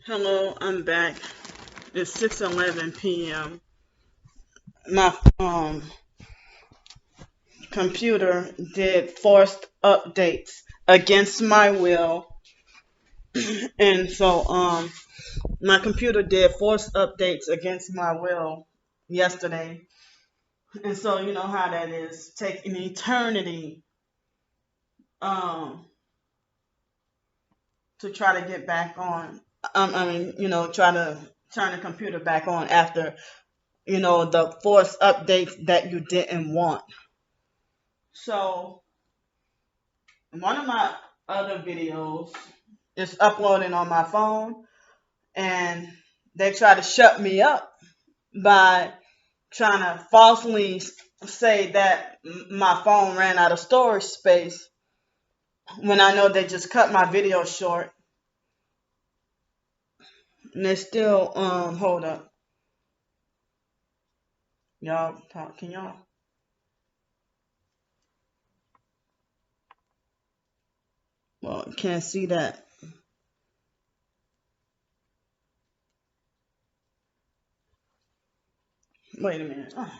Hello, I'm back. It's 6:11 p.m. My computer did forced updates against my will, and so my computer did forced updates against my will yesterday, and so you know how that is, take an eternity um to try to get back on. Try to turn the computer back on after the forced updates that you didn't want. So one of my other videos is uploading on my phone, and they try to shut me up by trying to falsely say that my phone ran out of storage space when I know they just cut my video short. And they still hold up. Y'all talk, can y'all? Well, can't see that. Wait a minute. Oh.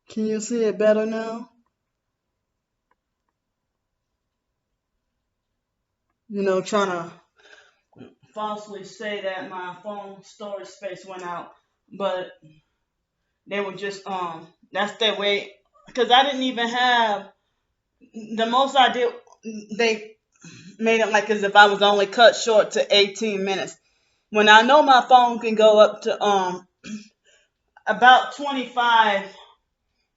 Can you see it better now? Trying to falsely say that my phone storage space went out, but they were just that's their way, because I didn't even have the most I did. They made it like as if I was only cut short to 18 minutes when I know my phone can go up to about 25,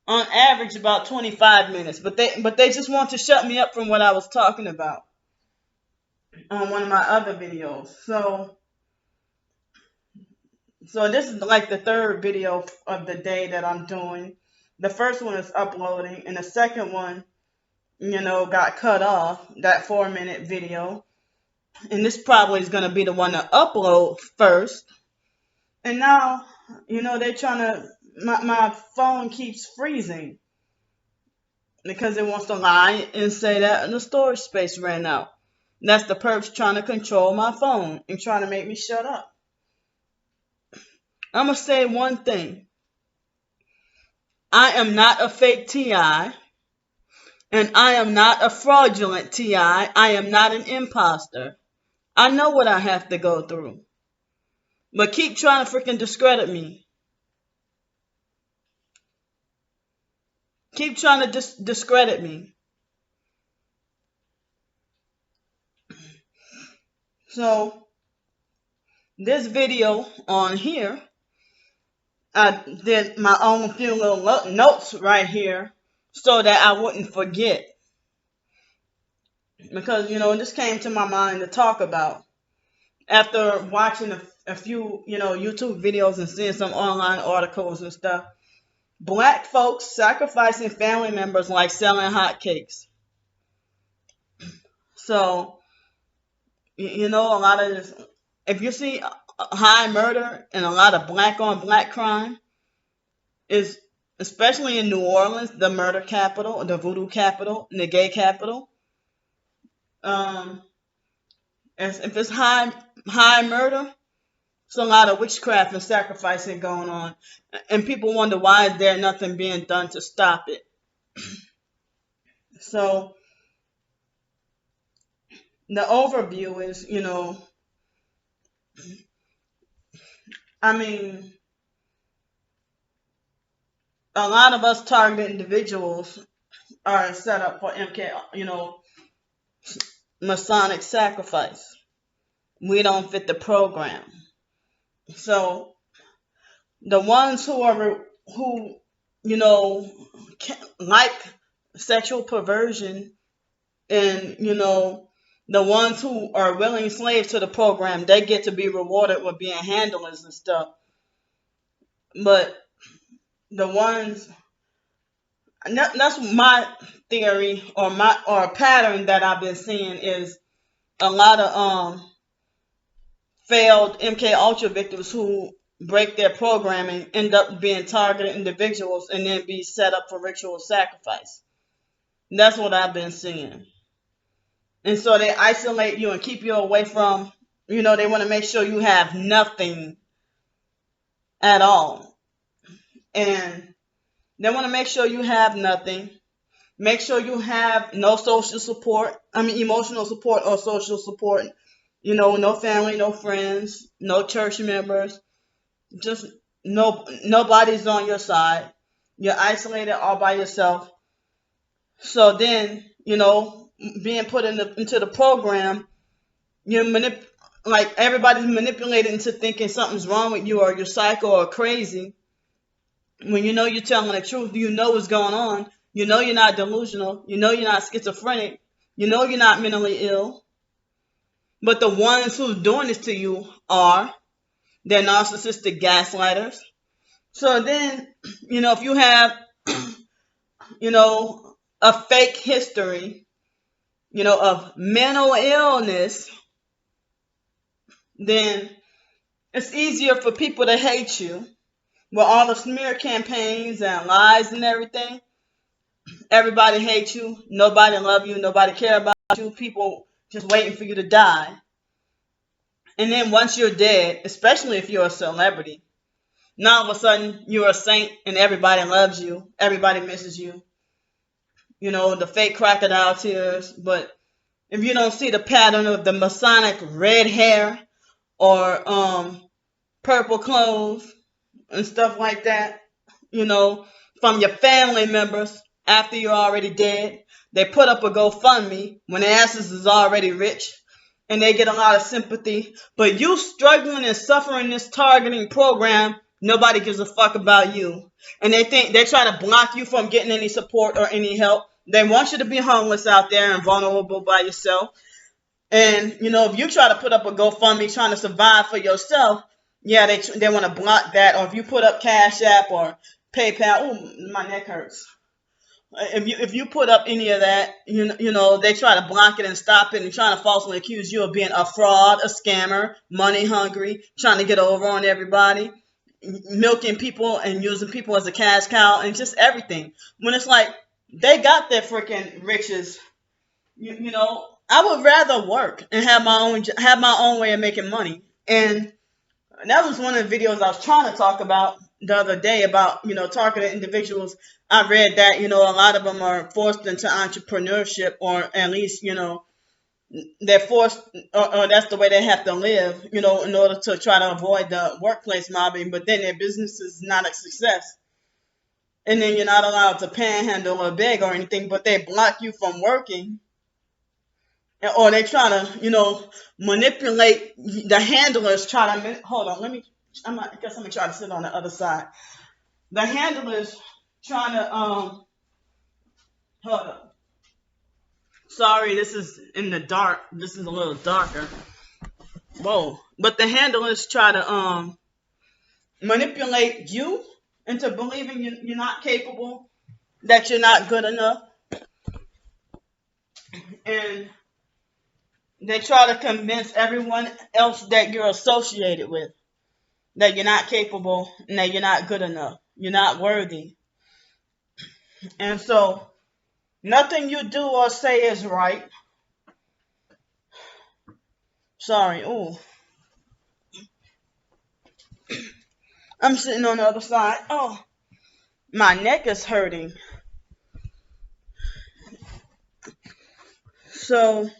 on average about 25 minutes, but they just want to shut me up from what I was talking about on one of my other videos. So this is like the third video of the day that I'm doing. The first one is uploading, and the second one, got cut off, that 4-minute video. And this probably is going to be the one to upload first. And now, they're trying to, my phone keeps freezing because it wants to lie and say that the storage space ran out. That's the perps trying to control my phone and trying to make me shut up. I'm going to say one thing. I am not a fake TI, and I am not a fraudulent TI. I am not an imposter. I know what I have to go through. But keep trying to freaking discredit me. Keep trying to discredit me. So, this video on here, I did my own few little notes right here so that I wouldn't forget. Because, this came to my mind to talk about after watching a few, YouTube videos and seeing some online articles and stuff. Black folks sacrificing family members like selling hotcakes. So, a lot of this, if you see high murder and a lot of black on black crime, is especially in New Orleans, the murder capital, the voodoo capital, and the gay capital. If it's high murder, it's a lot of witchcraft and sacrificing going on, and people wonder why is there nothing being done to stop it. So the overview is, a lot of us targeted individuals are set up for MK, Masonic sacrifice. We don't fit the program. So the ones who like sexual perversion, and the ones who are willing slaves to the program, they get to be rewarded with being handlers and stuff. But the ones, that's my theory, or a pattern that I've been seeing, is a lot of failed MK Ultra victims who break their programming end up being targeted individuals and then be set up for ritual sacrifice. That's what I've been seeing. And so they isolate you and keep you away from, they want to make sure you have nothing at all. And they want to make sure you have nothing. Make sure you have no social support. I mean, emotional support or social support. No family, no friends, no church members. Just nobody's on your side. You're isolated all by yourself. So then, being put into the program, you're like everybody's manipulated into thinking something's wrong with you or you're psycho or crazy. When you're telling the truth, you know what's going on. You know you're not delusional. You know you're not schizophrenic. You know you're not mentally ill. But the ones who's doing this to you they're narcissistic gaslighters. So then, if you have, a fake history, of mental illness, then it's easier for people to hate you. With all the smear campaigns and lies and everything, everybody hates you. Nobody love you. Nobody care about you. People just waiting for you to die. And then once you're dead, especially if you're a celebrity, now all of a sudden you're a saint and everybody loves you. Everybody misses you. The fake crocodile tears. But if you don't see the pattern of the Masonic red hair or purple clothes and stuff like that, from your family members after you're already dead, they put up a GoFundMe when their asses is already rich and they get a lot of sympathy. But you struggling and suffering this targeting program, nobody gives a fuck about you. And they try to block you from getting any support or any help. They want you to be homeless out there and vulnerable by yourself. And, if you try to put up a GoFundMe trying to survive for yourself, yeah, they want to block that. Or if you put up Cash App or PayPal, ooh, my neck hurts. If you put up any of that, they try to block it and stop it and trying to falsely accuse you of being a fraud, a scammer, money hungry, trying to get over on everybody, milking people and using people as a cash cow and just everything. When it's like they got their freaking riches, I would rather work and have my own way of making money. And that was one of the videos I was trying to talk about the other day about, targeted individuals. I read that, a lot of them are forced into entrepreneurship or at least, they're forced or that's the way they have to live, in order to try to avoid the workplace mobbing. But then their business is not a success. And then you're not allowed to panhandle or beg or anything, but they block you from working. Or they try to, manipulate the handlers. Hold on. I guess I'm gonna try to sit on the other side. The handlers trying to hold on. Sorry, this is in the dark. This is a little darker. Whoa! But the handlers try to manipulate you into believing you're not capable, that you're not good enough, and they try to convince everyone else that you're associated with that you're not capable and that you're not good enough. You're not worthy. And so nothing you do or say is right. Sorry. Ooh. I'm sitting on the other side. Oh, my neck is hurting. So,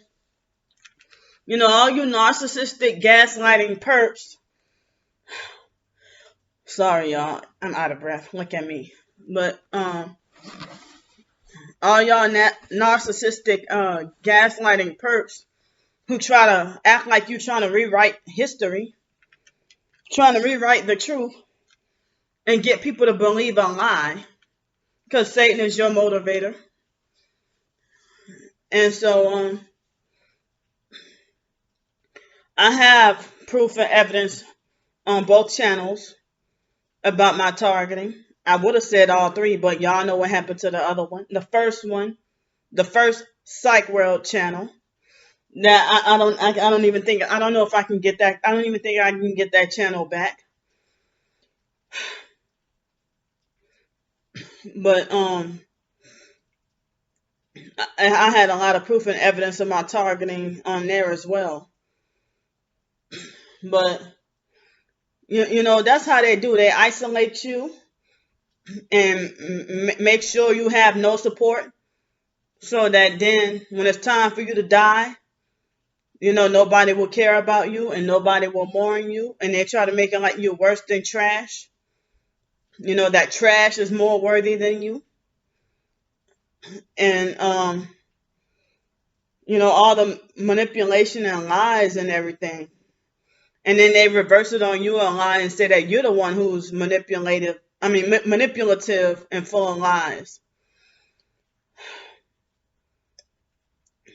all you narcissistic gaslighting perps. Sorry, y'all. I'm out of breath. Look at me. But all y'all narcissistic gaslighting perps who try to act like you trying to rewrite history, trying to rewrite the truth, and get people to believe a lie, because Satan is your motivator. And so I have proof and evidence on both channels about my targeting. I would have said all three, but y'all know what happened to the other one. The first Psych World channel. That I don't know if I can get that. I don't even think I can get that channel back. But I had a lot of proof and evidence of my targeting on there as well. But you know, that's how they do. They isolate you and make sure you have no support, so that then when it's time for you to die, you know, nobody will care about you and nobody will mourn you, and they try to make it like you're worse than trash. You know, that trash is more worthy than you. And you know, all the manipulation and lies and everything. And then they reverse it on you and lie and say that you're the one who's manipulative. I mean, manipulative and full of lies.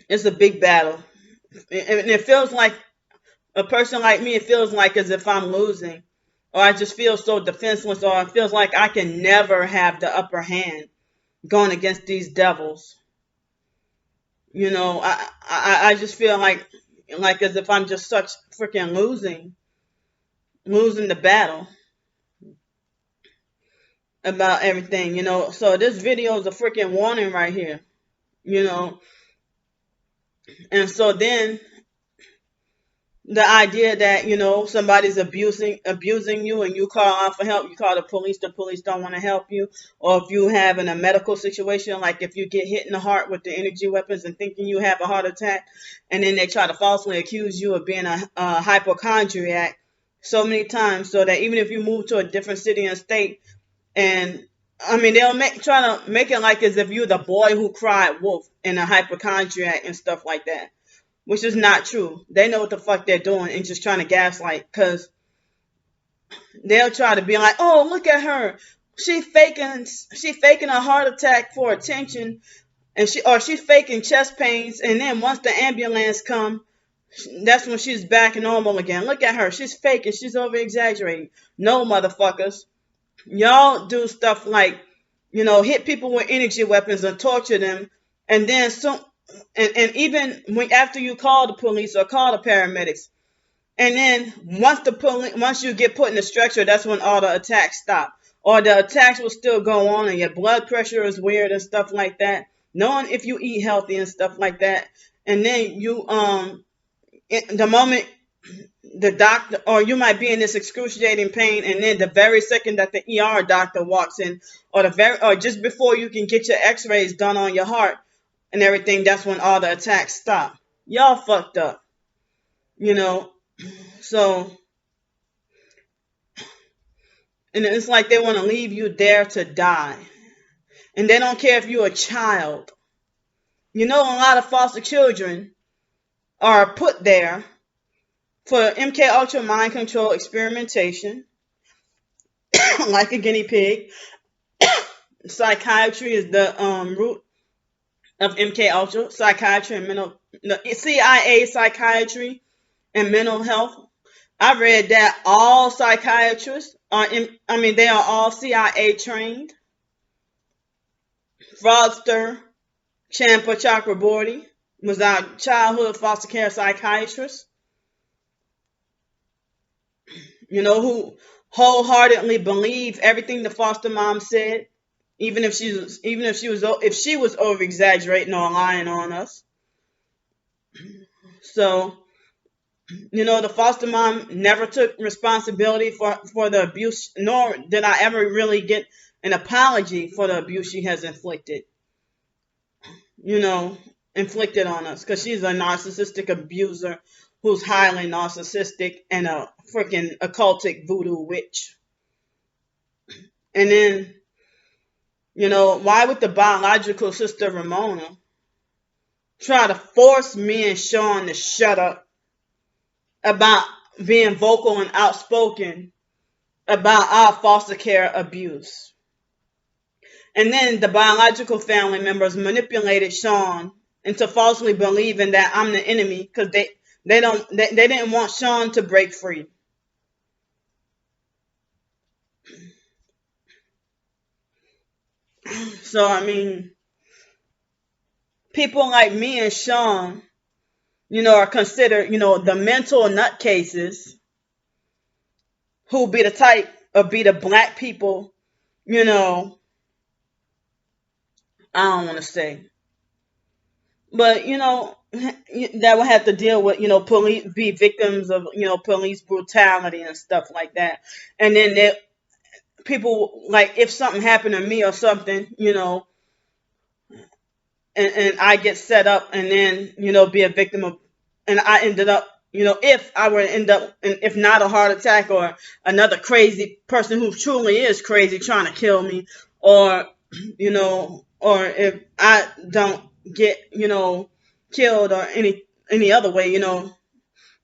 It's a big battle. And it feels like a person like me, it feels like as if I'm losing. Or I just feel so defenseless, or it feels like I can never have the upper hand going against these devils. You know, I just feel like as if I'm just such freaking losing the battle about everything, you know. So this video is a freaking warning right here, you know. And so then the idea that, you know, somebody's abusing you and you call out for help, you call the police don't want to help you. Or if you have in a medical situation, like if you get hit in the heart with the energy weapons and thinking you have a heart attack, and then they try to falsely accuse you of being a hypochondriac so many times, so that even if you move to a different city and state, and I mean, they'll try to make it like as if you're the boy who cried wolf and a hypochondriac and stuff like that, which is not true. They know what the fuck they're doing and just trying to gaslight, because they'll try to be like, oh, look at her. She's faking a heart attack for attention, and she's faking chest pains, and then once the ambulance come, that's when she's back normal again. Look at her. She's faking. She's over exaggerating. No, motherfuckers. Y'all do stuff like, you know, hit people with energy weapons and torture them, and then and even after you call the police or call the paramedics, and then once you get put in the stretcher, that's when all the attacks stop, or the attacks will still go on, and your blood pressure is weird and stuff like that. Knowing if you eat healthy and stuff like that, and then you the moment the doctor, or you might be in this excruciating pain, and then the very second that the ER doctor walks in, or just before you can get your X-rays done on your heart and everything, that's when all the attacks stop. Y'all fucked up, you know. So, and it's like they want to leave you there to die, and they don't care if you're a child. You know, a lot of foster children are put there for MK Ultra mind control experimentation, like a guinea pig. Psychiatry is the root of MK Ultra. Psychiatry and CIA psychiatry and mental health. I read that all psychiatrists they are all CIA trained. Fraudster Champa Chakraborty was our childhood foster care psychiatrist. You know, who wholeheartedly believed everything the foster mom said, even if she was over exaggerating or lying on us. So, you know, the foster mom never took responsibility for the abuse, nor did I ever really get an apology for the abuse she has inflicted. You know, inflicted on us, because she's a narcissistic abuser who's highly narcissistic and a freaking occultic voodoo witch. And then, you know, why would the biological sister Ramona try to force me and Sean to shut up about being vocal and outspoken about our foster care abuse? And then the biological family members manipulated Sean into falsely believing that I'm the enemy, because they didn't want Sean to break free. So, I mean, people like me and Sean, you know, are considered, you know, the mental nutcases who be the type of be the black people, you know, I don't want to say. but that will have to deal with police, be victims of police brutality and stuff like that. And then people, like, if something happened to me or something, and I get set up and then be a victim of, and I ended up, if I were to end up, and if not a heart attack or another crazy person who truly is crazy trying to kill me, or or if I don't get killed or any other way,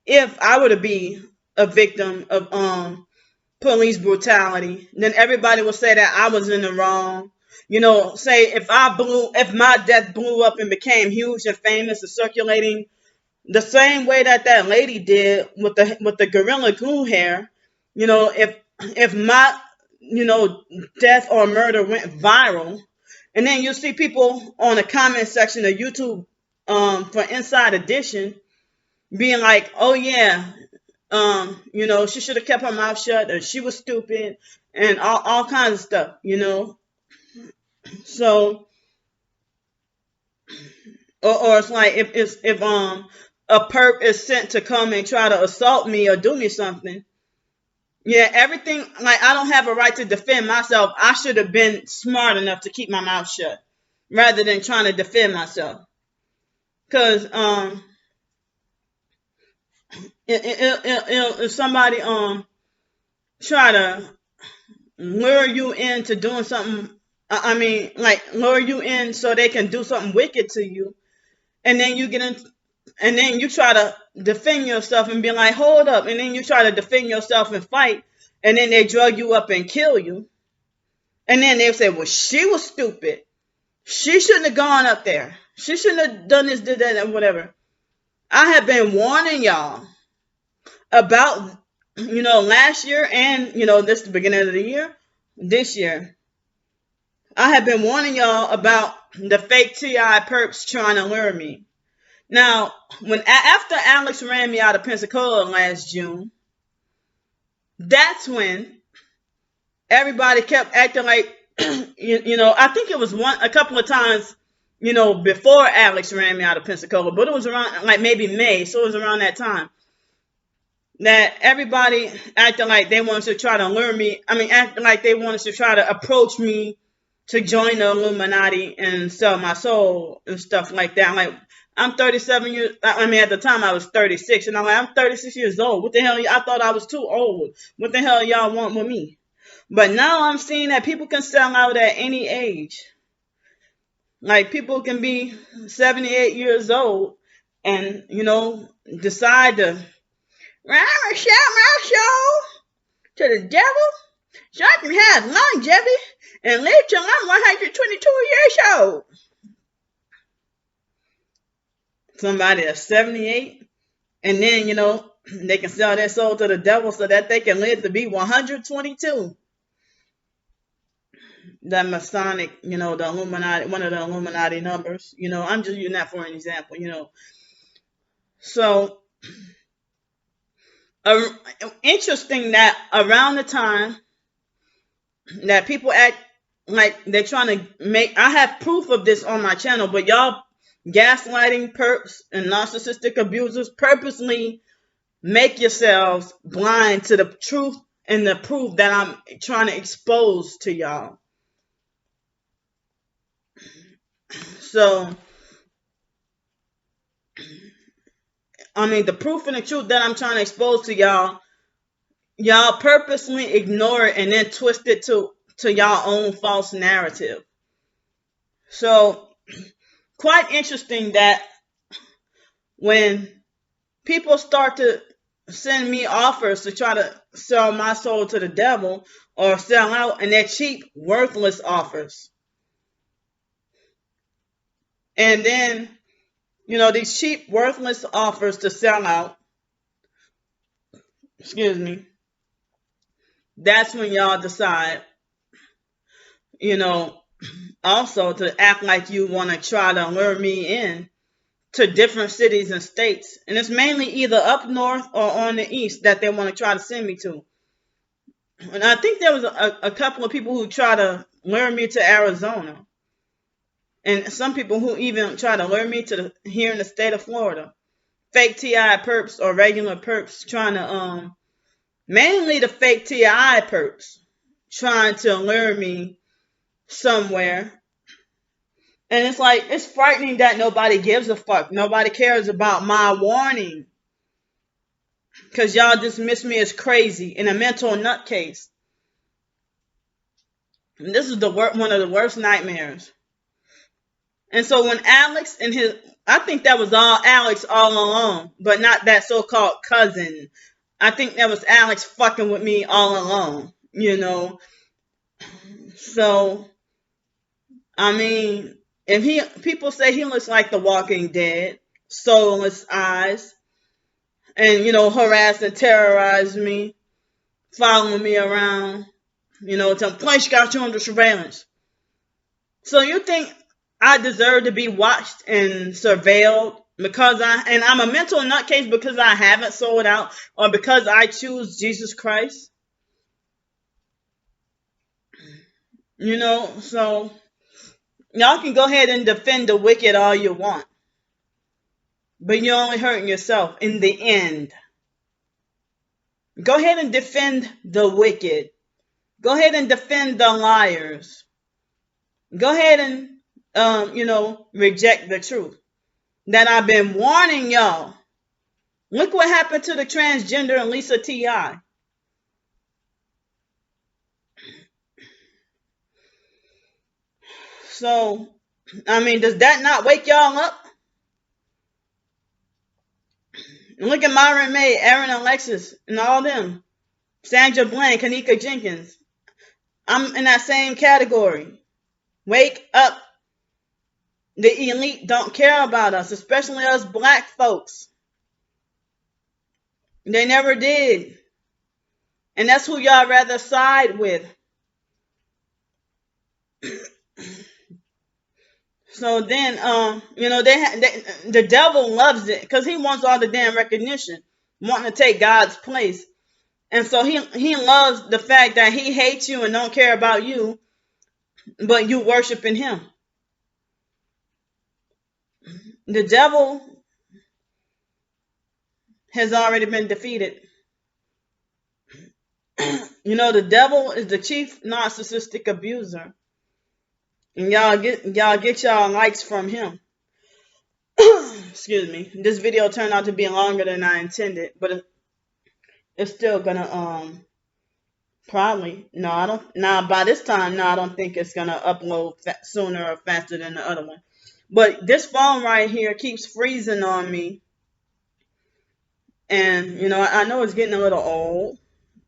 if I were to be a victim of police brutality, then everybody will say that I was in the wrong. Say if my death blew up and became huge and famous and circulating the same way that lady did with the gorilla glue hair, if my death or murder went viral, and then you see people on the comment section of YouTube for Inside Edition being like, oh yeah, she should have kept her mouth shut, or she was stupid, and all kinds of stuff. So, or it's like if a perp is sent to come and try to assault me or do me something. Yeah, everything, like, I don't have a right to defend myself. I should have been smart enough to keep my mouth shut rather than trying to defend myself. Cause if somebody try to lure you into doing something, I mean, like, lure you in so they can do something wicked to you, and then you get in, and then you try to defend yourself and be like, hold up, and then you try to defend yourself and fight, and then they drug you up and kill you, and then they say, well, she was stupid, she shouldn't have gone up there, she shouldn't have done this, did that, and whatever. I have been warning y'all about, last year, and this the beginning of the year, this year. I have been warning y'all about the fake TI perps trying to lure me. Now, after Alex ran me out of Pensacola last June, that's when everybody kept acting like, I think it was a couple of times, before Alex ran me out of Pensacola, but it was around like maybe May, so it was around that time that everybody acted like they wanted to try to lure me. I mean, acting like they wanted to try to approach me to join the Illuminati and sell my soul and stuff like that. Like, I'm 37 years, I mean, at the time I was 36, and I'm like, I'm 36 years old. What the hell? I thought I was too old. What the hell y'all want with me? But now I'm seeing that people can sell out at any age. Like, people can be 78 years old and, decide to, I'm going to sell my soul to the devil so I can have longevity and live till I'm 122 years old. Somebody that's 78, and then, they can sell their soul to the devil so that they can live to be 122. That Masonic, the Illuminati, one of the Illuminati numbers, I'm just using that for an example, So, interesting that around the time that people act like they're trying to I have proof of this on my channel, but y'all gaslighting perps and narcissistic abusers purposely make yourselves blind to the truth and the proof that I'm trying to expose to y'all. So, I mean, the proof and the truth that I'm trying to expose to y'all purposely ignore it and then twist it to y'all own false narrative. So, quite interesting that when people start to send me offers to try to sell my soul to the devil or sell out, and they're cheap, worthless offers. And then, these cheap, worthless offers to sell out, that's when y'all decide, also to act like you want to try to lure me in to different cities and states. And it's mainly either up north or on the east that they want to try to send me to. And I think there was a couple of people who try to lure me to Arizona. and some people who even try to lure me to here in the state of Florida. Fake TI perps or regular perps trying to mainly the fake TI perps trying to lure me somewhere. And it's like, it's frightening that nobody gives a fuck. Nobody cares about my warning. Because y'all dismiss me as crazy and a mental nutcase. And this is one of the worst nightmares. And so when Alex and I think that was all Alex all along, but not that so-called cousin. I think that was Alex fucking with me all along, you know. So, I mean, people say he looks like the Walking Dead, soulless eyes, and, you know, harass and terrorize me, following me around, you know, tell police got you under surveillance. So you think I deserve to be watched and surveilled because I'm a mental nutcase because I haven't sold out or because I choose Jesus Christ? You know, so y'all can go ahead and defend the wicked all you want. But you're only hurting yourself in the end. Go ahead and defend the wicked. Go ahead and defend the liars. Go ahead and, you know, reject the truth that I've been warning y'all. Look what happened to the transgender and Lisa T.I. So, I mean, does that not wake y'all up? Look at Myron May, Aaron Alexis, and all them. Sandra Bland, Kanika Jenkins. I'm in that same category. Wake up. The elite don't care about us, especially us black folks. They never did. And that's who y'all rather side with. So then, you know, the devil loves it because he wants all the damn recognition, wanting to take God's place. And so he loves the fact that he hates you and don't care about you, but you worshiping him. The devil has already been defeated. You know, the devil is the chief narcissistic abuser. And y'all get y'all likes from him. Excuse me. This video turned out to be longer than I intended, but it's still gonna probably by this time I don't think it's gonna upload sooner or faster than the other one. But this phone right here keeps freezing on me, and you know I know it's getting a little old,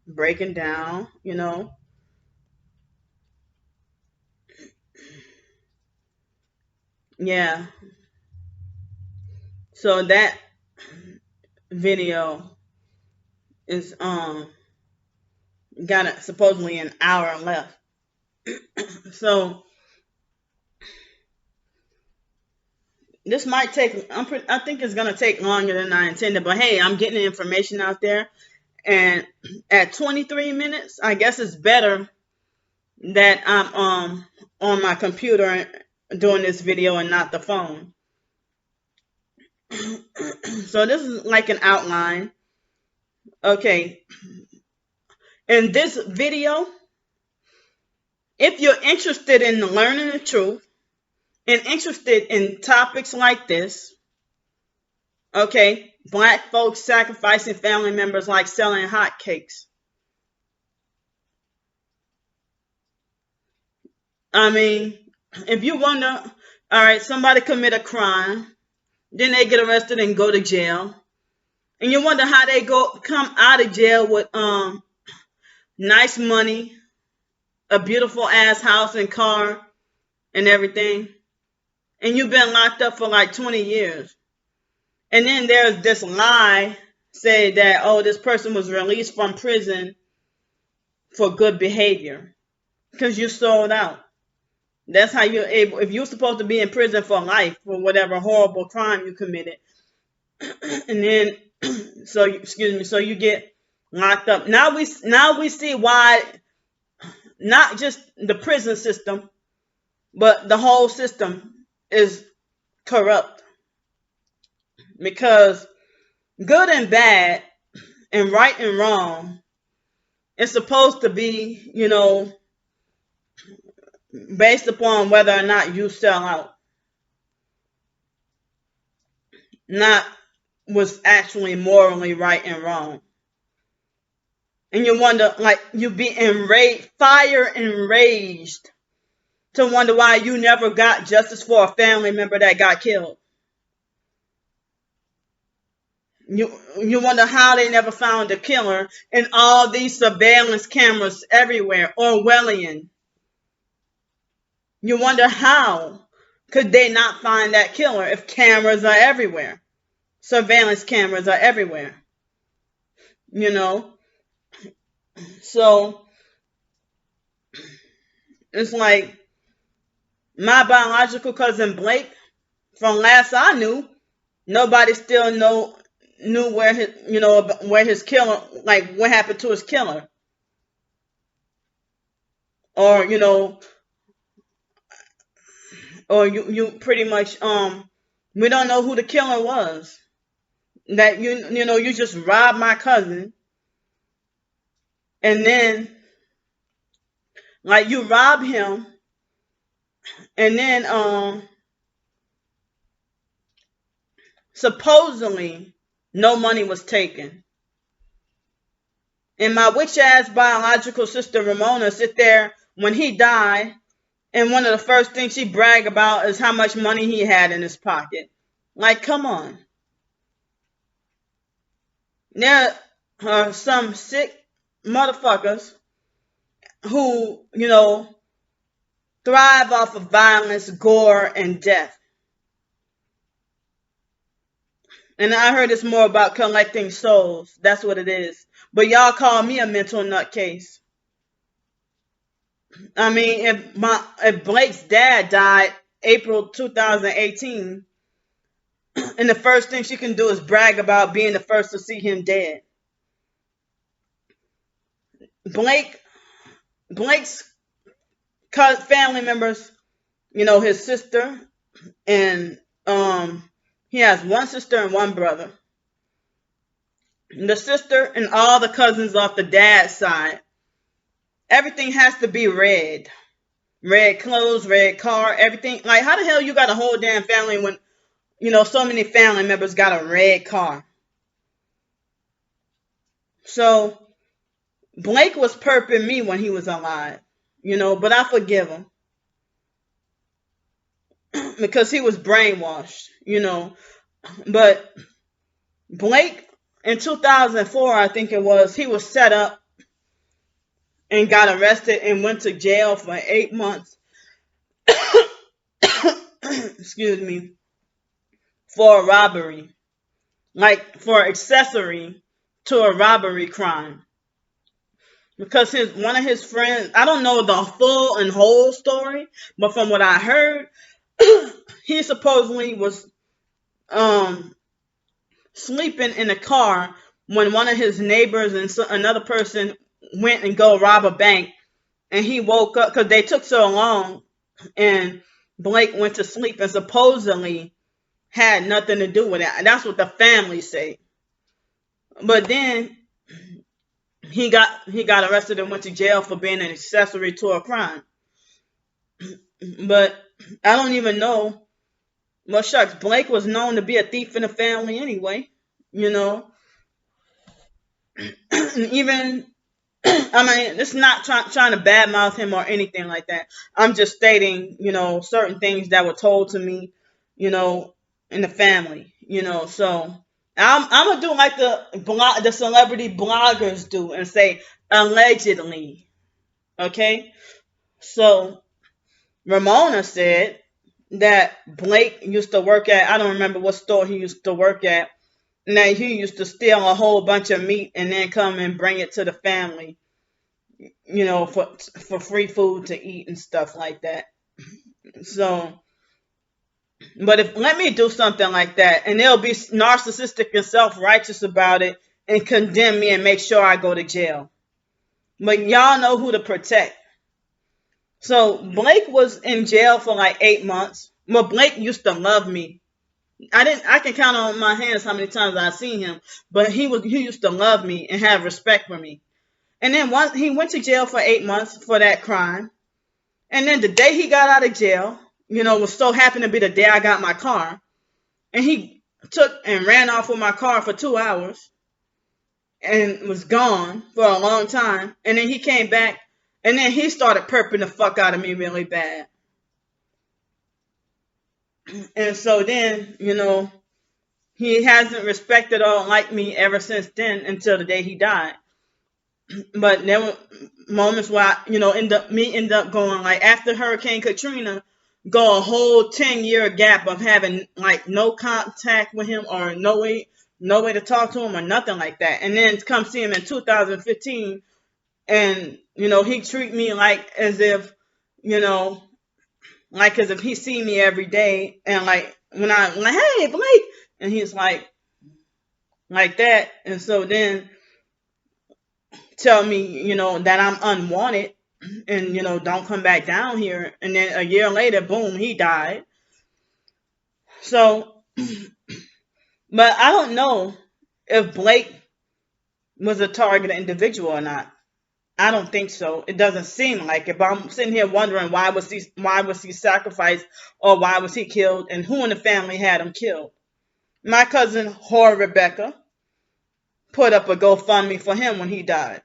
breaking down, you know. Yeah. So that video is got supposedly an hour left. So this might take, I think it's going to take longer than I intended, but hey, I'm getting the information out there. And at 23 minutes, I guess it's better that I'm on my computer doing this video and not the phone. So this is like an outline. Okay. In this video, if you're interested in learning the truth and interested in topics like this, okay, black folks sacrificing family members like selling hotcakes. I mean, if you wonder, all right, somebody commit a crime, then they get arrested and go to jail, and you wonder how they come out of jail with nice money, a beautiful ass house and car and everything, and you've been locked up for like 20 years. And then there's this lie say that, oh, this person was released from prison for good behavior because you sold out. That's how you're able, if you're supposed to be in prison for life for whatever horrible crime you committed. And then, so you get locked up. Now we see why, not just the prison system, but the whole system is corrupt, because good and bad and right and wrong is supposed to be, based upon whether or not you sell out, not what's actually morally right and wrong. And you wonder, like, you be enraged, fire enraged, to wonder why you never got justice for a family member that got killed. You wonder how they never found the killer in all these surveillance cameras everywhere, Orwellian. You wonder how could they not find that killer if cameras are everywhere? Surveillance cameras are everywhere. So it's like my biological cousin Blake, from last I knew, nobody still knew where his killer, like what happened to his killer. Or, or you pretty much we don't know who the killer was. That you just robbed my cousin, and then like you rob him, and then supposedly no money was taken. And my witch ass biological sister Ramona sit there when he died, and one of the first things she bragged about is how much money he had in his pocket. Like, come on. There are some sick motherfuckers who, thrive off of violence, gore, and death. And I heard it's more about collecting souls. That's what it is. But y'all call me a mental nutcase. I mean, if Blake's dad died April 2018, and the first thing she can do is brag about being the first to see him dead. Blake's family members, his sister, and he has one sister and one brother. The sister and all the cousins off the dad's side, everything has to be red. Red clothes, red car, everything. Like, how the hell you got a whole damn family when, so many family members got a red car? So, Blake was perping me when he was alive, but I forgive him. Because he was brainwashed, But Blake, in 2004, I think it was, he was set up and got arrested and went to jail for 8 months. Excuse me. For a robbery. Like, for accessory to a robbery crime. Because one of his friends, I don't know the full and whole story, but from what I heard, he supposedly was sleeping in a car when one of his neighbors and another person went and go rob a bank, and he woke up because they took so long, and Blake went to sleep and supposedly had nothing to do with it. That's what the family say. But then he got arrested and went to jail for being an accessory to a crime. But I don't even know. Well, shucks, Blake was known to be a thief in the family anyway, Even, I mean, it's not trying to badmouth him or anything like that. I'm just stating, certain things that were told to me, in the family, So I'm gonna do like the celebrity bloggers do and say allegedly, okay? So Ramona said that Blake used to work at, I don't remember what store he used to work at, and that he used to steal a whole bunch of meat and then come and bring it to the family, for free food to eat and stuff like that. So, but let me do something like that, and they'll be narcissistic and self-righteous about it and condemn me and make sure I go to jail. But y'all know who to protect. So Blake was in jail for like 8 months. Well, Blake used to love me. I can count on my hands how many times I've seen him, but he used to love me and have respect for me. And then once he went to jail for 8 months for that crime. And then the day he got out of jail, was so happened to be the day I got my car. And he took and ran off with my car for 2 hours and was gone for a long time. And then he came back and then he started perping the fuck out of me really bad. And so then, he hasn't respected or liked me ever since then until the day he died. But there were moments where end up going like after Hurricane Katrina, go a whole 10-year gap of having like no contact with him or no way to talk to him or nothing like that. And then come see him in 2015 and he treat me like as if he see me every day and like when I'm like, hey Blake, and he's like that. And so then tell me, that I'm unwanted and, don't come back down here. And then a year later, boom, he died. So, but I don't know if Blake was a targeted individual or not. I don't think so. It doesn't seem like it. But I'm sitting here wondering why was he sacrificed or why was he killed and who in the family had him killed. My cousin, Whore Rebecca, put up a GoFundMe for him when he died.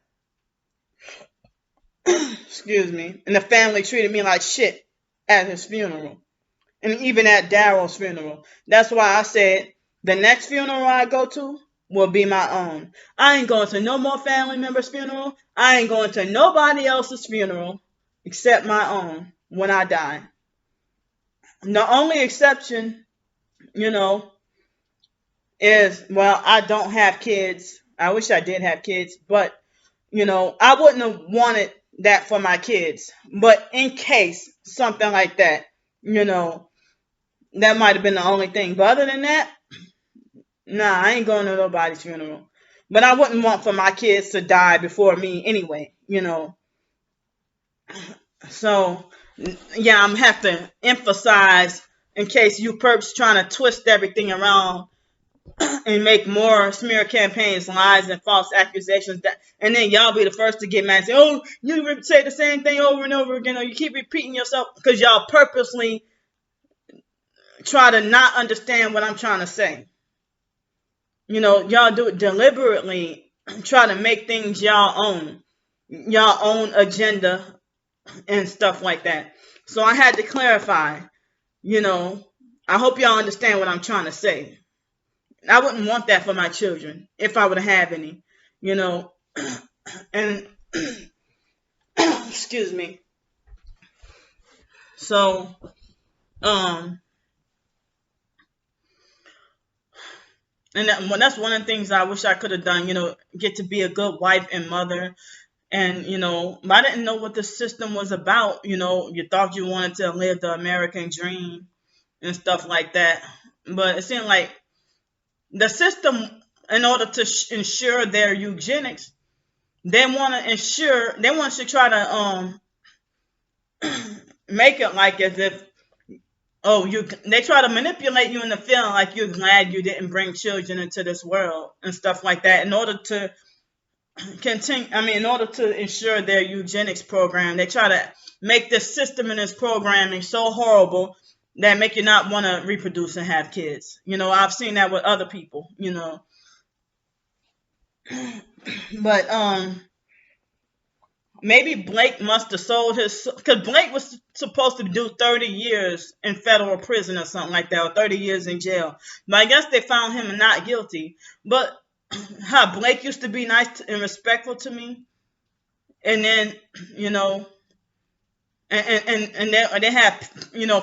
Excuse me. And the family treated me like shit at his funeral. And even at Daryl's funeral. That's why I said the next funeral I go to will be my own. I ain't going to no more family members' funeral. I ain't going to nobody else's funeral except my own when I die. The only exception, is, well, I don't have kids. I wish I did have kids, but, I wouldn't have wanted that for my kids. But in case something like that, that might have been the only thing. But other than that, nah, I ain't going to nobody's funeral. But I wouldn't want for my kids to die before me anyway, So, yeah, I'm have to emphasize in case you perps trying to twist everything around and make more smear campaigns, lies, and false accusations. And then y'all be the first to get mad and say, oh, you say the same thing over and over again, or you keep repeating yourself because y'all purposely try to not understand what I'm trying to say. Y'all do it deliberately, try to make things y'all own agenda and stuff like that. So I had to clarify, I hope y'all understand what I'm trying to say. I wouldn't want that for my children if I would have any, and excuse me. So, and that's one of the things I wish I could have done, get to be a good wife and mother. And, but I didn't know what the system was about. You thought you wanted to live the American dream and stuff like that. But it seemed like the system, in order to ensure their eugenics, they want to try to make it like as if, they try to manipulate you into feeling like you're glad you didn't bring children into this world and stuff like that in order to in order to ensure their eugenics program. They try to make this system and this programming so horrible that make you not want to reproduce and have kids. I've seen that with other people, But maybe Blake must have sold because Blake was supposed to do 30 years in federal prison or something like that, or 30 years in jail. But I guess they found him not guilty. But how Blake used to be nice and respectful to me, and then and they have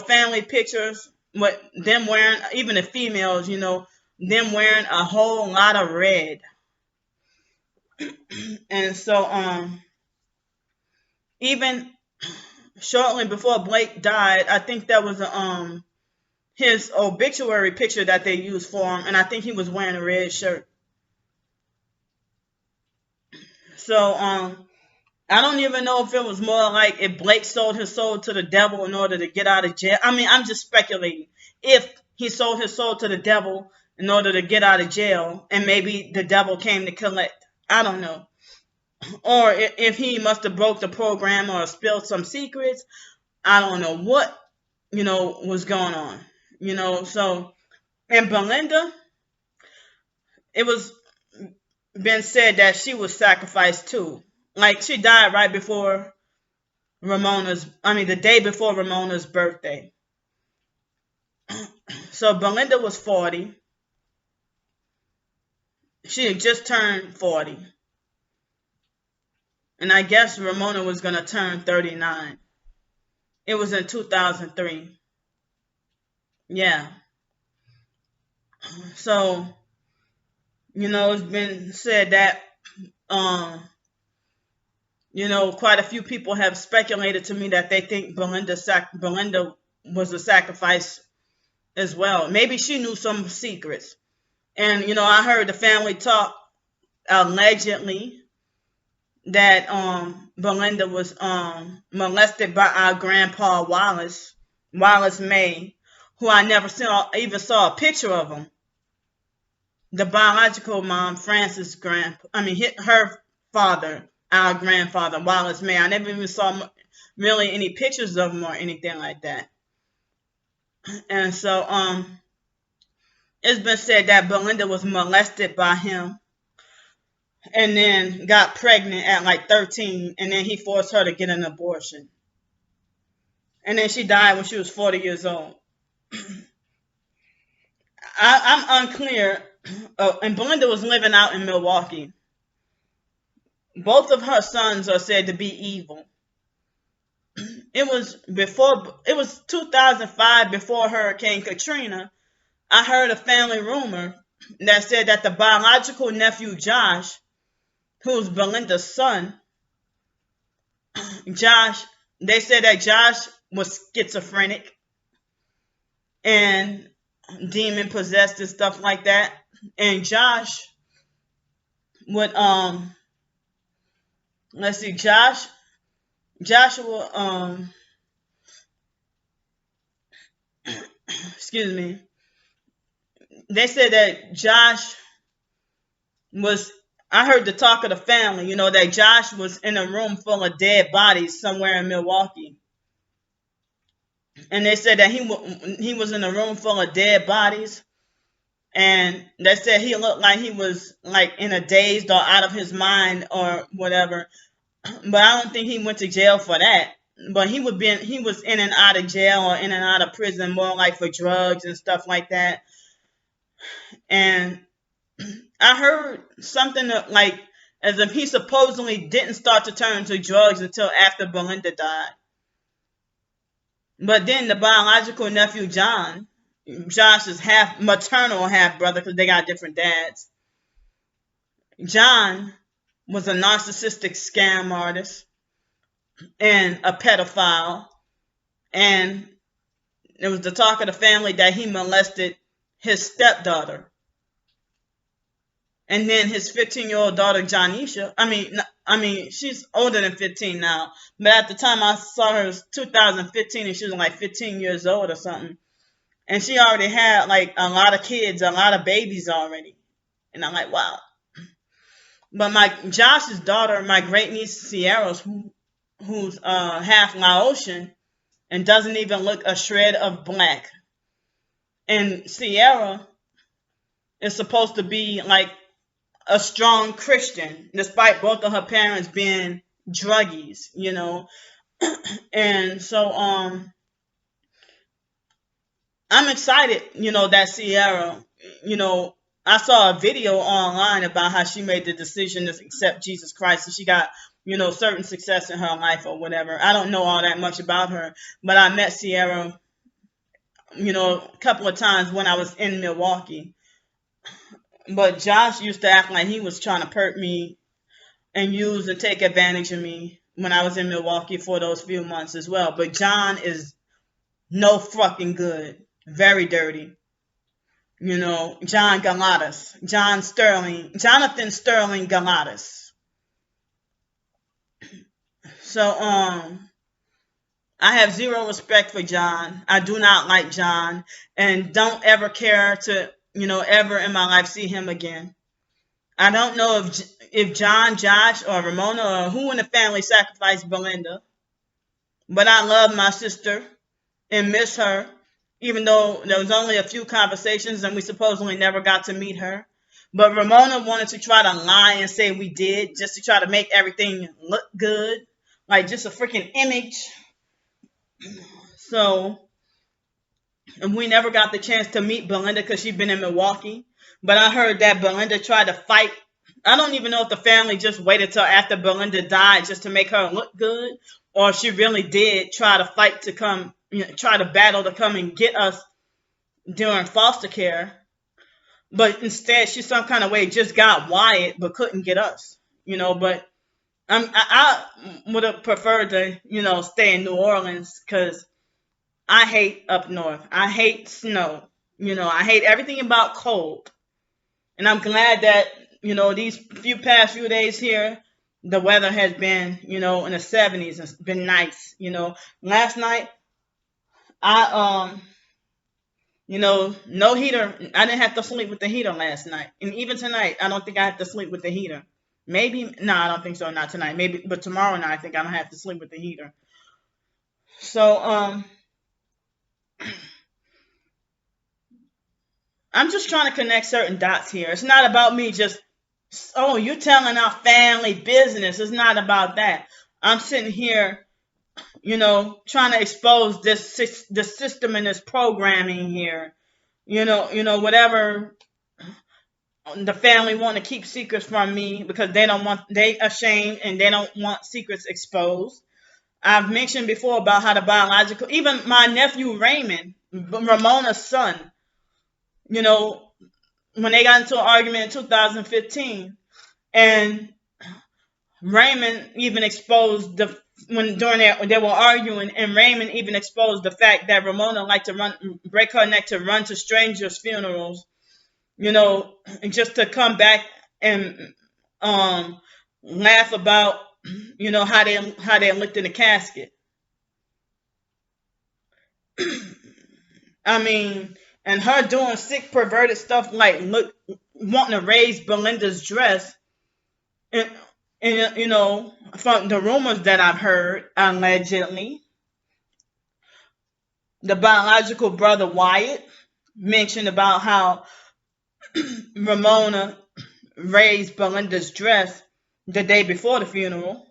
family pictures with them wearing, even the females, them wearing a whole lot of red. And so even shortly before Blake died, I think that was his obituary picture that they used for him, and I think he was wearing a red shirt. So I don't even know if it was more like if Blake sold his soul to the devil in order to get out of jail. I mean, I'm just speculating. If he sold his soul to the devil in order to get out of jail, and maybe the devil came to collect. I don't know. Or if he must have broke the program or spilled some secrets. I don't know what, was going on. So, and Belinda, it was been said that she was sacrificed too. Like she died right before the day before Ramona's birthday. So Belinda was 40. She had just turned 40. And I guess Ramona was going to turn 39. It was in 2003. Yeah. So, it's been said that, quite a few people have speculated to me that they think Belinda was a sacrifice as well. Maybe she knew some secrets. And, I heard the family talk allegedly that Belinda was molested by our grandpa Wallace May, who I never even saw a picture of him. The biological mom, Frances her father, our grandfather, Wallace May. I never even saw really any pictures of him or anything like that. And so it's been said that Belinda was molested by him and then got pregnant at like 13, and then he forced her to get an abortion. And then she died when she was 40 years old. I'm unclear. And Belinda was living out in Milwaukee. Both of her sons are said to be evil. It was 2005, before Hurricane Katrina. I heard a family rumor that said that the biological nephew Josh, who's Belinda's son, they said that Josh was schizophrenic and demon possessed and stuff like that. And Josh would Joshua excuse me. They said that Josh was, I heard the talk of the family, that Josh was in a room full of dead bodies somewhere in Milwaukee. And they said that he was in a room full of dead bodies. And they said he looked like he was like in a dazed or out of his mind or whatever. But I don't think he went to jail for that. But he was in and out of jail or in and out of prison more like for drugs and stuff like that. And I heard something like as if he supposedly didn't start to turn to drugs until after Belinda died. But then the biological nephew Josh's maternal half brother, because they got different dads, John was a narcissistic scam artist and a pedophile. And it was the talk of the family that he molested his stepdaughter. And then his 15-year-old daughter, Janisha, she's older than 15 now. But at the time I saw her, it was 2015, and she was like 15 years old or something. And she already had like a lot of kids, a lot of babies already. And I'm like, wow. But Josh's daughter, my great niece Sierra, who's half Laotian and doesn't even look a shred of black. And Sierra is supposed to be like a strong Christian, despite both of her parents being druggies, And so I'm excited, that Sierra, I saw a video online about how she made the decision to accept Jesus Christ, and she got, certain success in her life or whatever. I don't know all that much about her, but I met Sierra, a couple of times when I was in Milwaukee. But Josh used to act like he was trying to perp me and use and take advantage of me when I was in Milwaukee for those few months as well. But John is no fucking good. Very dirty. Jonathan Sterling Galatas. So, I have zero respect for John. I do not like John and don't ever care to, ever in my life see him again. I don't know if John, Josh, or Ramona or who in the family sacrificed Belinda, but I love my sister and miss her, even though there was only a few conversations and we supposedly never got to meet her. But Ramona wanted to try to lie and say we did just to try to make everything look good, like just a freaking image. So, and we never got the chance to meet Belinda because she'd been in Milwaukee. But I heard that Belinda tried to fight. I don't even know if the family just waited till after Belinda died just to make her look good, or if she really did try to fight to come, try to battle to come and get us during foster care. But instead, she some kind of way just got Wyatt, but couldn't get us. But I would have preferred to, stay in New Orleans because I hate up north. I hate snow. I hate everything about cold. And I'm glad that, these past few days here, the weather has been, in the 70s. It's been nice. Last night, I, no heater. I didn't have to sleep with the heater last night. And even tonight, I don't think I have to sleep with the heater. Maybe, no, I don't think so. Not tonight. Maybe, but tomorrow night, I think I don't have to sleep with the heater. So, I'm just trying to connect certain dots here. It's not about me just, oh, you're telling our family business. It's not about that. I'm sitting here, trying to expose the system and this programming here. Whatever the family want to keep secrets from me because they ashamed and they don't want secrets exposed. I've mentioned before about how the biological, even my nephew Raymond, Ramona's son, when they got into an argument in 2015, and Raymond even exposed when they were arguing, and Raymond even exposed the fact that Ramona liked to break her neck to run to strangers' funerals, and just to come back and laugh about, how they looked in the casket. I mean, and her doing sick, perverted stuff like wanting to raise Belinda's dress, and from the rumors that I've heard, allegedly, the biological brother Wyatt mentioned about how Ramona raised Belinda's dress the day before the funeral,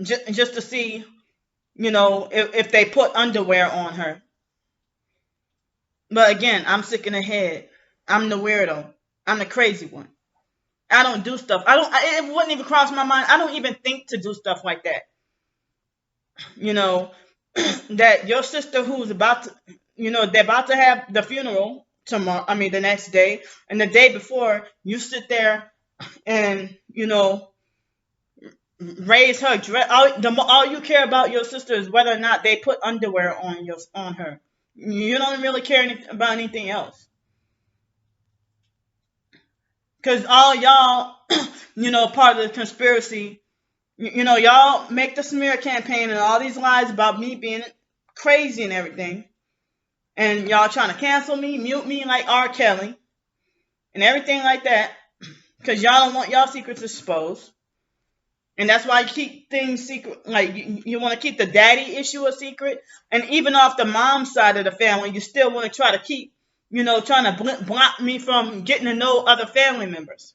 just to see, if they put underwear on her. But again, I'm sick in the head. I'm the weirdo. I'm the crazy one. I don't do stuff. It wouldn't even cross my mind. I don't even think to do stuff like that. That your sister who's about to, they're about to have the funeral tomorrow, the next day, and the day before, you sit there and, raise her dress. All you care about your sister is whether or not they put underwear on her. You don't really care about anything else. Because all y'all, part of the conspiracy, y'all make the smear campaign and all these lies about me being crazy and everything. And y'all trying to cancel me, mute me like R. Kelly, and everything like that. Because y'all don't want y'all secrets exposed. And that's why you keep things secret. Like, you want to keep the daddy issue a secret. And even off the mom side of the family, you still want to try to keep, trying to block me from getting to know other family members.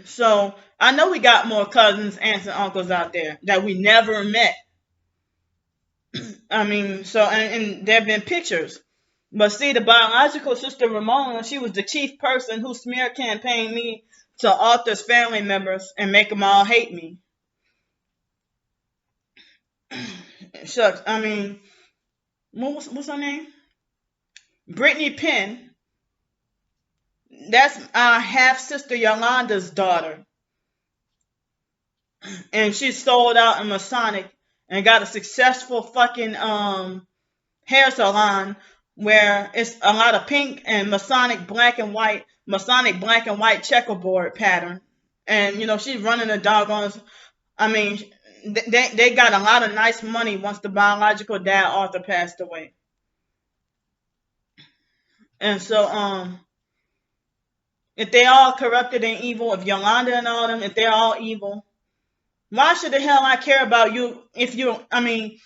So, I know we got more cousins, aunts, and uncles out there that we never met. And there have been pictures. But see, the biological sister Ramona, she was the chief person who smear campaigned me to Arthur's family members and make them all hate me. Shucks, what's her name? Brittany Penn. That's our half-sister Yolanda's daughter. And she sold out in Masonic and got a successful fucking hair salon where it's a lot of pink and Masonic black and white checkerboard pattern and she's running a doggone. I mean, they got a lot of nice money once the biological dad Arthur passed away, and so if they all corrupted and evil, if Yolanda and all them, if they're all evil, why should the hell I care about you? I mean,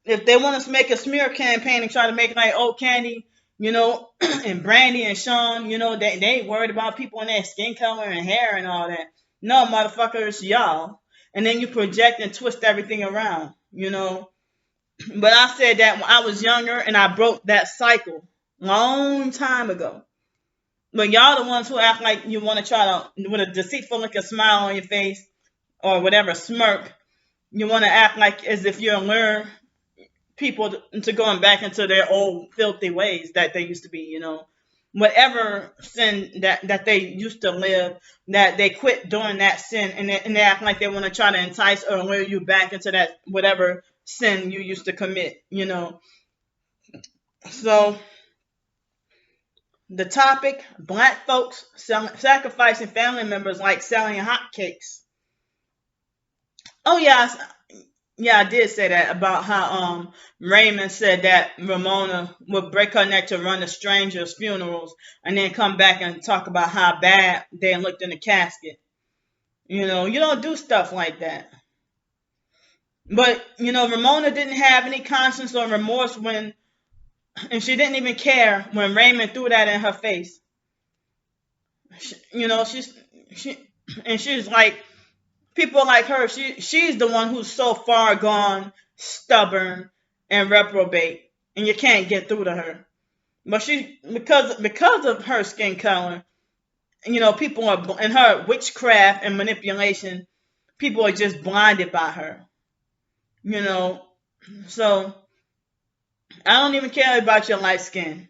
if they want to make a smear campaign and try to make like old candy, and Brandy and Sean, they ain't worried about people in their skin color and hair and all that. No, motherfuckers, y'all. And then you project and twist everything around. But I said that when I was younger and I broke that cycle long time ago. But y'all the ones who act like you want to try to, with a deceitful look, a smile on your face or whatever, smirk, you want to act like as if you're lure people to going back into their old filthy ways that they used to be, whatever sin that they used to live, that they quit doing that sin, and they act like they want to try to entice or lure you back into that whatever sin you used to commit. So the topic: Black folks sacrificing family members like selling hotcakes. Oh yeah, I did say that about how Raymond said that Ramona would break her neck to run to strangers' funerals and then come back and talk about how bad they looked in the casket. You don't do stuff like that. But Ramona didn't have any conscience or remorse and she didn't even care when Raymond threw that in her face. She's like, people like her, she's the one who's so far gone, stubborn, and reprobate, and you can't get through to her. But because of her skin color, people are in her witchcraft and manipulation. People are just blinded by her. So I don't even care about your light skin.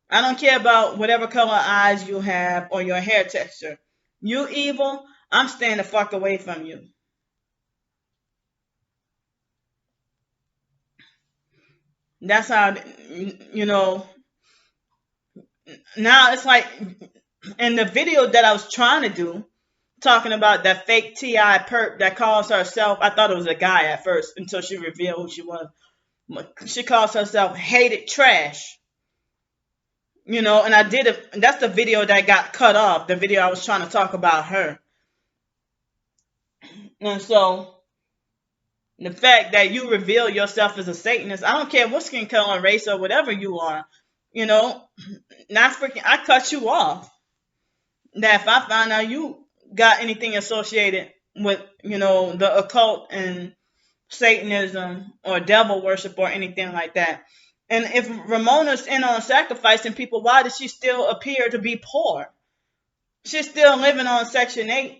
I don't care about whatever color eyes you have or your hair texture. You evil, I'm staying the fuck away from you. That's how, now it's like in the video that I was trying to do, talking about that fake T.I. perp that calls herself, I thought it was a guy at first until she revealed who she was. She calls herself Hated Trash. And I did it. That's the video that got cut off. The video I was trying to talk about her. And so the fact that you reveal yourself as a Satanist, I don't care what skin color, race, or whatever you are, I cut you off. That if I find out you got anything associated with, the occult and Satanism or devil worship or anything like that. And if Ramona's in on sacrificing people, why does she still appear to be poor? She's still living on Section 8.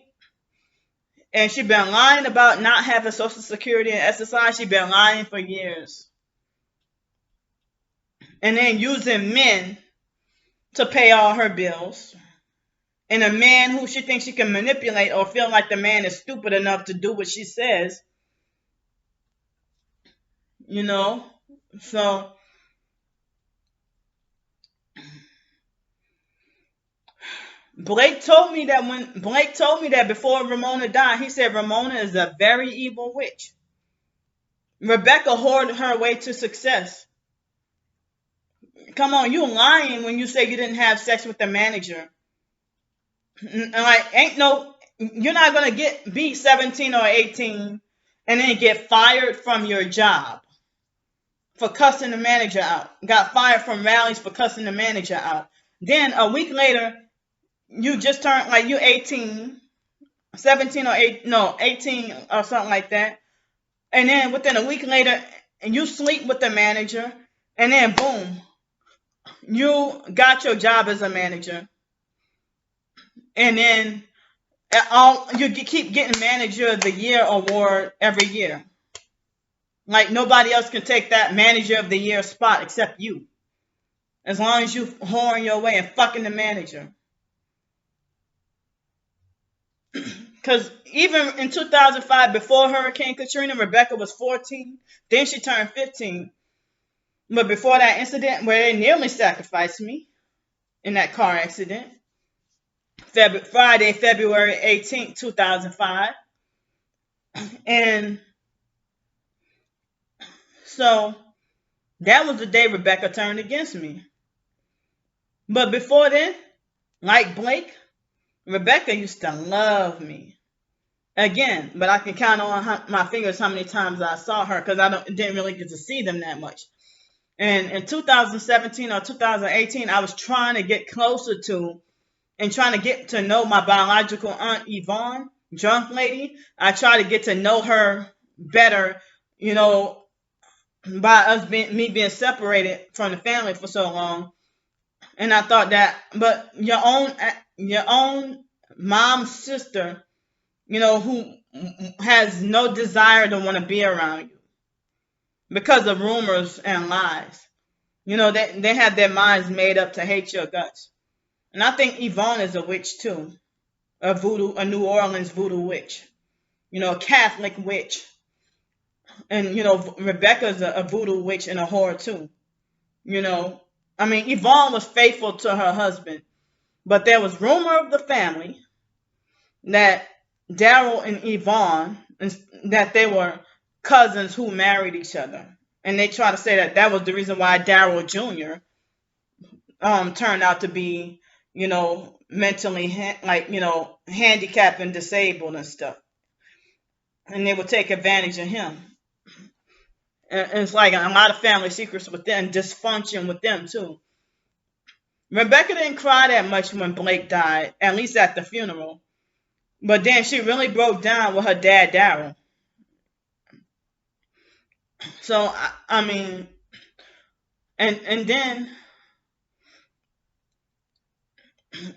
And she's been lying about not having Social Security and SSI. She's been lying for years. And then using men to pay all her bills. And a man who she thinks she can manipulate or feel like the man is stupid enough to do what she says. So Blake told me that before Ramona died, he said Ramona is a very evil witch. Rebecca hoarded her way to success. Come on, you lying when you say you didn't have sex with the manager. Like, you're not gonna be 17 or 18 and then get fired from your job for cussing the manager out. Got fired from rallies for cussing the manager out. Then a week later, you just turned, like, you're 18, 17 or 18 or something like that. And then within a week later, and you sleep with the manager, and then boom, you got your job as a manager. And then you keep getting Manager of the Year award every year. Like, nobody else can take that Manager of the Year spot except you. As long as you whoring your way and fucking the manager. Because even in 2005, before Hurricane Katrina, Rebecca was 14. Then she turned 15. But before that incident where they nearly sacrificed me in that car accident, Friday, February 18th, 2005. And so that was the day Rebecca turned against me. But before then, like Blake, Rebecca used to love me. Again, but I can count on my fingers how many times I saw her because didn't really get to see them that much. And in 2017 or 2018, I was trying to get closer to and trying to get to know my biological aunt Yvonne, drunk lady. I tried to get to know her better, by us me being separated from the family for so long. And I thought that, but your own mom's sister, who has no desire to want to be around you because of rumors and lies. They have their minds made up to hate your guts. And I think Yvonne is a witch too, a New Orleans voodoo witch, a Catholic witch. And, Rebecca's a voodoo witch and a whore too. Yvonne was faithful to her husband, but there was rumor of the family that Daryl and Yvonne, that they were cousins who married each other. And they try to say that was the reason why Daryl Jr. Turned out to be, mentally, handicapped and disabled and stuff. And they would take advantage of him. And it's like a lot of family secrets with them, dysfunction with them too. Rebecca didn't cry that much when Blake died, at least at the funeral. But then she really broke down with her dad, Daryl. So, and then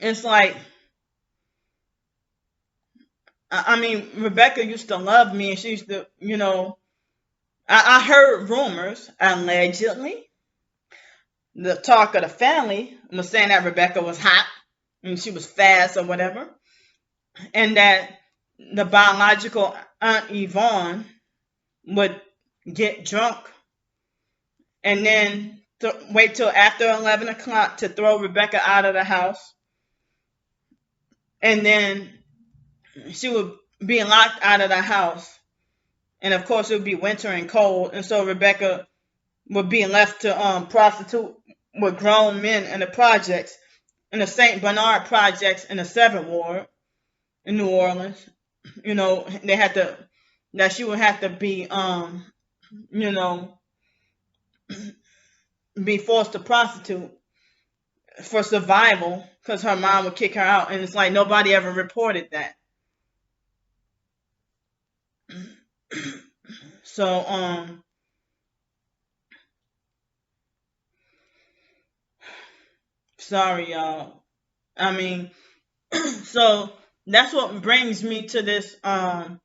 it's like, Rebecca used to love me, and she used to, I heard rumors, allegedly. The talk of the family was saying that Rebecca was hot and she was fast or whatever. And that the biological Aunt Yvonne would get drunk and then wait till after 11 o'clock to throw Rebecca out of the house. And then she would be locked out of the house. And of course, it would be winter and cold. And so Rebecca would be left to prostitute with grown men in the projects, in the St. Bernard projects in the 7th Ward in New Orleans. That she would have to be, be forced to prostitute for survival because her mom would kick her out. And it's like nobody ever reported that. So, sorry, y'all. So that's what brings me to this. I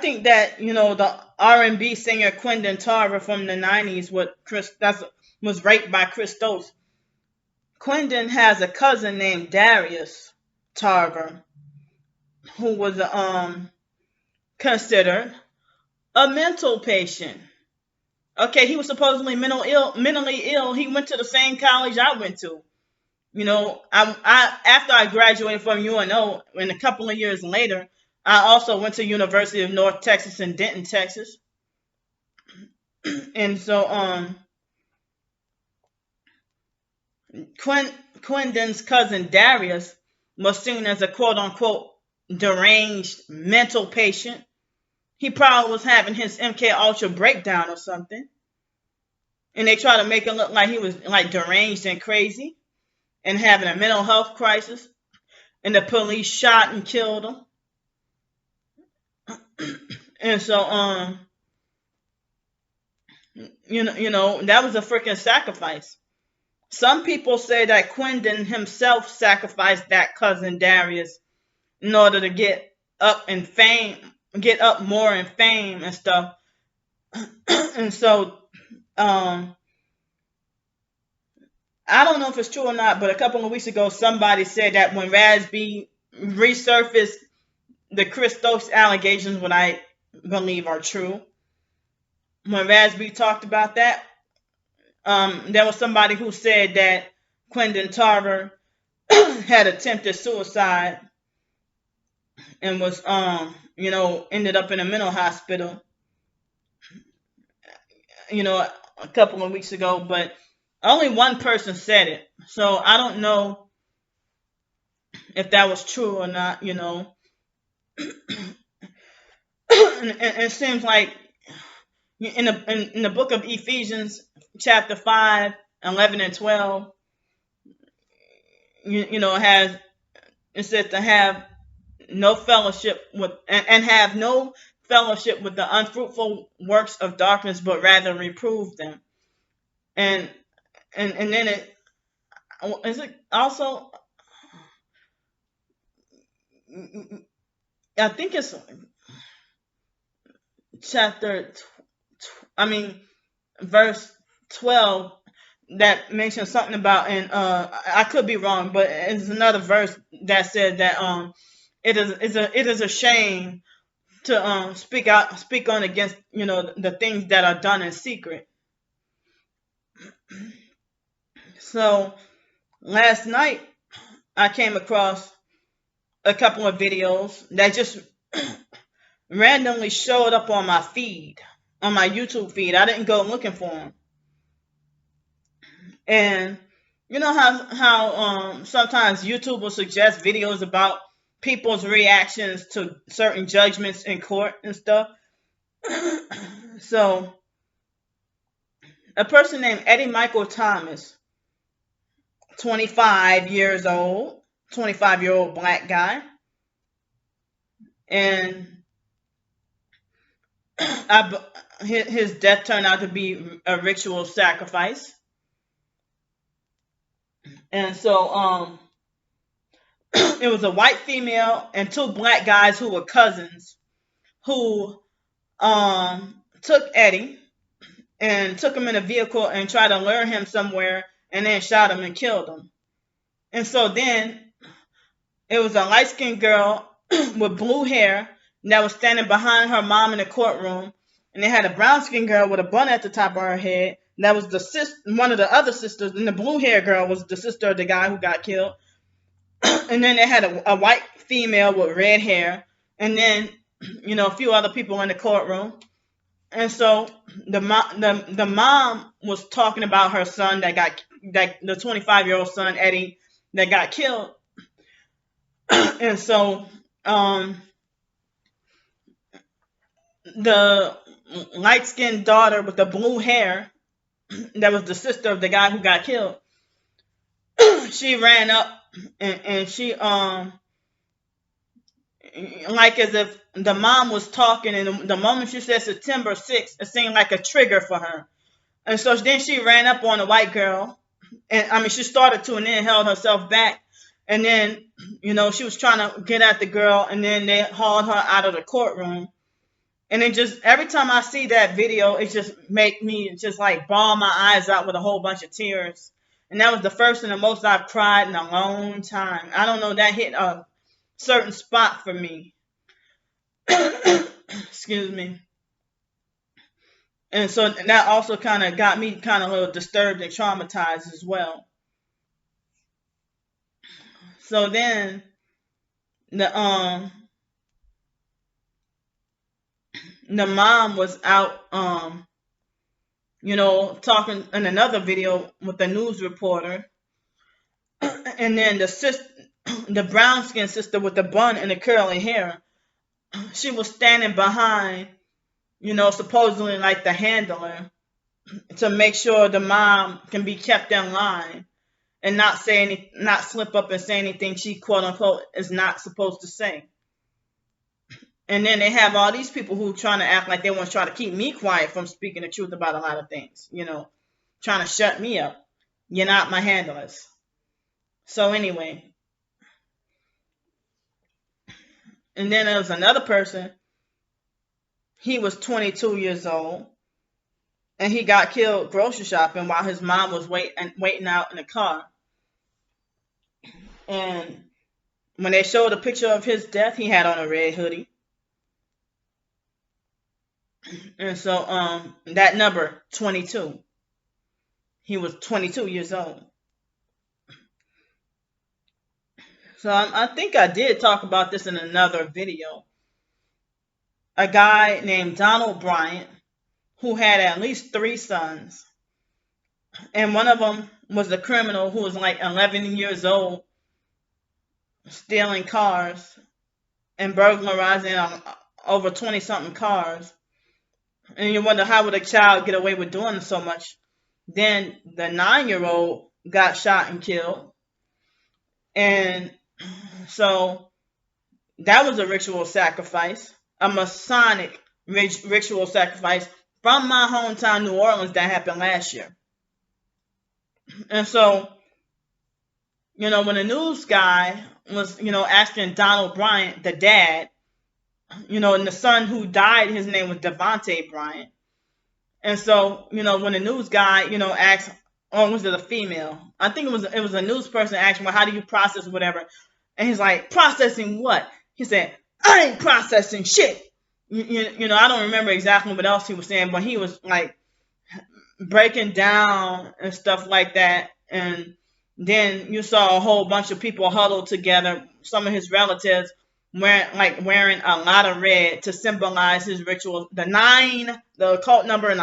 think that, the R&B singer Quindon Tarver from the 90s was raped by Christos. Quindon has a cousin named Darius Tarver, who was considered a mental patient. Okay, he was supposedly mentally ill. He went to the same college I went to. After I graduated from UNO, and a couple of years later, I also went to University of North Texas in Denton, Texas. And so, Quindon's cousin Darius was seen as a quote-unquote deranged mental patient. He probably was having his MK Ultra breakdown or something. And they try to make it look like he was like deranged and crazy and having a mental health crisis. And the police shot and killed him. And so, that was a freaking sacrifice. Some people say that Quindon himself sacrificed that cousin Darius in order to get up more in fame and stuff. And so, I don't know if it's true or not, but a couple of weeks ago, somebody said that when Rasby resurfaced the Christos allegations, what I believe are true, when Rasby talked about that, there was somebody who said that Quindon Tarver had attempted suicide and was ended up in a mental hospital, a couple of weeks ago, but only one person said it. So I don't know if that was true or not. And it seems like in the book of Ephesians, chapter 5, 11 and 12, it says to have no fellowship with and have no fellowship with the unfruitful works of darkness, but rather reprove them. And then it is it also, I think it's chapter verse 12 that mentions something about, and I could be wrong, but it's another verse that said that it is a shame to speak on against the things that are done in secret. So last night I came across a couple of videos that just randomly showed up on my feed, on my YouTube feed. I didn't go looking for them. And you know how sometimes YouTube will suggest videos about people's reactions to certain judgments in court and stuff. So a person named Eddie Michael Thomas, 25 years old, 25-year-old black guy, and his death turned out to be a ritual sacrifice. And so it was a white female and two black guys who were cousins who took Eddie and took him in a vehicle and tried to lure him somewhere and then shot him and killed him. And so then it was a light-skinned girl with blue hair that was standing behind her mom in the courtroom, and they had a brown-skinned girl with a bun at the top of her head. That was one of the other sisters, and the blue-haired girl was the sister of the guy who got killed. And then they had a white female with red hair, and then a few other people in the courtroom. And so the mom was talking about her son the 25-year-old son Eddie that got killed. And so the light-skinned daughter with the blue hair that was the sister of the guy who got killed, she ran up and she like as if the mom was talking, and the moment she said September 6th, it seemed like a trigger for her. And so then she ran up on the white girl, and she started to, and then held herself back. And then, she was trying to get at the girl, and then they hauled her out of the courtroom. And it just, every time I see that video, it just make me just like bawl my eyes out with a whole bunch of tears. And that was the first and the most I've cried in a long time. I don't know, that hit a certain spot for me. Excuse me. And so that also kind of got me kind of a little disturbed and traumatized as well. So then the mom was out talking in another video with the news reporter. And then the brown skinned sister with the bun and the curly hair, she was standing behind, supposedly like the handler, to make sure the mom can be kept in line and not slip up and say anything she quote unquote is not supposed to say. And then they have all these people who trying to act like they want to try to keep me quiet from speaking the truth about a lot of things, trying to shut me up. You're not my handlers. So anyway, and then there was another person. He was 22 years old, and he got killed grocery shopping while his mom was waiting out in the car. And when they showed a picture of his death, he had on a red hoodie. And so that number, 22, he was 22 years old. So I think I did talk about this in another video. A guy named Donald Bryant who had at least 3 sons, and one of them was a criminal who was like 11 years old, stealing cars and burglarizing over 20 something cars. And you wonder, how would a child get away with doing so much? Then the 9-year-old got shot and killed. And so that was a ritual sacrifice, a Masonic ritual sacrifice from my hometown, New Orleans, that happened last year. And so, when the news guy was, asking Donald Bryant, the dad, and the son who died, his name was Devontae Bryant. And so, when the news guy, asked, or was it a female? I think it was a news person asking, well, how do you process whatever? And he's like, processing what? He said, I ain't processing shit. I don't remember exactly what else he was saying, but he was like breaking down and stuff like that. And then you saw a whole bunch of people huddled together, some of his relatives wearing a lot of red to symbolize his ritual. The occult number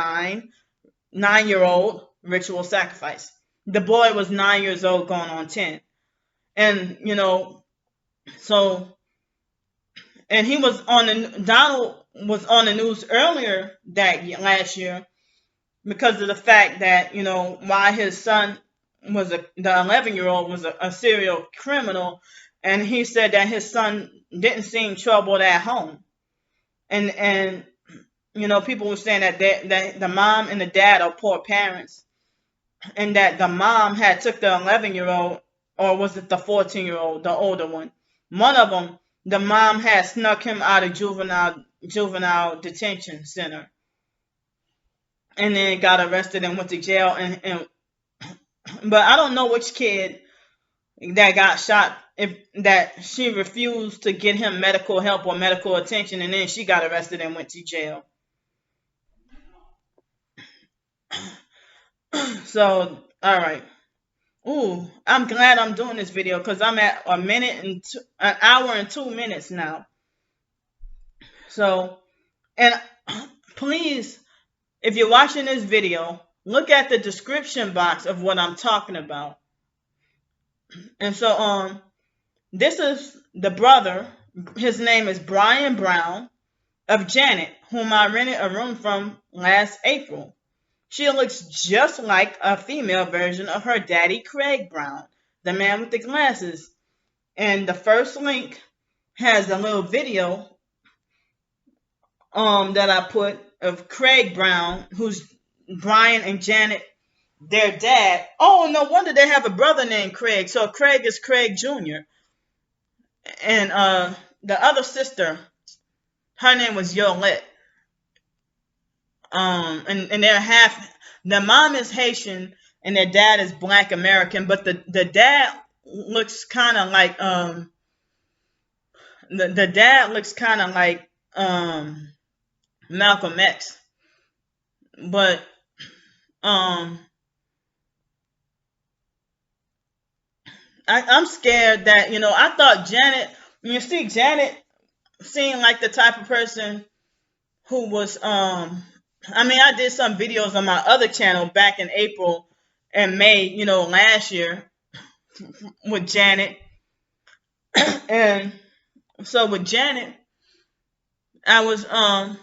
9-year-old ritual sacrifice. The boy was 9 years old, going on 10. And, and Donald was on the news earlier last year because of the fact that, why his son the 11-year-old was a serial criminal. And he said that his son didn't seem troubled at home. And people were saying that the mom and the dad are poor parents, and that the mom had took the 11-year-old, or was it the 14-year-old, the older one? One of them, the mom had snuck him out of juvenile detention center, and then got arrested and went to jail. But I don't know which kid that got shot, that she refused to get him medical help or medical attention, and then she got arrested and went to jail. So, all right. Ooh, I'm glad I'm doing this video because I'm at an hour and 2 minutes now. So, and please, if you're watching this video, look at the description box of what I'm talking about. And so, this is the brother. His name is Brian Brown, of Janet, whom I rented a room from last April. She looks just like a female version of her daddy, Craig Brown, the man with the glasses. And the first link has a little video that I put of Craig Brown, who's Brian and Janet, their dad. Oh, no wonder they have a brother named Craig. So Craig is Craig Jr. And the other sister, her name was Yolette. And they're the mom is Haitian and their dad is Black American, but the dad looks kind of like the dad looks kind of like Malcolm X, but I'm scared that I thought Janet. You see, Janet seemed like the type of person who was I did some videos on my other channel back in April and May, last year with Janet. And so with Janet, I was, I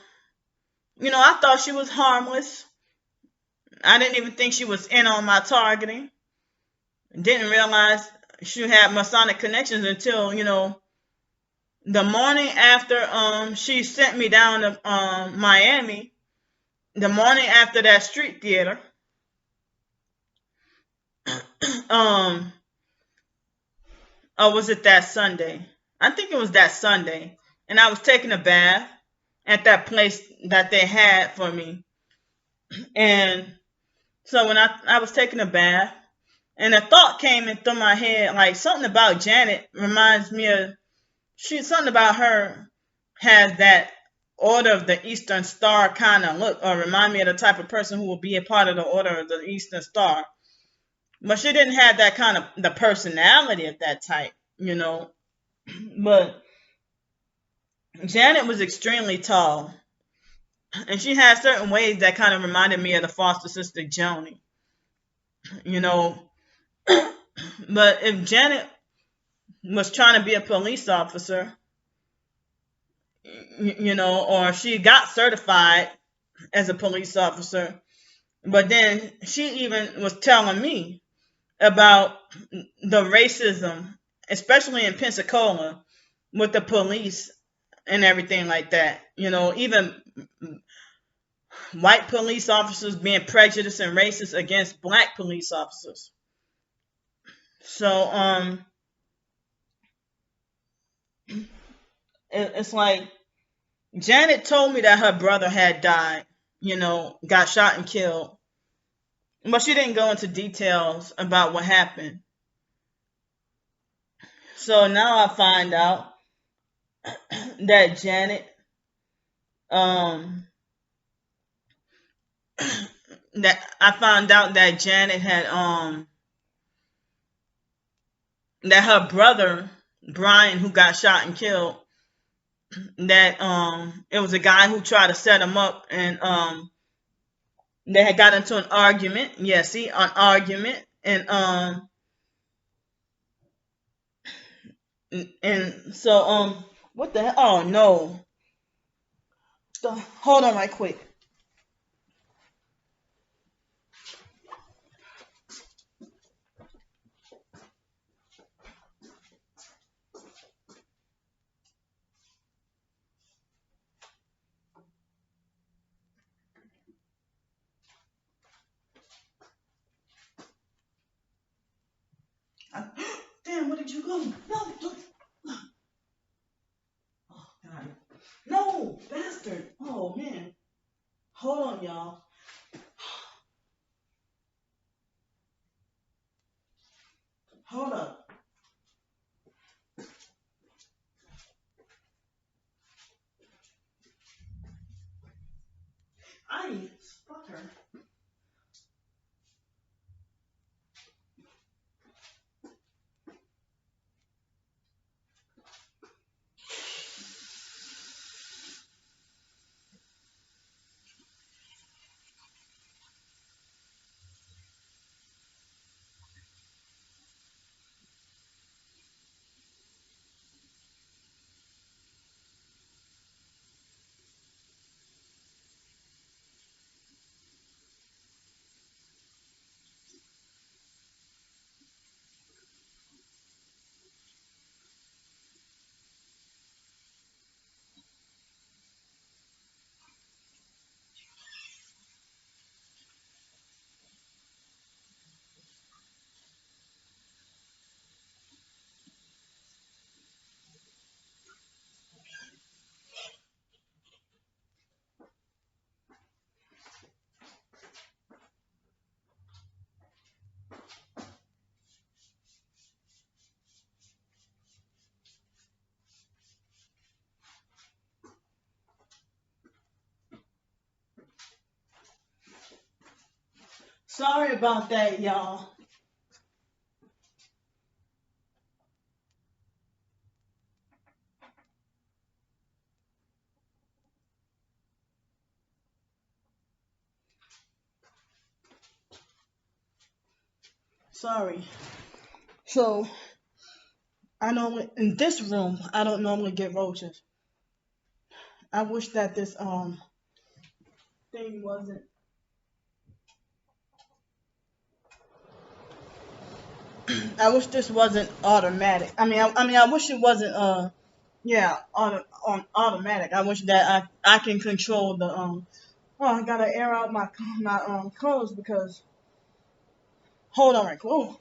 thought she was harmless. I didn't even think she was in on my targeting. Didn't realize she had Masonic connections until, the morning after she sent me down to Miami. The morning after that street theater, or was it that Sunday? I think it was that Sunday. And I was taking a bath at that place that they had for me. And so when I was taking a bath, and a thought came into my head, like something about Janet reminds me of, something about her has that Order of the Eastern Star kind of look, or remind me of the type of person who will be a part of the Order of the Eastern Star. But she didn't have that kind of the personality of that type. you know. But Janet was extremely tall, and she had certain ways that kind of reminded me of the foster sister Joni, you know. But if Janet was trying to be a police officer, or she got certified as a police officer, but then she even was telling me about the racism, especially in Pensacola, with the police and everything like that. Even white police officers being prejudiced and racist against black police officers. So it's like Janet told me that her brother had died, got shot and killed, but she didn't go into details about what happened. So now I find out that Janet, um, had that her brother Brian, who got shot and killed, that it was a guy who tried to set him up, and they had got into an argument. Yeah, see, an argument, and so what the hell? Oh no! Hold on, right quick. Damn, where did you go? No, don't. Oh God, no, bastard! Oh man, hold on, y'all. Hold up. I fuck her. Sorry about that, y'all. Sorry. So I normally in this room I don't normally get roaches. I wish that this thing wasn't. I wish this wasn't automatic. I wish it wasn't yeah, on automatic. I wish that I can control the oh, I gotta air out my clothes because hold on right quick. Oh,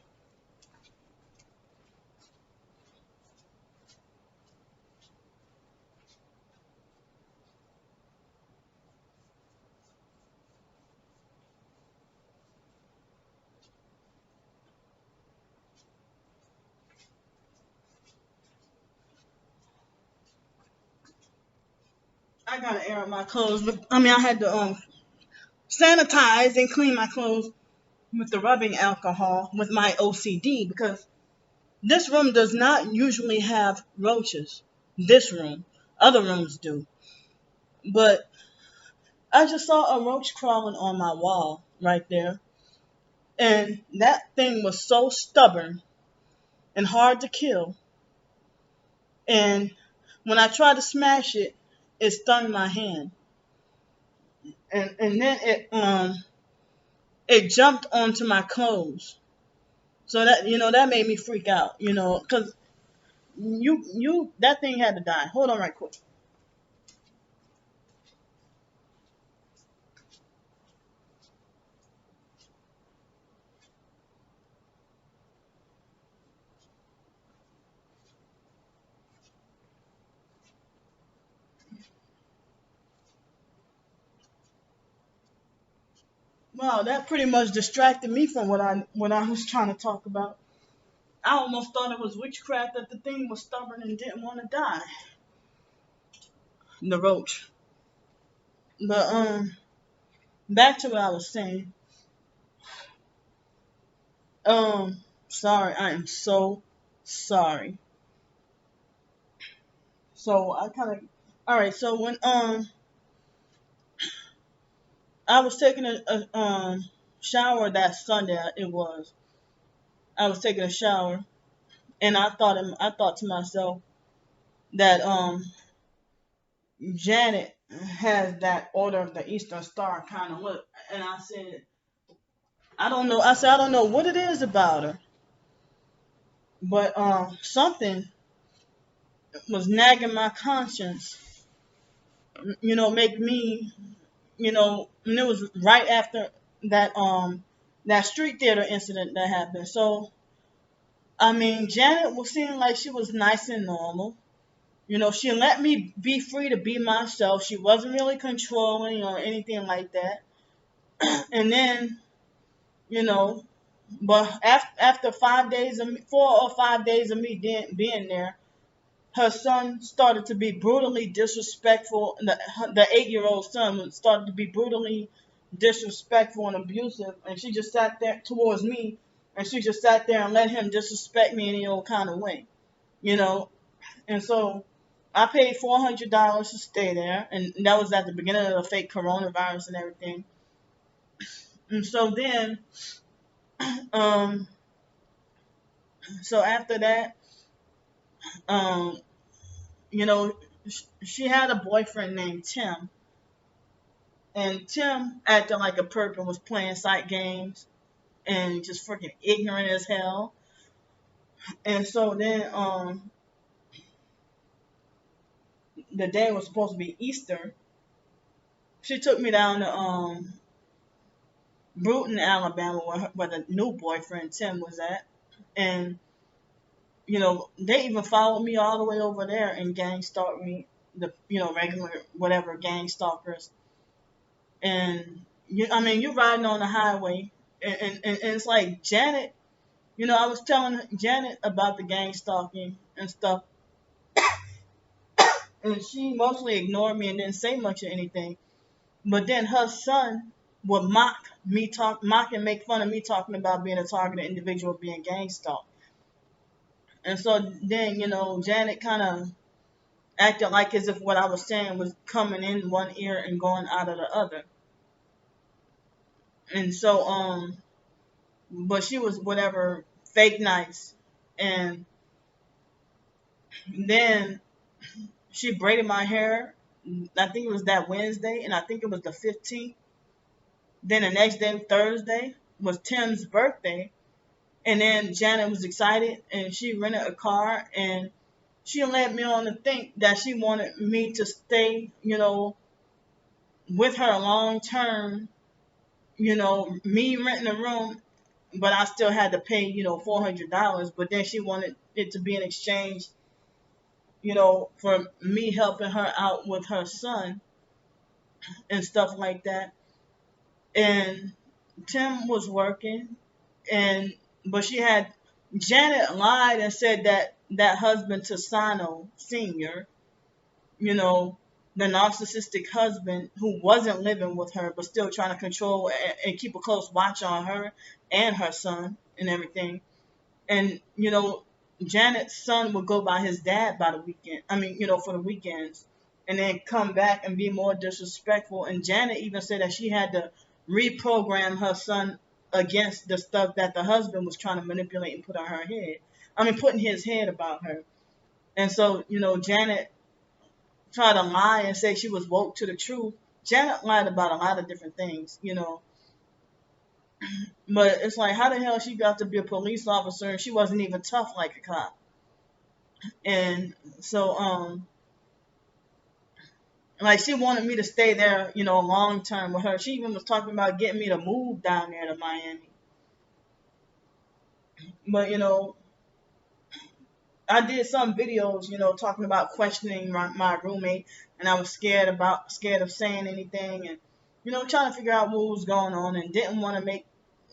I gotta air out my clothes. But I had to sanitize and clean my clothes with the rubbing alcohol with my OCD because This room does not usually have roaches. This room. Other rooms do. But I just saw a roach crawling on my wall right there. And that thing was so stubborn and hard to kill. And when I tried to smash it, it stung my hand. And then it jumped onto my clothes. So that that made me freak out, because that thing had to die. Hold on right quick. Wow, that pretty much distracted me from what I was trying to talk about. I almost thought it was witchcraft that the thing was stubborn and didn't want to die. The roach. But back to what I was saying. Sorry, I am so sorry. So I kind of, all right. So when I was taking a shower that Sunday, I was taking a shower, and I thought to myself that Janet has that Order of the Eastern Star kind of look, and I said I don't know. I said I don't know what it is about her, but something was nagging my conscience. Make me, and it was right after that street theater incident that happened. So I mean, Janet was seeming like she was nice and normal. She let me be free to be myself. She wasn't really controlling or anything like that. And then, you know, but after 5 days of 4 or 5 days of me being there, her son started to be brutally disrespectful. The 8-year-old son started to be brutally disrespectful and abusive, and she just sat there towards me, and she just sat there and let him disrespect me in any old kind of way, you know. And so I paid $400 to stay there, and that was at the beginning of the fake coronavirus and everything. And so then, um, so after that, um, you know, she had a boyfriend named Tim, and Tim acted like a perp and was playing psych games and just freaking ignorant as hell. And so then, the day was supposed to be Easter. She took me down to Bruton, Alabama, where the new boyfriend Tim was at, and they even followed me all the way over there and gang stalked me, the regular whatever gang stalkers. And I mean, you're riding on the highway, and it's like Janet. I was telling Janet about the gang stalking and stuff, and she mostly ignored me and didn't say much or anything. But then her son would mock and make fun of me talking about being a targeted individual, being gang stalked. And so then, Janet kind of acted like as if what I was saying was coming in one ear and going out of the other. And so, but she was whatever fake nice. And then she braided my hair. I think it was that Wednesday, and I think it was the 15th. Then the next day, Thursday, was Tim's birthday. And then Janet was excited, and she rented a car, and she led me on to think that she wanted me to stay, with her long term, me renting a room, but I still had to pay, $400. But then she wanted it to be an exchange, for me helping her out with her son and stuff like that. And Tim was working, and but Janet lied and said that husband Tasano Senior, the narcissistic husband who wasn't living with her but still trying to control and keep a close watch on her and her son and everything. And Janet's son would go by his dad by the weekend. I mean, for the weekends, and then come back and be more disrespectful. And Janet even said that she had to reprogram her son against the stuff that the husband was trying to manipulate and put on her head. I mean, put in his head about her. And so, Janet tried to lie and say she was woke to the truth. Janet lied about a lot of different things. But it's like, how the hell she got to be a police officer and she wasn't even tough like a cop? And so, like she wanted me to stay there, long term with her. She even was talking about getting me to move down there to Miami. But I did some videos, talking about questioning my roommate, and I was scared of saying anything, and trying to figure out what was going on, and didn't want to make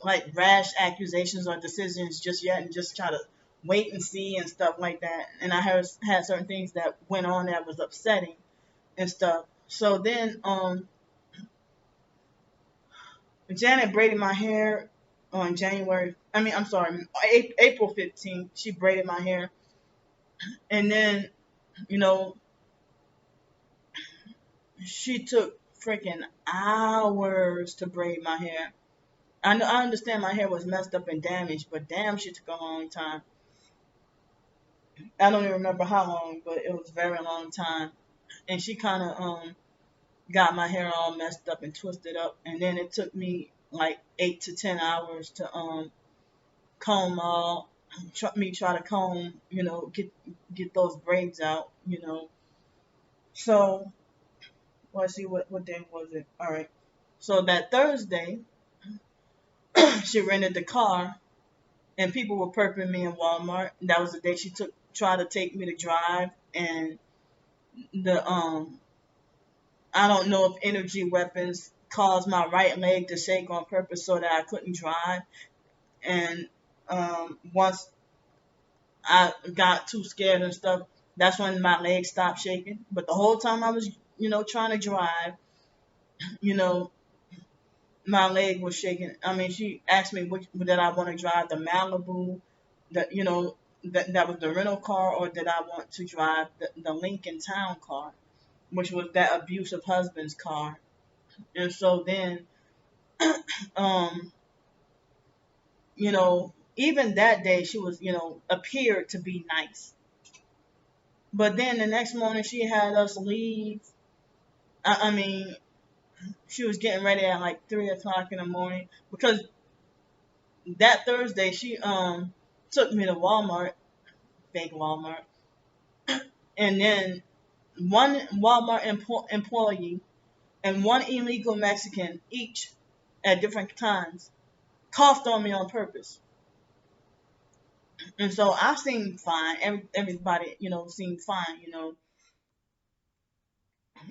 like rash accusations or decisions just yet, and just try to wait and see and stuff like that. And I had certain things that went on that was upsetting and stuff. So then, Janet braided my hair on April 15th. She braided my hair, and then, you know, she took freaking hours to braid my hair. I understand my hair was messed up and damaged, but damn, she took a long time. I don't even remember how long, but it was a very long time. And she kind of got my hair all messed up and twisted up, and then it took me like 8 to 10 hours to comb try to comb, get those braids out. So let's see what day was it. All right. So that Thursday, she rented the car, and people were perping me in Walmart. That was the day she tried to take me to drive, and the I don't know if energy weapons caused my right leg to shake on purpose so that I couldn't drive. And once I got too scared and stuff, that's when my leg stopped shaking. But the whole time I was, trying to drive, you know, my leg was shaking. I mean, she asked me which did I want to drive, the Malibu, that was the rental car, or did I want to drive the Lincoln Town car, which was that abusive husband's car. And so then, um, even that day she was, appeared to be nice. But then the next morning she had us leave. I mean, she was getting ready at like 3 o'clock in the morning, because that Thursday she took me to Walmart, fake Walmart, and then one Walmart employee and one illegal Mexican, each at different times, coughed on me on purpose. And so I seemed fine. Everybody, seemed fine.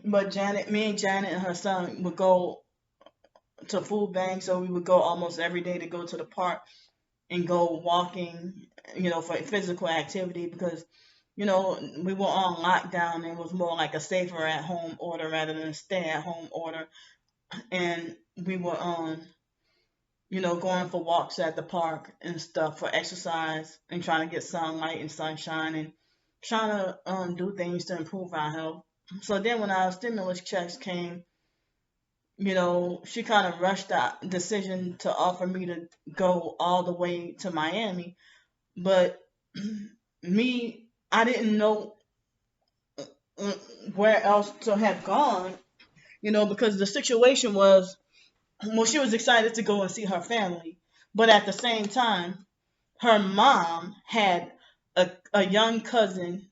But me and Janet and her son would go to food banks, so we would go almost every day to go to the park and go walking, for physical activity, because, we were on lockdown, and it was more like a safer at home order rather than a stay at home order. And we were going for walks at the park and stuff for exercise, and trying to get sunlight and sunshine, and trying to do things to improve our health. So then when our stimulus checks came, she kind of rushed that decision to offer me to go all the way to Miami. But I didn't know where else to have gone, because the situation was, well, she was excited to go and see her family. But at the same time, her mom had a young cousin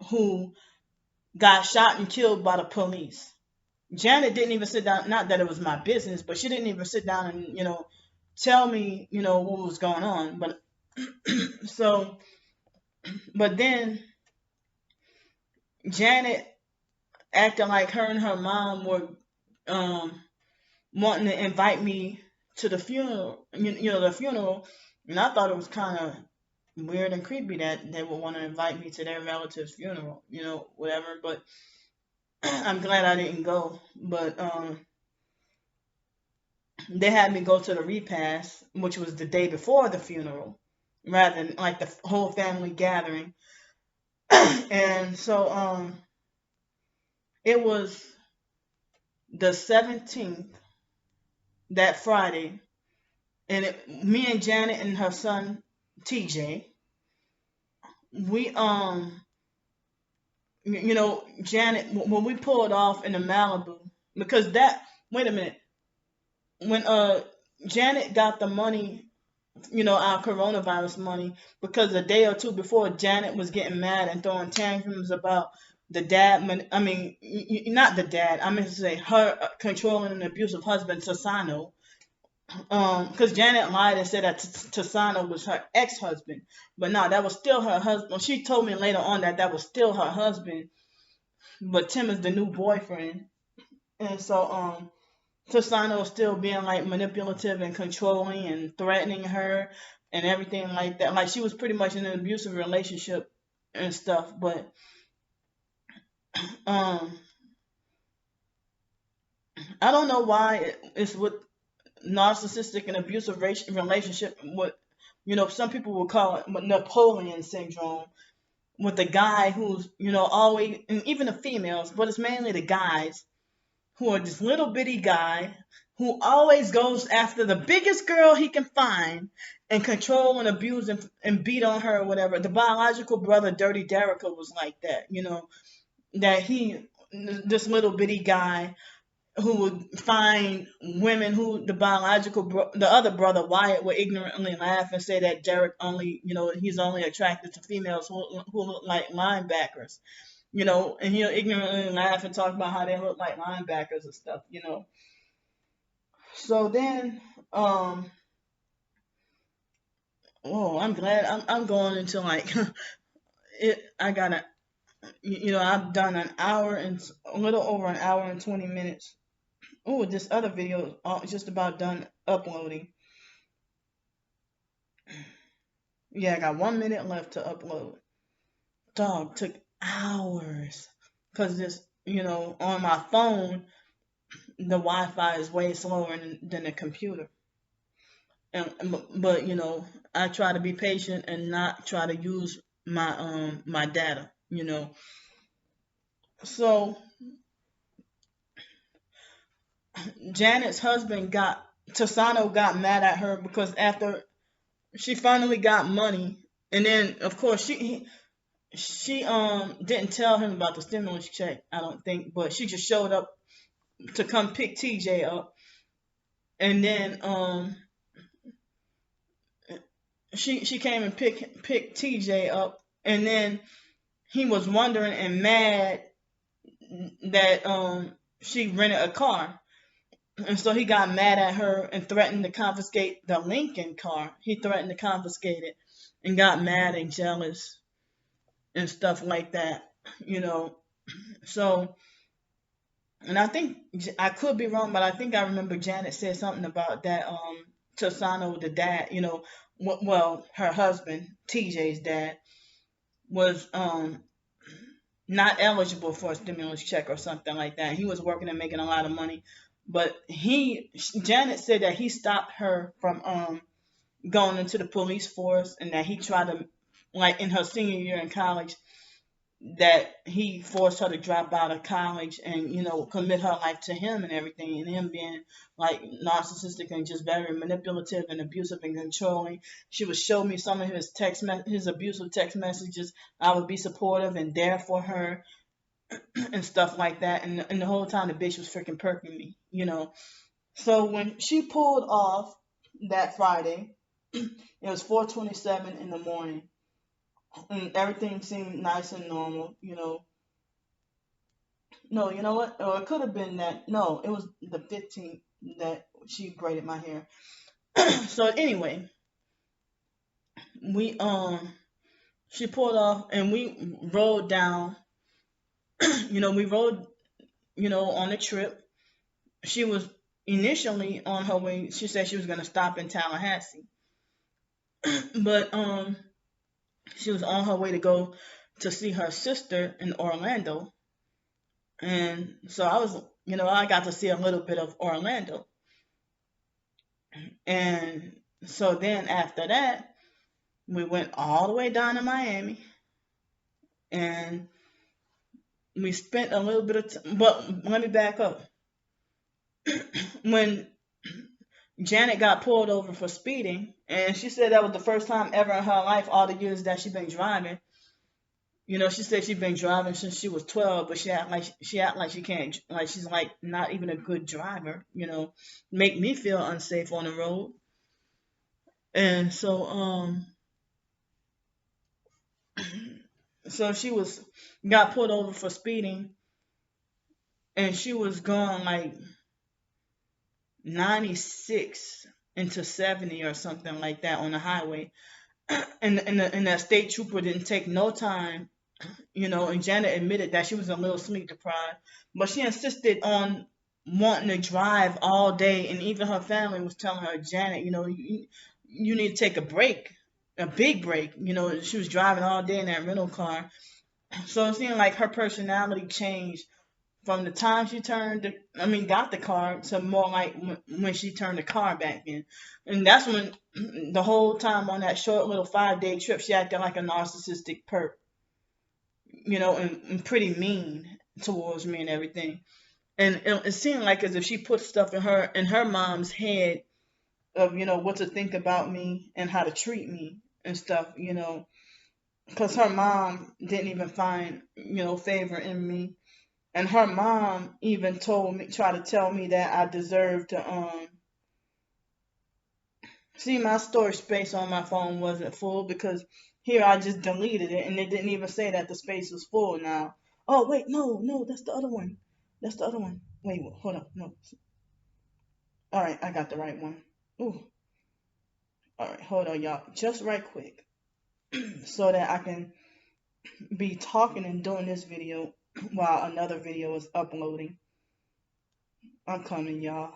who got shot and killed by the police. Janet didn't even sit down, not that it was my business, but she didn't even sit down and, tell me, what was going on. But so, but then Janet acting like her and her mom were wanting to invite me to the funeral, the funeral. And I thought it was kind of weird and creepy that they would want to invite me to their relative's funeral, whatever. But I'm glad I didn't go. But they had me go to the repast, which was the day before the funeral. rather than like the whole family gathering. And so it was the 17th, that Friday, and me and Janet and her son TJ, we Janet, when we pulled off in the Malibu, because that, wait a minute, when Janet got the money, our coronavirus money, because a day or two before, Janet was getting mad and throwing tantrums about the dad. I mean, not the dad. I meant to say her controlling and abusive husband, Tasano. Because Janet lied and said that Tasano was her ex-husband, but no, that was still her husband. Well, she told me later on that that was still her husband, but Tim is the new boyfriend, and so Tasano still being like manipulative and controlling and threatening her and everything like that. Like she was pretty much in an abusive relationship and stuff. But um, I don't know why it's with narcissistic and abusive relationship. What some people would call it Napoleon syndrome. With the guy who's always, and even the females, but it's mainly the guys who are this little bitty guy who always goes after the biggest girl he can find and control and abuse and beat on her or whatever. The biological brother, Dirty Darius, was like that, that this little bitty guy who would find women who the other brother Wyatt would ignorantly laugh and say that Derek only, he's only attracted to females who look like linebackers, and he'll ignorantly laugh and talk about how they look like linebackers and stuff. So then, oh, I'm glad I'm going into like it. I gotta, I've done an hour and a little over an hour and 20 minutes. Oh, this other video is just about done uploading. Yeah, I got 1 minute left to upload. Dog, took hours because this, on my phone, the Wi-Fi is way slower than the computer. But I try to be patient and not try to use my data. So Janet's husband Tasano got mad at her because after she finally got money, and then of course she didn't tell him about the stimulus check, I don't think, but she just showed up to come pick TJ up, and then she came and picked TJ up, and then he was wondering and mad that she rented a car. And so he got mad at her and threatened to confiscate the Lincoln car. He threatened to confiscate it and got mad and jealous and stuff like that, you know. So, and I think I could be wrong, but I think I remember Janet said something about that. Tasano, the dad, well, her husband, TJ's dad, was not eligible for a stimulus check or something like that. He was working and making a lot of money, but Janet said that he stopped her from going into the police force, and that he tried to, like in her senior year in college, that he forced her to drop out of college and commit her life to him and everything, and him being like narcissistic and just very manipulative and abusive and controlling. She would show me some of his abusive text messages. I would be supportive and there for her and stuff like that, and the whole time the bitch was freaking perking me. So when she pulled off that Friday, it was 4:27 in the morning, and everything seemed nice and normal. No, you know what? Or it could have been that. No, it was the 15th that she braided my hair. So anyway, we she pulled off and we rode down. We rode, on the trip. She was initially on her way. She said she was gonna stop in Tallahassee, but she was on her way to go to see her sister in Orlando. And so I got to see a little bit of Orlando. And so then after that, We went all the way down to Miami, and we spent a little bit of time. But let me back up. When Janet got pulled over for speeding, and she said that was the first time ever in her life, all the years that she'd been driving. She said she'd been driving since she was 12, but she act like she can't, like she's like not even a good driver. Make me feel unsafe on the road. And so she got pulled over for speeding, and she was going like 96 into 70 or something like that on the highway. And that state trooper didn't take no time, and Janet admitted that she was a little sleep deprived, but she insisted on wanting to drive all day, and even her family was telling her, Janet, you need to take a break, a big break. She was driving all day in that rental car. So it seemed like her personality changed from the time she got the car to more like when she turned the car back in. And that's when the whole time on that short little 5-day trip, she acted like a narcissistic perp, and pretty mean towards me and everything. And it seemed like as if she put stuff in her mom's head of, what to think about me and how to treat me and stuff, because her mom didn't even find, favor in me. And her mom even tried to tell me that I deserved to see, my storage space on my phone wasn't full, because here I just deleted it and it didn't even say that the space was full now. Oh wait, no, that's the other one. That's the other one. Wait, hold on, no. All right, I got the right one. Ooh. All right, hold on, y'all, just right quick, so that I can be talking and doing this video while another video is uploading. I'm coming, y'all.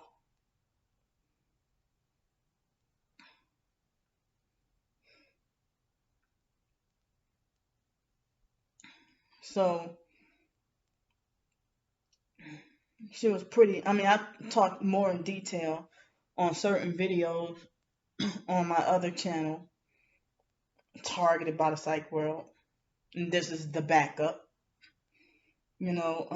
So she was pretty. I talked more in detail on certain videos on my other channel, targeted by the psych world. And this is the backup. You know,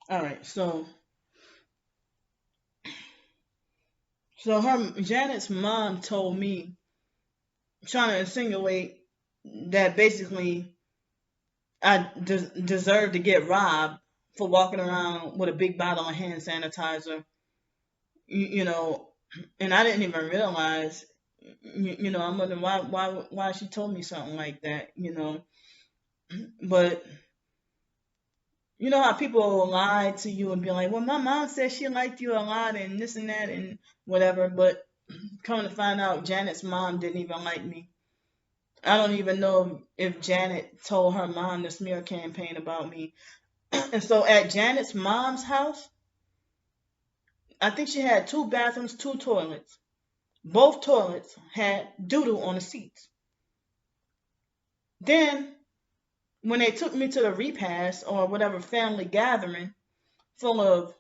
all right. So Janet's mom told me, trying to insinuate that basically I deserve to get robbed for walking around with a big bottle of hand sanitizer. You know, and I didn't even realize. I'm wondering why she told me something like that. But you know how people will lie to you and be like, well, my mom said she liked you a lot and this and that and whatever. But coming to find out, Janet's mom didn't even like me. I don't even know if Janet told her mom the smear campaign about me. And so at Janet's mom's house, I think she had 2 bathrooms, 2 toilets. Both toilets had doodle on the seats. Then, when they took me to the repast or whatever family gathering full of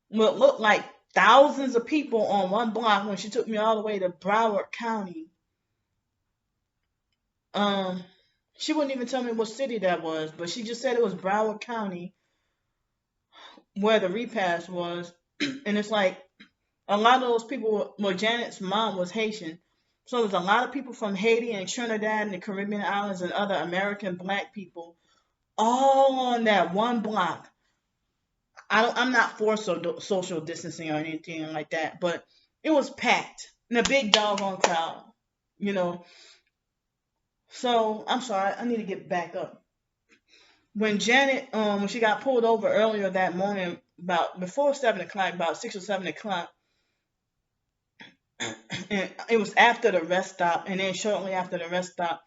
what looked like thousands of people on one block, when she took me all the way to Broward County, she wouldn't even tell me what city that was, but she just said it was Broward County where the repast was. And it's like a lot of those people, well, Janet's mom was Haitian. So there's a lot of people from Haiti and Trinidad and the Caribbean islands and other American black people all on that one block. I'm not for social distancing or anything like that, but it was packed in a big doggone crowd, you know. So I'm sorry, I need to get back up. When Janet, when she got pulled over earlier that morning, about before 7 o'clock, about 6 or 7 o'clock, and it was after the rest stop, and then shortly after the rest stop,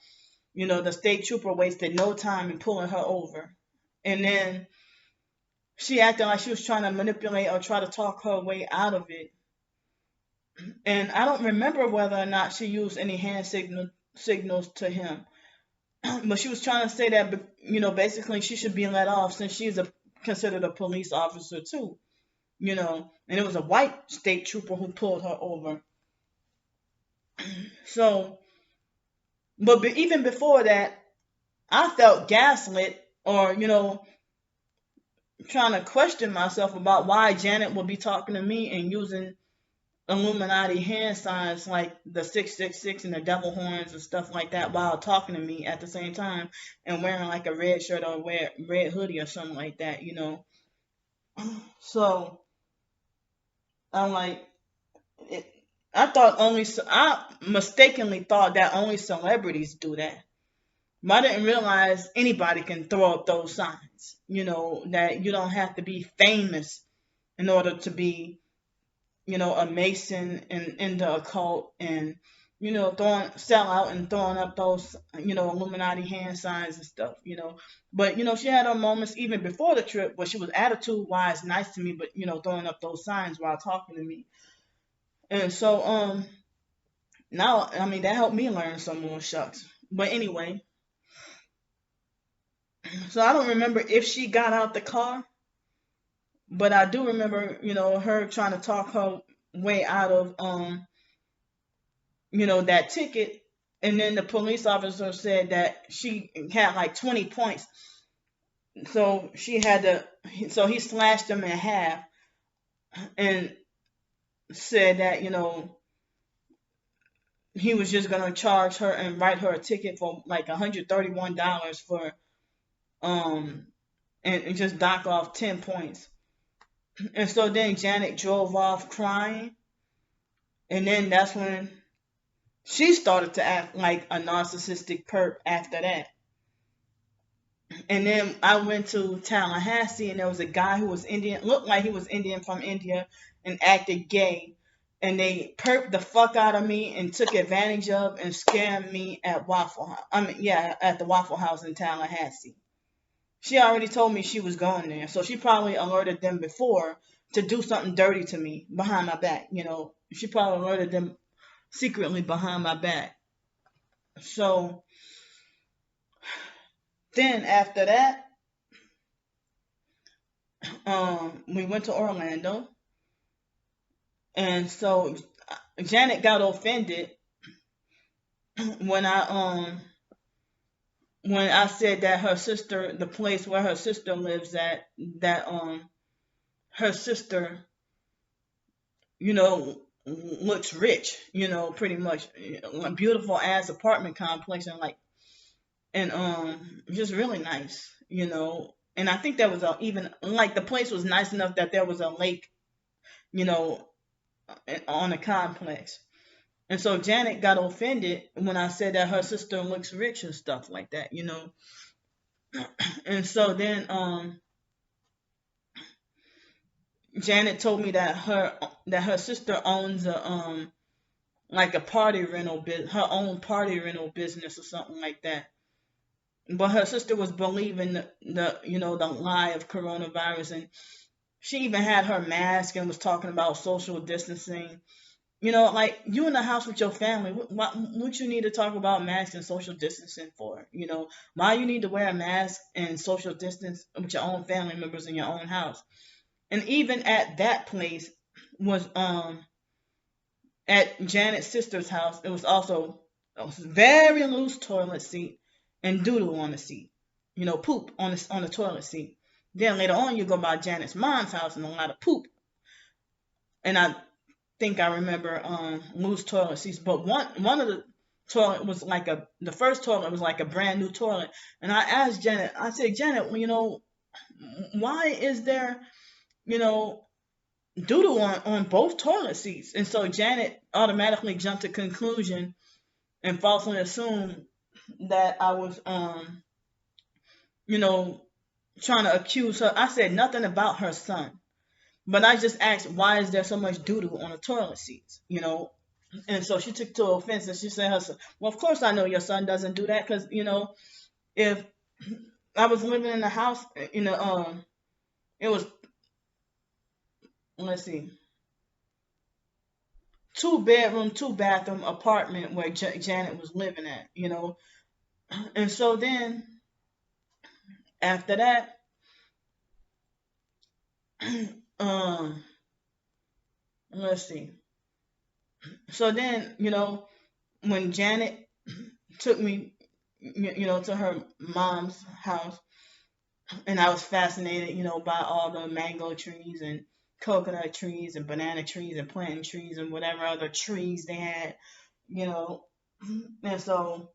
the state trooper wasted no time in pulling her over. And then she acted like she was trying to manipulate or try to talk her way out of it. And I don't remember whether or not she used any signals to him. But she was trying to say that, basically she should be let off since she's considered a police officer too. And it was a white state trooper who pulled her over. So, but even before that, I felt gaslit or, trying to question myself about why Janet would be talking to me and using Illuminati hand signs like the 666 and the devil horns and stuff like that while talking to me at the same time and wearing like a red shirt or red hoodie or something like that. So I'm like, I mistakenly thought that only celebrities do that. But I didn't realize anybody can throw up those signs, that you don't have to be famous in order to be, a Mason and in the occult and, sell out and throwing up those, Illuminati hand signs and stuff, But, she had her moments even before the trip where she was attitude-wise nice to me, but, throwing up those signs while talking to me. And so, now, I mean, that helped me learn some more shucks. But anyway, so I don't remember if she got out the car, but I do remember, her trying to talk her way out of, that ticket. And then the police officer said that she had like 20 points. So he slashed them in half and said that, he was just going to charge her and write her a ticket for like $131 for, and just dock off 10 points. And so then Janet drove off crying. And then that's when she started to act like a narcissistic perp after that. And then I went to Tallahassee and there was a guy who was Indian, looked like he was Indian from India and acted gay. And they perped the fuck out of me and took advantage of and scammed me at at the Waffle House in Tallahassee. She already told me she was going there, so she probably alerted them before to do something dirty to me behind my back. She probably alerted them secretly behind my back. So then after that, we went to Orlando, and so Janet got offended when I said that her sister, the place where her sister lives at, that her sister, looks rich, pretty much a beautiful ass apartment complex and just really nice, and I think there was even like the place was nice enough that there was a lake, on the complex. And so Janet got offended when I said that her sister looks rich and stuff like that, And so then Janet told me that her sister owns like a party rental her own party rental business or something like that. But her sister was believing the lie of coronavirus, and she even had her mask and was talking about social distancing. Like you in the house with your family, what you need to talk about masks and social distancing for? Why you need to wear a mask and social distance with your own family members in your own house? And even at that place was at Janet's sister's house, it was also a very loose toilet seat and doodle on the seat, poop on the toilet seat. Then later on, you go by Janet's mom's house and a lot of poop. And I think I remember loose toilet seats, but one of the toilet was like the first toilet was like a brand new toilet. And I asked Janet, I said, Janet, why is there, doodle on both toilet seats? And so Janet automatically jumped to conclusion and falsely assumed that I was, trying to accuse her. I said nothing about her son, but I just asked, why is there so much doodle on the toilet seats? And so she took to offense and she said, her son, well, of course I know your son doesn't do that because, if I was living in a house, it was, let's see, 2 bedroom, 2 bathroom apartment where Janet was living at. And so then after that, um, let's see. So then, when Janet took me, to her mom's house, and I was fascinated, by all the mango trees and coconut trees and banana trees and plantain trees and whatever other trees they had, you know. And so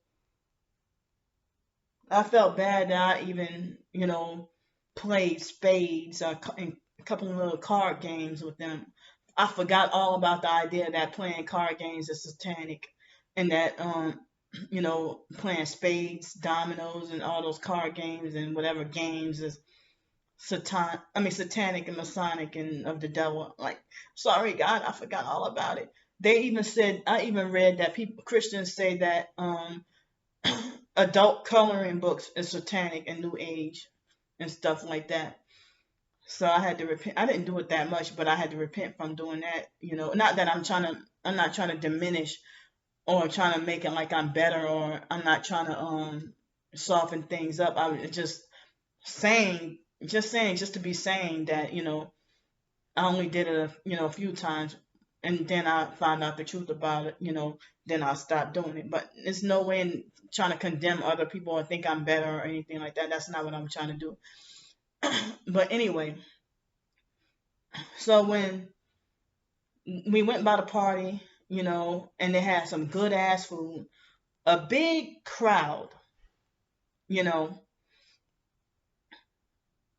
I felt bad that I even, played spades and a couple of little card games with them. I forgot all about the idea that playing card games is satanic and that, playing spades, dominoes, and all those card games and whatever games is satanic and Masonic and of the devil. Like, sorry, God, I forgot all about it. They even said, I even read that Christians say that adult coloring books is satanic and new age and stuff like that. So I had to repent. I didn't do it that much, but I had to repent from doing that. Not that I'm not trying to diminish or trying to make it like I'm better, or I'm not trying to soften things up. I was saying, just to be saying that, I only did it a few times, and then I found out the truth about it, then I stopped doing it. But there's no way in trying to condemn other people or think I'm better or anything like that. That's not what I'm trying to do. But anyway, so when we went by the party, and they had some good ass food, a big crowd, you know,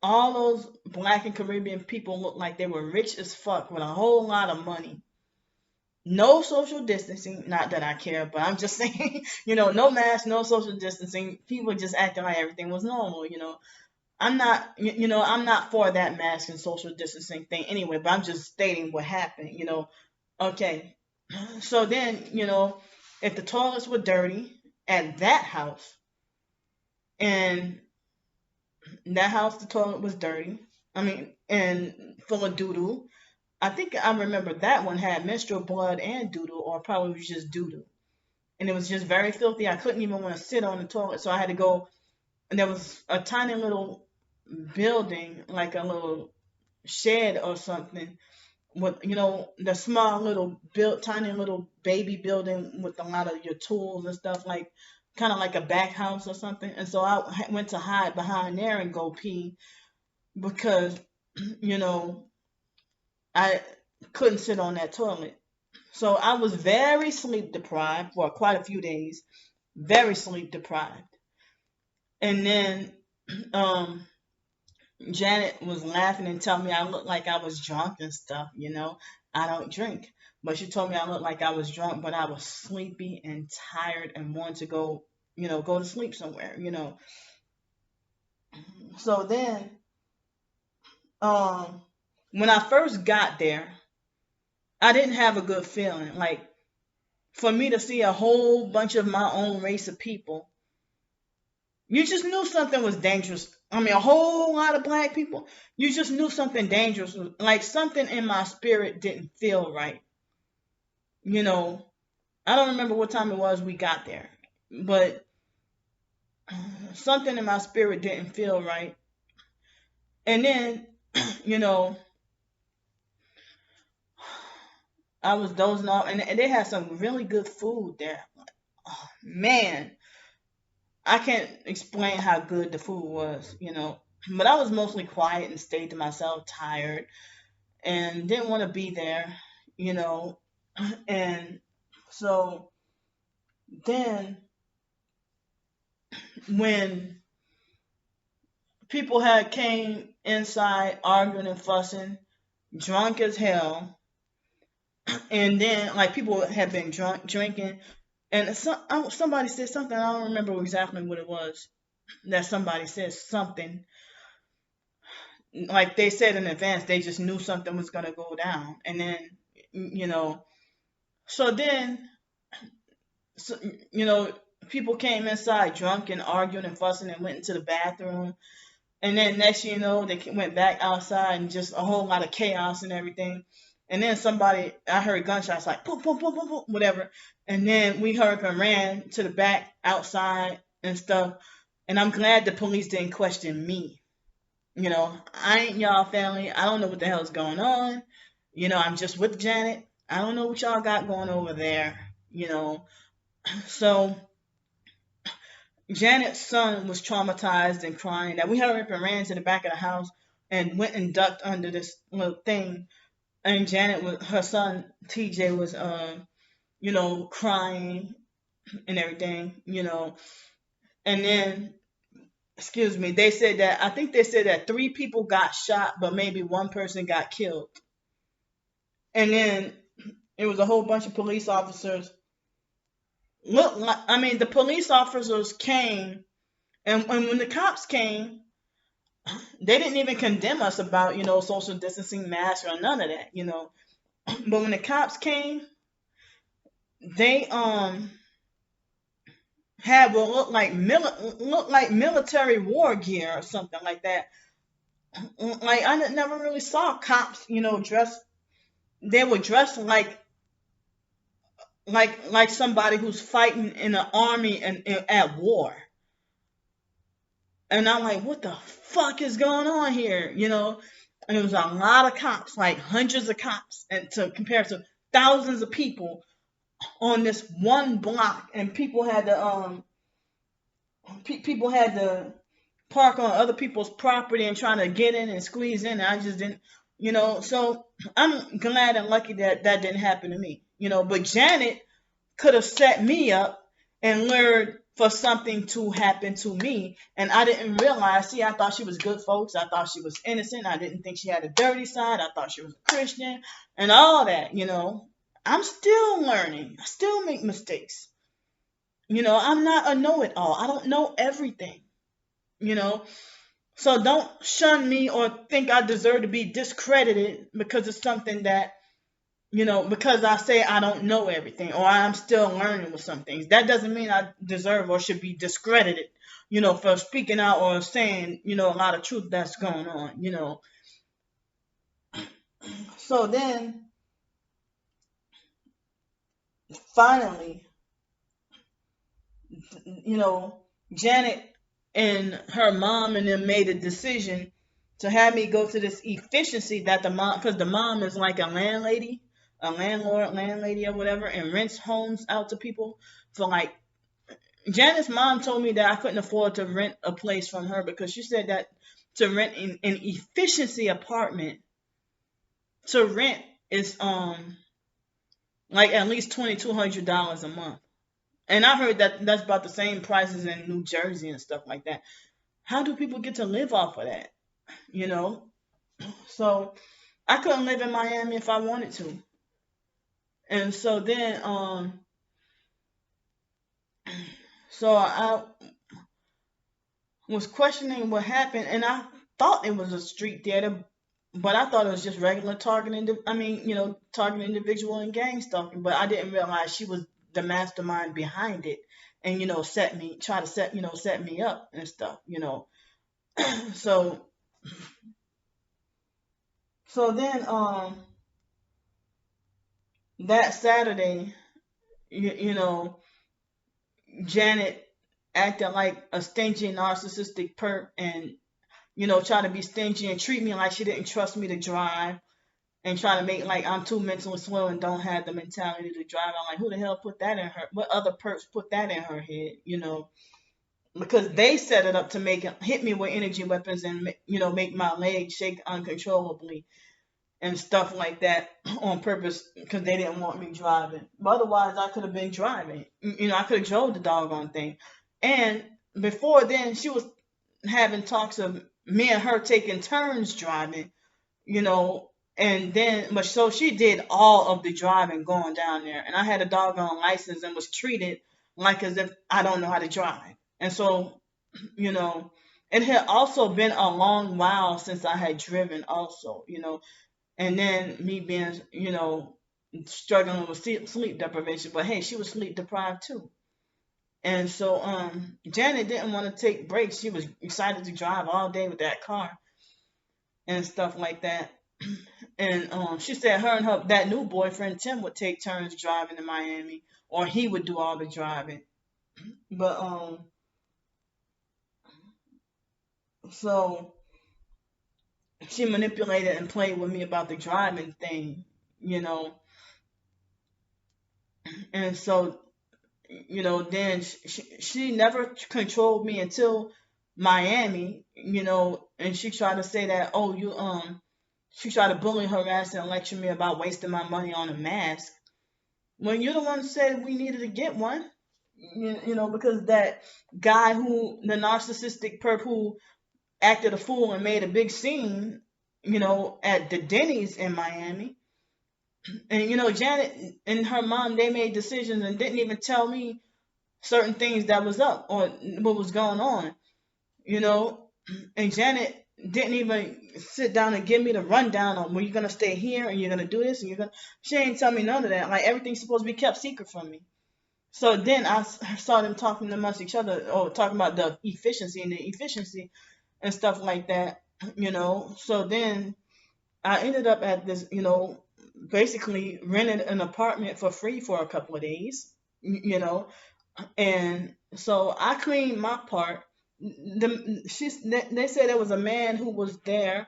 all those black and Caribbean people looked like they were rich as fuck with a whole lot of money. No social distancing, not that I care, but I'm just saying, no mask, no social distancing. People just acting like everything was normal. I'm not for that mask and social distancing thing anyway, but I'm just stating what happened. Okay. So then, if the toilets were dirty at that house, and that house, the toilet was dirty, and full of doo-doo. I think I remember that one had menstrual blood and doo-doo, or probably was just doo-doo. And it was just very filthy. I couldn't even want to sit on the toilet, so I had to go. And there was a tiny little building, like a little shed or something, with the small little tiny little baby building with a lot of your tools and stuff, like kind of like a back house or something. And so I went to hide behind there and go pee because you know I couldn't sit on that toilet. So I was very sleep deprived for quite a few days, very sleep deprived. And then um Janet was laughing and telling me I looked like I was drunk and stuff. I don't drink. But she told me I looked like I was drunk, but I was sleepy and tired and wanted to go to sleep somewhere. So then, um, when I first got there, I didn't have a good feeling. Like, for me to see a whole bunch of my own race of people, you just knew something was dangerous. A whole lot of black people. You just knew something dangerous. Like something in my spirit didn't feel right. You know, I don't remember what time it was we got there, but something in my spirit didn't feel right. And then, you know, I was dozing off, and they had some really good food there. Oh, man, I can't explain how good the food was. But I was mostly quiet and stayed to myself, tired, and didn't want to be there, you know. And so then when people had came inside arguing and fussing, drunk as hell, and then like people had been drunk drinking, and somebody said something. I don't remember exactly what it was that somebody said something. Like they said in advance, they just knew something was gonna go down, and then you know So then, so, you know, people came inside drunk and arguing and fussing and went into the bathroom. And then next thing you know, they went back outside and just a whole lot of chaos and everything. And then somebody, I heard gunshots like boom, boom, boom, boom, boom, whatever. And then we heard and ran to the back outside and stuff. And I'm glad the police didn't question me. I ain't y'all family. I don't know what the hell's going on. I'm just with Janet. I don't know what y'all got going over there. So Janet's son was traumatized and crying. That we hurried up and ran to the back of the house and went and ducked under this little thing. And Janet was her son TJ was crying and everything. And then excuse me, they said that I think they said that three people got shot, but maybe one person got killed. And then it was a whole bunch of police officers. Look, I mean, the police officers came, and when the cops came, they didn't even condemn us about social distancing, masks, or none of that. But when the cops came, they had what looked like military war gear or something like that. Like I never really saw cops, dressed. They were dressed like somebody who's fighting in an army and at war. And I'm like, what the fuck is going on here? And it was a lot of cops, like hundreds of cops, and to compare to thousands of people on this one block, and people had to park on other people's property and trying to get in and squeeze in. And I just didn't, So I'm glad and lucky that that didn't happen to me. But Janet could have set me up and lured for something to happen to me. And I didn't realize, see, I thought she was good folks. I thought she was innocent. I didn't think she had a dirty side. I thought she was a Christian and all that. I'm still learning. I still make mistakes. I'm not a know-it-all. I don't know everything. You know, so don't shun me or think I deserve to be discredited because of something that, because I say I don't know everything or I'm still learning with some things. That doesn't mean I deserve or should be discredited, for speaking out or saying, a lot of truth that's going on. So then finally, you know, Janet and her mom and them made a decision to have me go to this efficiency that the mom, because the mom is like a landlady, a landlord, landlady, or whatever, and rents homes out to people for like. Janet's mom told me that I couldn't afford to rent a place from her because she said that to rent an efficiency apartment to rent is like at least $2,200 a month. And I heard that that's about the same prices in New Jersey and stuff like that. How do people get to live off of that? You know? So I couldn't live in Miami if I wanted to. And so then so I was questioning what happened and I thought it was a street theater, but I thought it was just regular targeting targeting individual and gang stalking, but I didn't realize she was the mastermind behind it and try to set me up and stuff. So then that Saturday, you know, Janet acted like a stingy narcissistic perp and try to be stingy and treat me like she didn't trust me to drive and try to make like I'm too mentally slow and don't have the mentality to drive. I'm like, who the hell put that in her? What other perps put that in her head? Because they set it up to hit me with energy weapons and make my legs shake uncontrollably and stuff like that on purpose because they didn't want me driving. But otherwise, I could have been driving. I could have drove the doggone thing. And before then, she was having talks of me and her taking turns driving, you know, and then, but so she did all of the driving going down there. And I had a doggone license and was treated like as if I don't know how to drive. And so, you know, it had also been a long while since I had driven also, and then me being, struggling with sleep deprivation. But hey, she was sleep deprived too. And so Janet didn't want to take breaks. She was excited to drive all day with that car and stuff like that. And she said her and her that new boyfriend Tim would take turns driving to Miami, or he would do all the driving. But so she manipulated and played with me about the driving thing, you know. And so then she never controlled me until Miami, and she tried to say that, oh, she tried to bully, harass, and lecture me about wasting my money on a mask. When you're the one who said we needed to get one, because that guy the narcissistic perp who acted a fool and made a big scene, at the Denny's in Miami. And, Janet and her mom, they made decisions and didn't even tell me certain things that was up or what was going on, you know. And Janet didn't even sit down and give me the rundown on, well, you're gonna stay here and you're gonna do this and you're gonna. She ain't tell me none of that. Like, everything's supposed to be kept secret from me. So then I saw them talking amongst each other, or talking about the efficiency and stuff like that, So then I ended up at this, basically rented an apartment for free for a couple of days, you know. And so I cleaned my part. They said there was a man who was there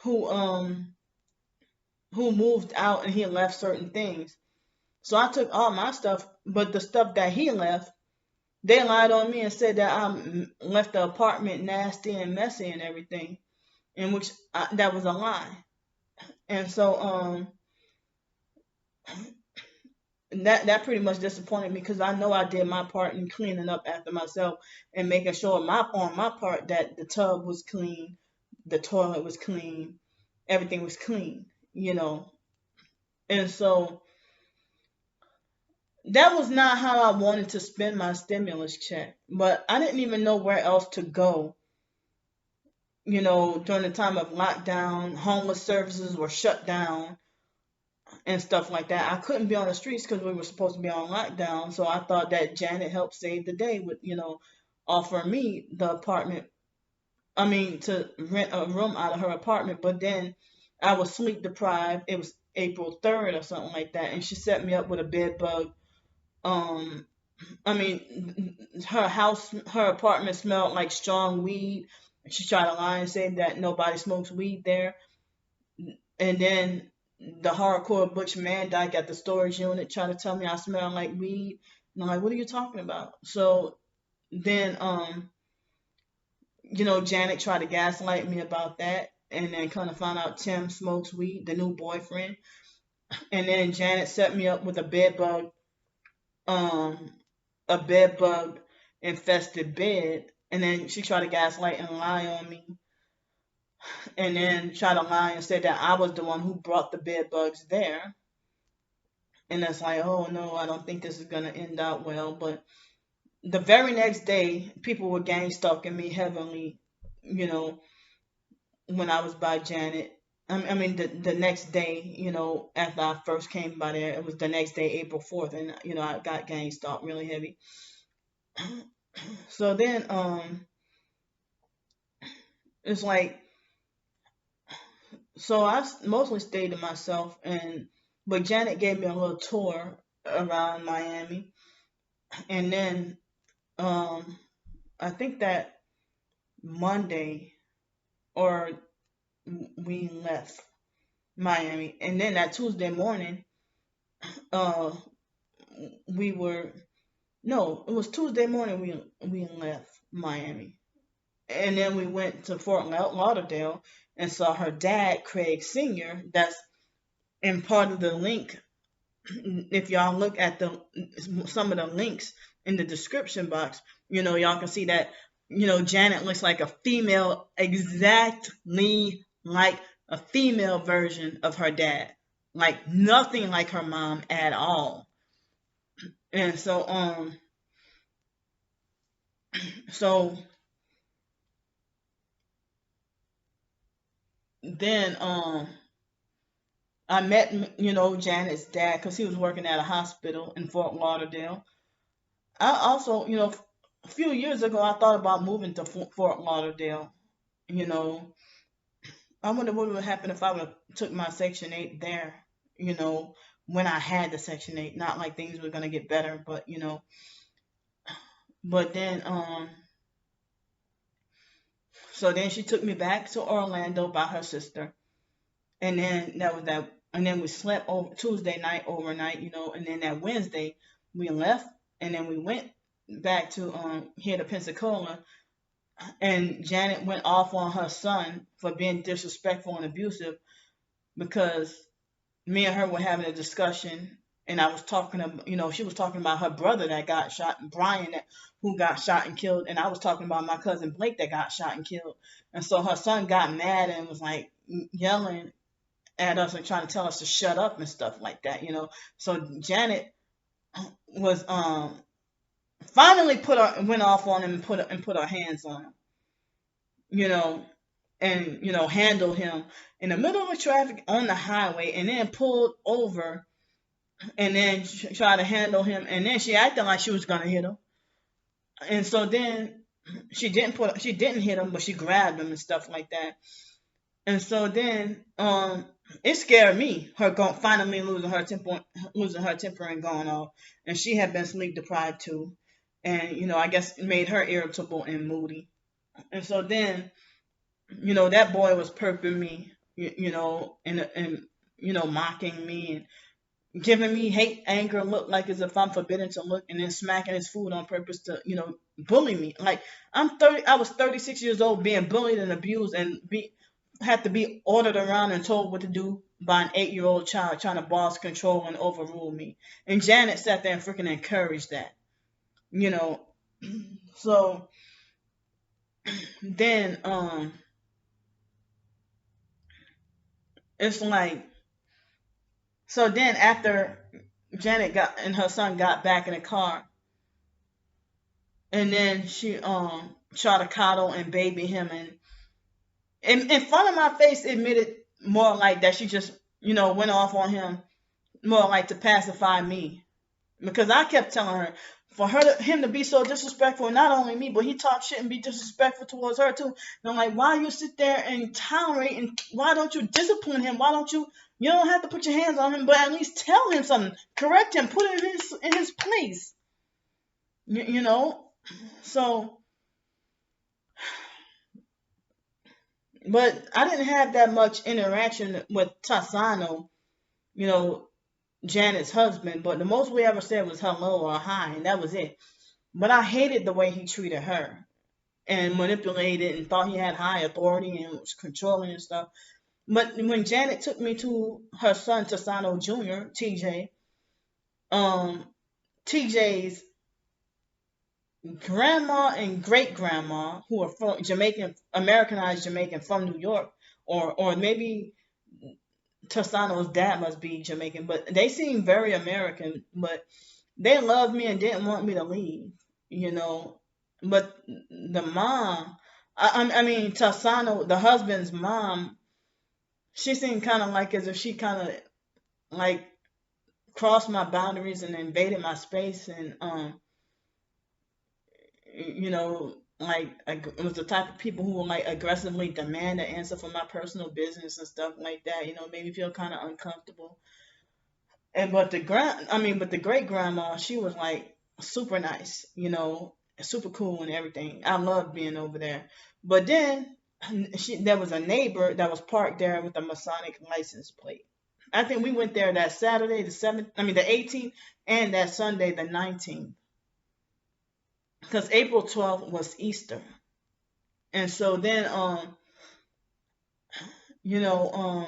who who moved out and he left certain things. So I took all my stuff, but the stuff that he left, they lied on me and said that I left the apartment nasty and messy and everything, in which that was a lie. And so that pretty much disappointed me, because I know I did my part in cleaning up after myself and making sure on my part that the tub was clean, the toilet was clean, everything was clean. And so that was not how I wanted to spend my stimulus check, but I didn't even know where else to go. During the time of lockdown, homeless services were shut down and stuff like that. I couldn't be on the streets because we were supposed to be on lockdown. So I thought that Janet helped save the day with, offer me the apartment. I mean, to rent a room out of her apartment. But then I was sleep deprived. It was April 3rd or something like that. And she set me up with a bed bug. Um, I mean, her apartment smelled like strong weed. She tried to lie and say that nobody smokes weed there. And then the hardcore Butch Mandyke at the storage unit tried to tell me I smell like weed. And I'm like, what are you talking about? So then, Janet tried to gaslight me about that. And then kind of found out Tim smokes weed, the new boyfriend. And then Janet set me up with um, a bed bug infested bed. And then she tried to gaslight and lie on me. And then try to lie and say that I was the one who brought the bed bugs there. And it's like, oh no, I don't think this is gonna end out well. But the very next day, people were gang stalking me heavily, you know, when I was by Janet. I mean, the next day, after I first came by there, it was the next day, April 4th, and I got gang stalked really heavy. So then, it's like, so I mostly stayed to myself, but Janet gave me a little tour around Miami, and then um, I think that Monday, or we left Miami, and then that Tuesday morning, uh, we were no, it was Tuesday morning we left Miami, and then we went to Fort Lauderdale and saw her dad, Craig Senior. That's in part of the link. If y'all look at some of the links in the description box, y'all can see that Janet looks like a female, exactly like a female version of her dad, like nothing like her mom at all. And so then I met, Janet's dad because he was working at a hospital in Fort Lauderdale. I also, a few years ago, I thought about moving to Fort Lauderdale. You know, I wonder what would happen if I would have took my Section 8 there, you know, when I had the Section 8. Not like things were going to get better, but, but then, so then she took me back to Orlando by her sister. And then that was that. And then we slept over Tuesday night overnight, and then that Wednesday we left and then we went back to here to Pensacola, and Janet went off on her son for being disrespectful and abusive because me and her were having a discussion, and I was talking about, she was talking about her brother that got shot, Brian, who got shot and killed, and I was talking about my cousin Blake that got shot and killed. And so her son got mad and was like yelling at us and trying to tell us to shut up and stuff like that. So Janet was finally went off on him and put her hands on him, you know, and handled him in the middle of the traffic on the highway, and then pulled over and then tried to handle him, and then she acted like she was gonna hit him, and so then she didn't hit him, but she grabbed him and stuff like that. And so then it scared me, her finally losing her temper and going off, and she had been sleep deprived too, and I guess it made her irritable and moody. And so then that boy was perping me, and mocking me and giving me hate, anger look, like as if I'm forbidden to look, and then smacking his food on purpose to bully me. Like I was 36 years old being bullied and abused and had to be ordered around and told what to do by an 8-year-old child trying to boss, control, and overrule me. And Janet sat there and freaking encouraged that, you know. So then it's like, so then after Janet got and her son got back in the car, and then she tried to coddle and baby him, and in front of my face admitted more like that she just went off on him more like to pacify me, because I kept telling her for him to be so disrespectful, not only me, but he talks shit and be disrespectful towards her too. And I'm like, why you sit there and tolerate, and why don't you discipline him? Why don't you don't have to put your hands on him, but at least tell him something, correct him, put him in his place. You know? So, but I didn't have that much interaction with Tasano, you know, Janet's husband, but the most we ever said was hello or hi, and that was it. But I hated the way he treated her and manipulated and thought he had high authority and was controlling and stuff. But when Janet took me to her son Tasano Jr., TJ, um, TJ's grandma and great grandma, who are from Jamaican, Americanized Jamaican from New York, or maybe Tasano's dad must be Jamaican, but they seem very American. But they loved me and didn't want me to leave, you know. But the mom, I mean, Tasano, the husband's mom, she seemed kind of like as if she kind of like crossed my boundaries and invaded my space, and you know, like it was the type of people who would like aggressively demand an answer for my personal business and stuff like that. Made me feel kind of uncomfortable. And but the great grandma, she was like super nice, super cool and everything. I loved being over there. But then there was a neighbor that was parked there with a Masonic license plate. I think we went there that Saturday, the 18th, and that Sunday, the 19th, because April 12th was Easter. And so then, you know,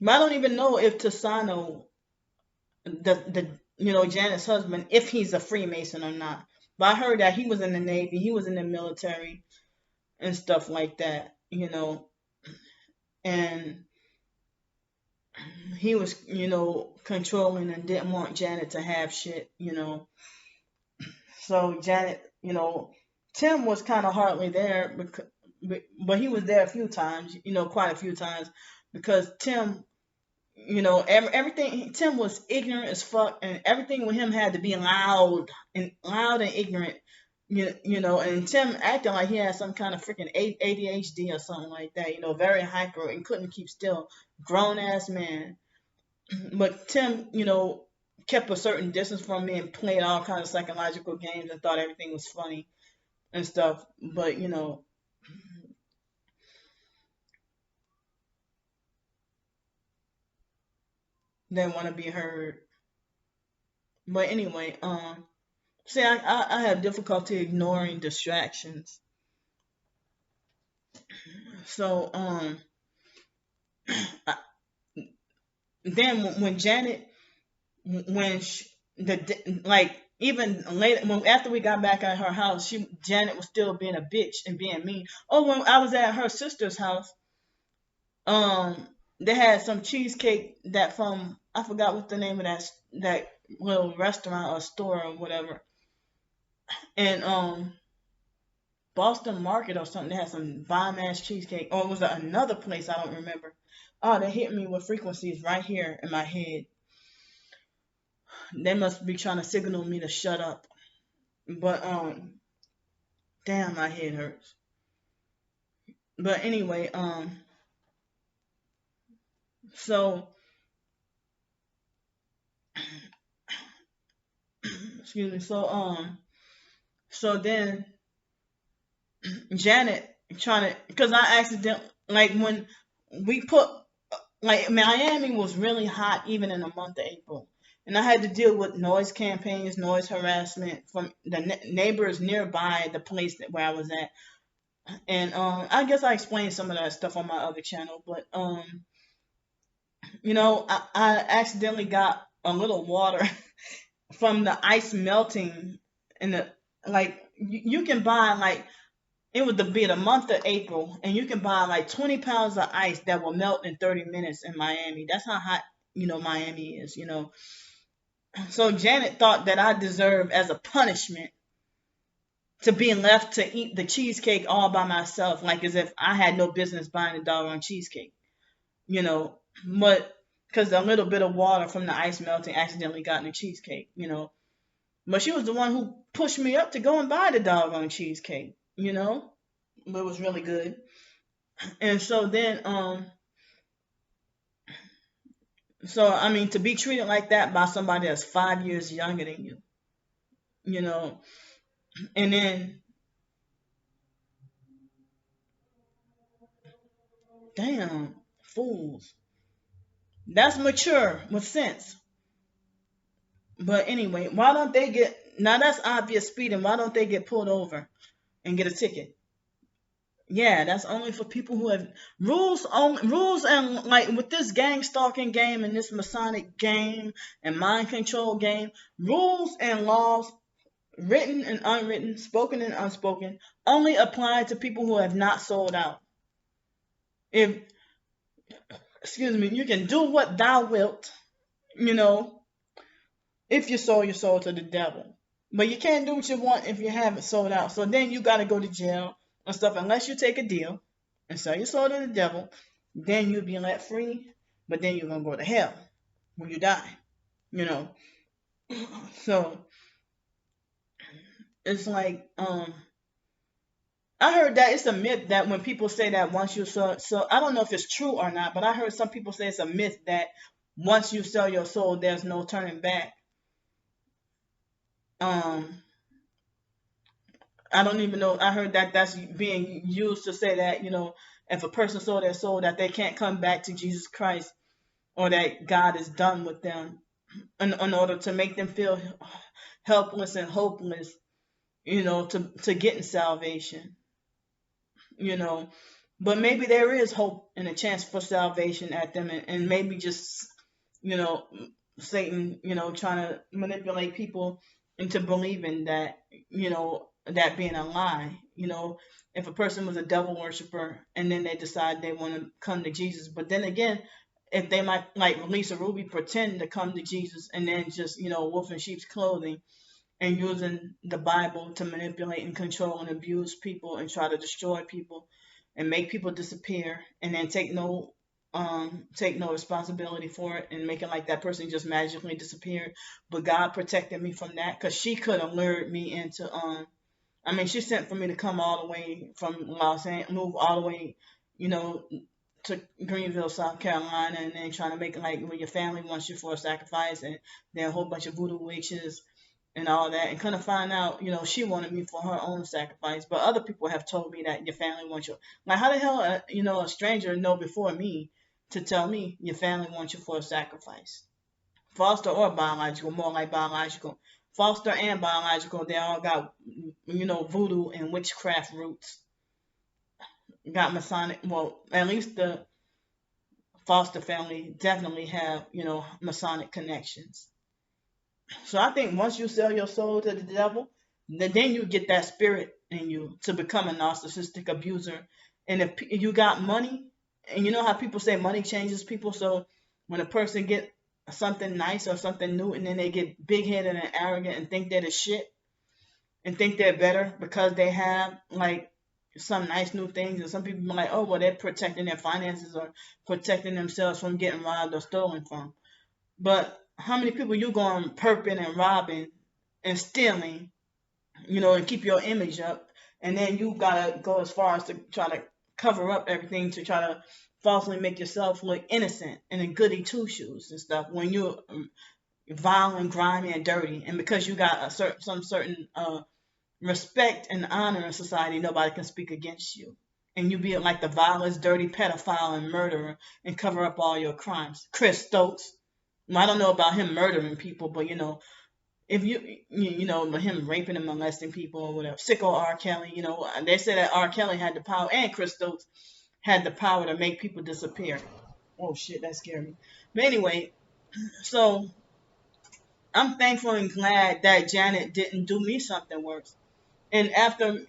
I don't even know if Tasano, Janet's husband, if he's a Freemason or not. But I heard that he was in the Navy, he was in the military and stuff like that, and he was, controlling and didn't want Janet to have shit. So Janet, Tim was kind of hardly there, but he was there a few times, quite a few times. because Tim, everything, Tim was ignorant as fuck, and everything with him had to be loud and ignorant. And Tim acting like he had some kind of freaking ADHD or something like that. Very hyper and couldn't keep still. Grown ass man. But Tim, kept a certain distance from me and played all kinds of psychological games and thought everything was funny and stuff. But didn't want to be heard. But anyway, see, I have difficulty ignoring distractions. So I, then when Janet, when she, like even later, after we got back at her house, Janet was still being a bitch and being mean. Oh, when I was at her sister's house, um, they had some cheesecake that from, I forgot what the name of that little restaurant or store or whatever, and Boston Market or something. They had some bomb ass cheesecake, or was it another place? I don't remember. Oh, they hit me with frequencies right here in my head. They must be trying to signal me to shut up. But damn, my head hurts. But anyway, so excuse me. So then Janet trying to, because I accidentally, like when we put, like Miami was really hot even in the month of April. And I had to deal with noise campaigns, noise harassment from the neighbors nearby the place where I was at. And I guess I explained some of that stuff on my other channel, but I accidentally got a little water from the ice melting in the, like you can buy, like, it would be the month of April, and you can buy like 20 pounds of ice that will melt in 30 minutes in Miami. That's how hot Miami is. So Janet thought that I deserved, as a punishment, to be left to eat the cheesecake all by myself, like as if I had no business buying a doggone cheesecake, you know. But because a little bit of water from the ice melting accidentally got in the cheesecake. But she was the one who pushed me up to go and buy the doggone cheesecake. But it was really good. And so then, so I mean, to be treated like that by somebody that's 5 years younger than you know, and then, damn, fools. That's mature with sense. But anyway, why don't they get, now that's obvious speeding, why don't they get pulled over and get a ticket? Yeah, that's only for people who have rules, and like with this gang stalking game and this Masonic game and mind control game, rules and laws, written and unwritten, spoken and unspoken, only apply to people who have not sold out. If, excuse me, you can do what thou wilt, you know, if you sold your soul to the devil. But you can't do what you want if you haven't sold out. So then you got to go to jail and stuff unless you take a deal and sell your soul to the devil. Then you'll be let free, but then you're going to go to hell when you die, you know. So it's like, I heard that it's a myth that when people say that once you sell, so I don't know if it's true or not, but I heard some people say it's a myth that once you sell your soul, there's no turning back. Um, I don't even know. I heard that that's being used to say that, if a person sold their soul, that they can't come back to Jesus Christ, or that God is done with them, in order to make them feel helpless and hopeless, to getting salvation, you know. But maybe there is hope and a chance for salvation at them, and maybe just, you know, Satan, trying to manipulate people into believing that, that being a lie. If a person was a devil worshiper and then they decide they want to come to Jesus, but then again, if they might, like Lisa Ruby, pretend to come to Jesus and then just, wolf in sheep's clothing and using the Bible to manipulate and control and abuse people and try to destroy people and make people disappear and then take no take no responsibility for it and make it like that person just magically disappeared. But God protected me from that because she could have lured me into I mean, she sent for me to come all the way from Los Angeles, move all the way, you know, to Greenville, South Carolina, and then trying to make it like where your family wants you for a sacrifice, and then a whole bunch of voodoo witches and all that, and kind of find out, she wanted me for her own sacrifice, but other people have told me that your family wants you. Like, how the hell, a stranger know before me to tell me your family wants you for a sacrifice? Foster or biological, more like biological. Foster and biological, they all got, voodoo and witchcraft roots. Got Masonic, well, at least the Foster family definitely have, Masonic connections. So I think once you sell your soul to the devil, then you get that spirit in you to become a narcissistic abuser. And if you got money, and you know how people say money changes people, so when a person get something nice or something new, and then they get big headed and arrogant and think they're the shit and think they're better because they have like some nice new things, and some people are like, oh well, they're protecting their finances or protecting themselves from getting robbed or stolen from. But how many people you going perping and robbing and stealing, and keep your image up, and then you gotta go as far as to try to cover up everything to try to falsely make yourself look innocent and in goody two shoes and stuff when you're vile and grimy and dirty, and because you got some certain respect and honor in society, nobody can speak against you. And you be like the vilest, dirty pedophile and murderer and cover up all your crimes. Chris Stokes. I don't know about him murdering people, but if but him raping and molesting people or whatever. Sicko R. Kelly, they say that R. Kelly had the power, and Chris Stokes had the power to make people disappear. Oh shit, that scared me. But anyway, so I'm thankful and glad that Janet didn't do me something worse. And after,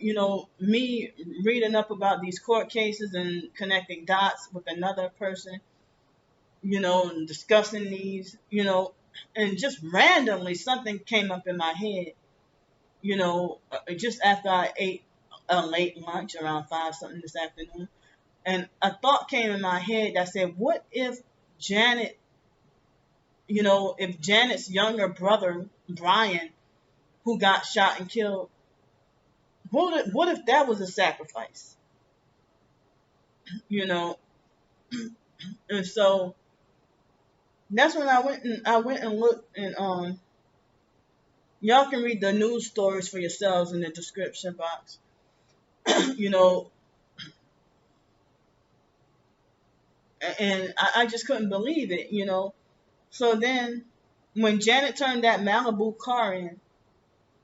me reading up about these court cases and connecting dots with another person, and discussing these, and just randomly something came up in my head, just after I ate a late lunch around 5 something this afternoon. And a thought came in my head that said, what if Janet, if Janet's younger brother, Brian, who got shot and killed, what if that was a sacrifice? And so that's when I went and looked, and y'all can read the news stories for yourselves in the description box. you know and I just couldn't believe it. So then when Janet turned that Malibu car in,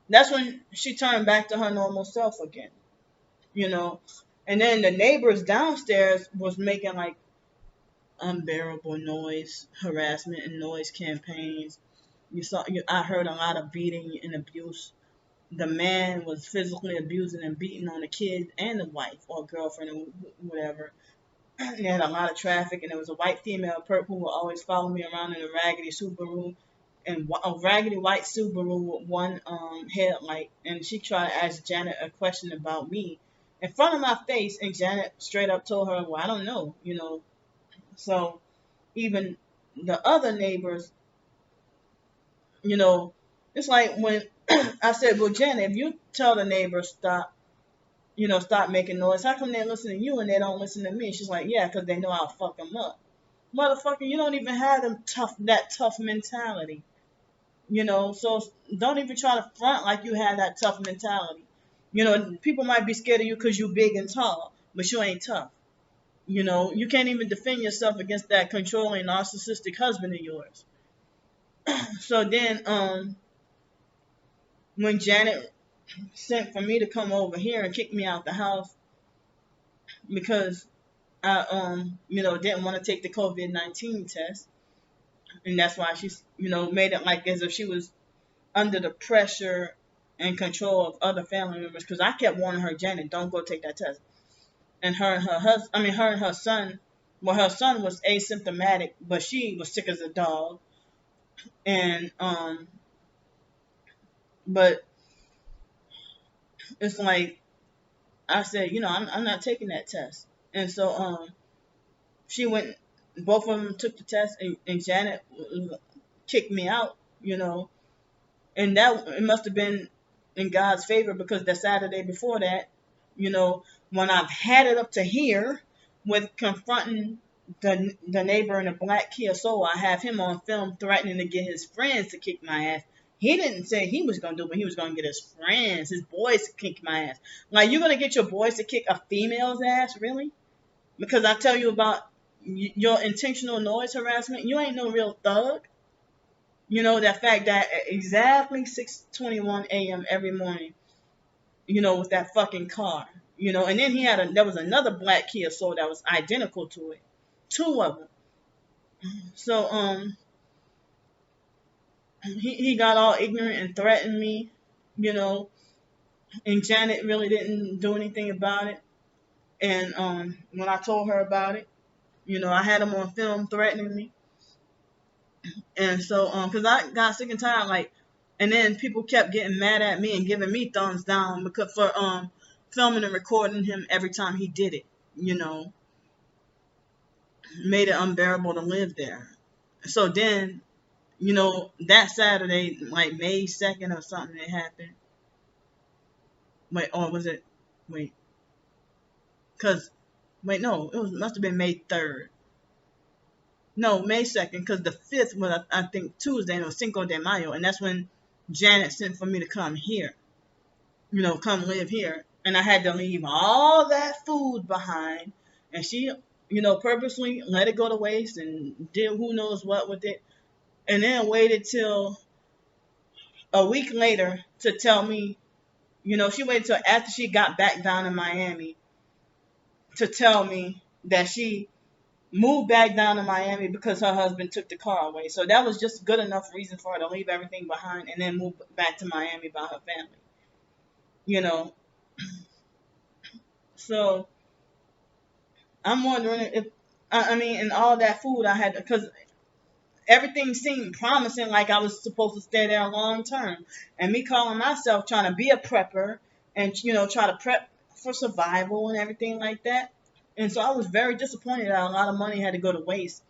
that's when she turned back to her normal self again. you know and then the neighbors downstairs was making like unbearable noise, harassment and noise campaigns. I heard a lot of beating and abuse. The man was physically abusing and beating on the kid and the wife or girlfriend or whatever. They had a lot of traffic, and there was a white female perp who would always follow me around in a raggedy Subaru, and a raggedy white Subaru with one headlight. And she tried to ask Janet a question about me in front of my face, and Janet straight up told her, "Well, I don't know." So even the other neighbors, you know, it's like when I said, "Well, Janet, if you tell the neighbors stop making noise, how come they listen to you and they don't listen to me?" She's like, "Yeah, because they know I'll fuck them up." Motherfucker, you don't even have that tough mentality. So don't even try to front like you have that tough mentality. People might be scared of you because you big and tall, but you ain't tough. You can't even defend yourself against that controlling narcissistic husband of yours. So then, when Janet sent for me to come over here and kick me out the house because I didn't want to take the COVID-19 test, and that's why she's made it like as if she was under the pressure and control of other family members, because I kept warning her, "Janet, don't go take that test." And her and her son, well, her son was asymptomatic, but she was sick as a dog. And but it's like I said, I'm not taking that test. And so she went both of them took the test, and Janet kicked me out, and that it must have been in God's favor, because the Saturday before that, you know, when I've had it up to here with confronting the neighbor in a black Kia Soul, I have him on film threatening to get his friends to kick my ass. He didn't say he was gonna do it, but he was gonna get his friends, his boys to kick my ass. Like, you're gonna get your boys to kick a female's ass, really? Because I tell you about your intentional noise harassment, you ain't no real thug. That fact that at exactly 6:21 a.m. every morning, with that fucking car, and then there was another black Kia Soul that was identical to it, two of them. So he got all ignorant and threatened me, you know, and Janet really didn't do anything about it. And when I told her about it, I had him on film threatening me. And so, because I got sick and tired, like, and then people kept getting mad at me and giving me thumbs down because for filming and recording him every time he did it, made it unbearable to live there. So then, that Saturday, like May 2nd or something, it happened. Wait, or was it? Wait, no, must have been May 3rd. No, May 2nd, because the 5th was, I think, Tuesday, and it was Cinco de Mayo, and that's when Janet sent for me to come here, come live here. And I had to leave all that food behind, and she, purposely let it go to waste and did who knows what with it, and then waited till a week later to tell me, she waited till after she got back down in Miami to tell me that she moved back down to Miami because her husband took the car away. So that was just good enough reason for her to leave everything behind and then move back to Miami by her family. So I'm wondering if, I mean, and all that food I had, because everything seemed promising, like I was supposed to stay there long term. And me calling myself trying to be a prepper and, try to prep for survival and everything like that. And so I was very disappointed that a lot of money had to go to waste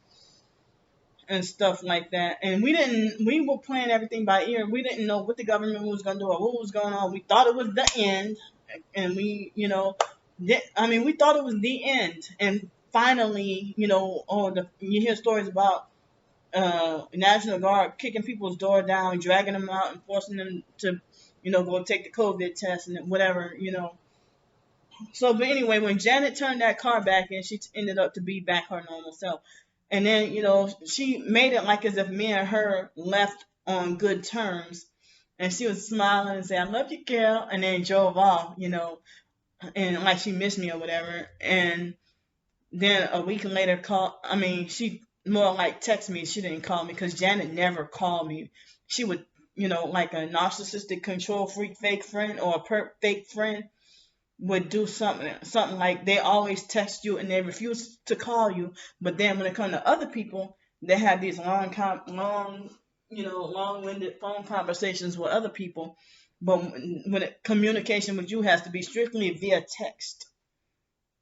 and stuff like that. And we were playing everything by ear. We didn't know what the government was going to do or what was going on. We thought it was the end. And we, we thought it was the end. And finally, you hear stories about National Guard kicking people's door down, dragging them out and forcing them to, go take the COVID test and whatever, So, but anyway, when Janet turned that car back in, she ended up to be back her normal self. And then, she made it like as if me and her left on good terms. And she was smiling and saying, "I love you, girl," and then drove off, and like she missed me or whatever. And then a week later, she more like text me. She didn't call me because Janet never called me. She would, like a narcissistic control freak fake friend or a perp fake friend would do something like they always text you and they refuse to call you. But then when it comes to other people, they have these long-winded phone conversations with other people. But communication with you has to be strictly via text.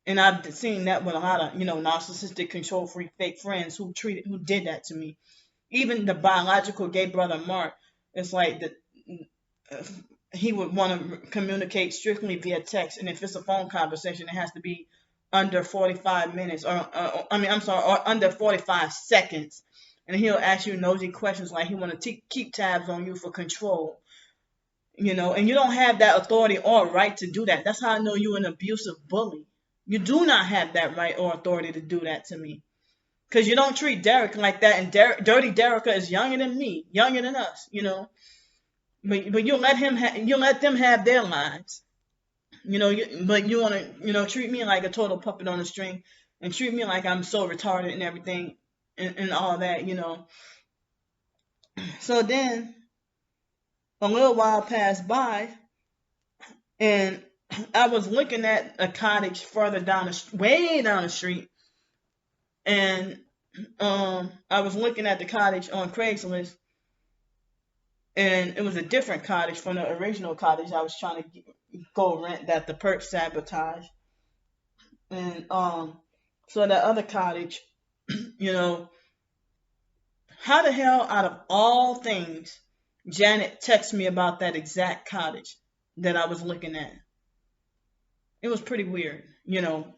And I've seen that with a lot of, narcissistic control freak fake friends who did that to me. Even the biological gay brother Mark, it's like he would want to communicate strictly via text, and if it's a phone conversation, it has to be under 45 minutes, or under 45 seconds. And he'll ask you nosy questions like he want to keep tabs on you for control. And you don't have that authority or right to do that. That's how I know you're an abusive bully. You do not have that right or authority to do that to me. Because you don't treat Derek like that. And Dirty Derica is younger than me, younger than us, But you let them have their lives. But you want to, treat me like a total puppet on a string and treat me like I'm so retarded and everything and all that, So then a little while passed by and I was looking at a cottage further way down the street, and I was looking at the cottage on Craigslist, and it was a different cottage from the original cottage I was trying to go rent that the perp sabotaged. And so that other cottage, You know, how the hell out of all things, Janet texted me about that exact cottage that I was looking at. It was pretty weird, you know.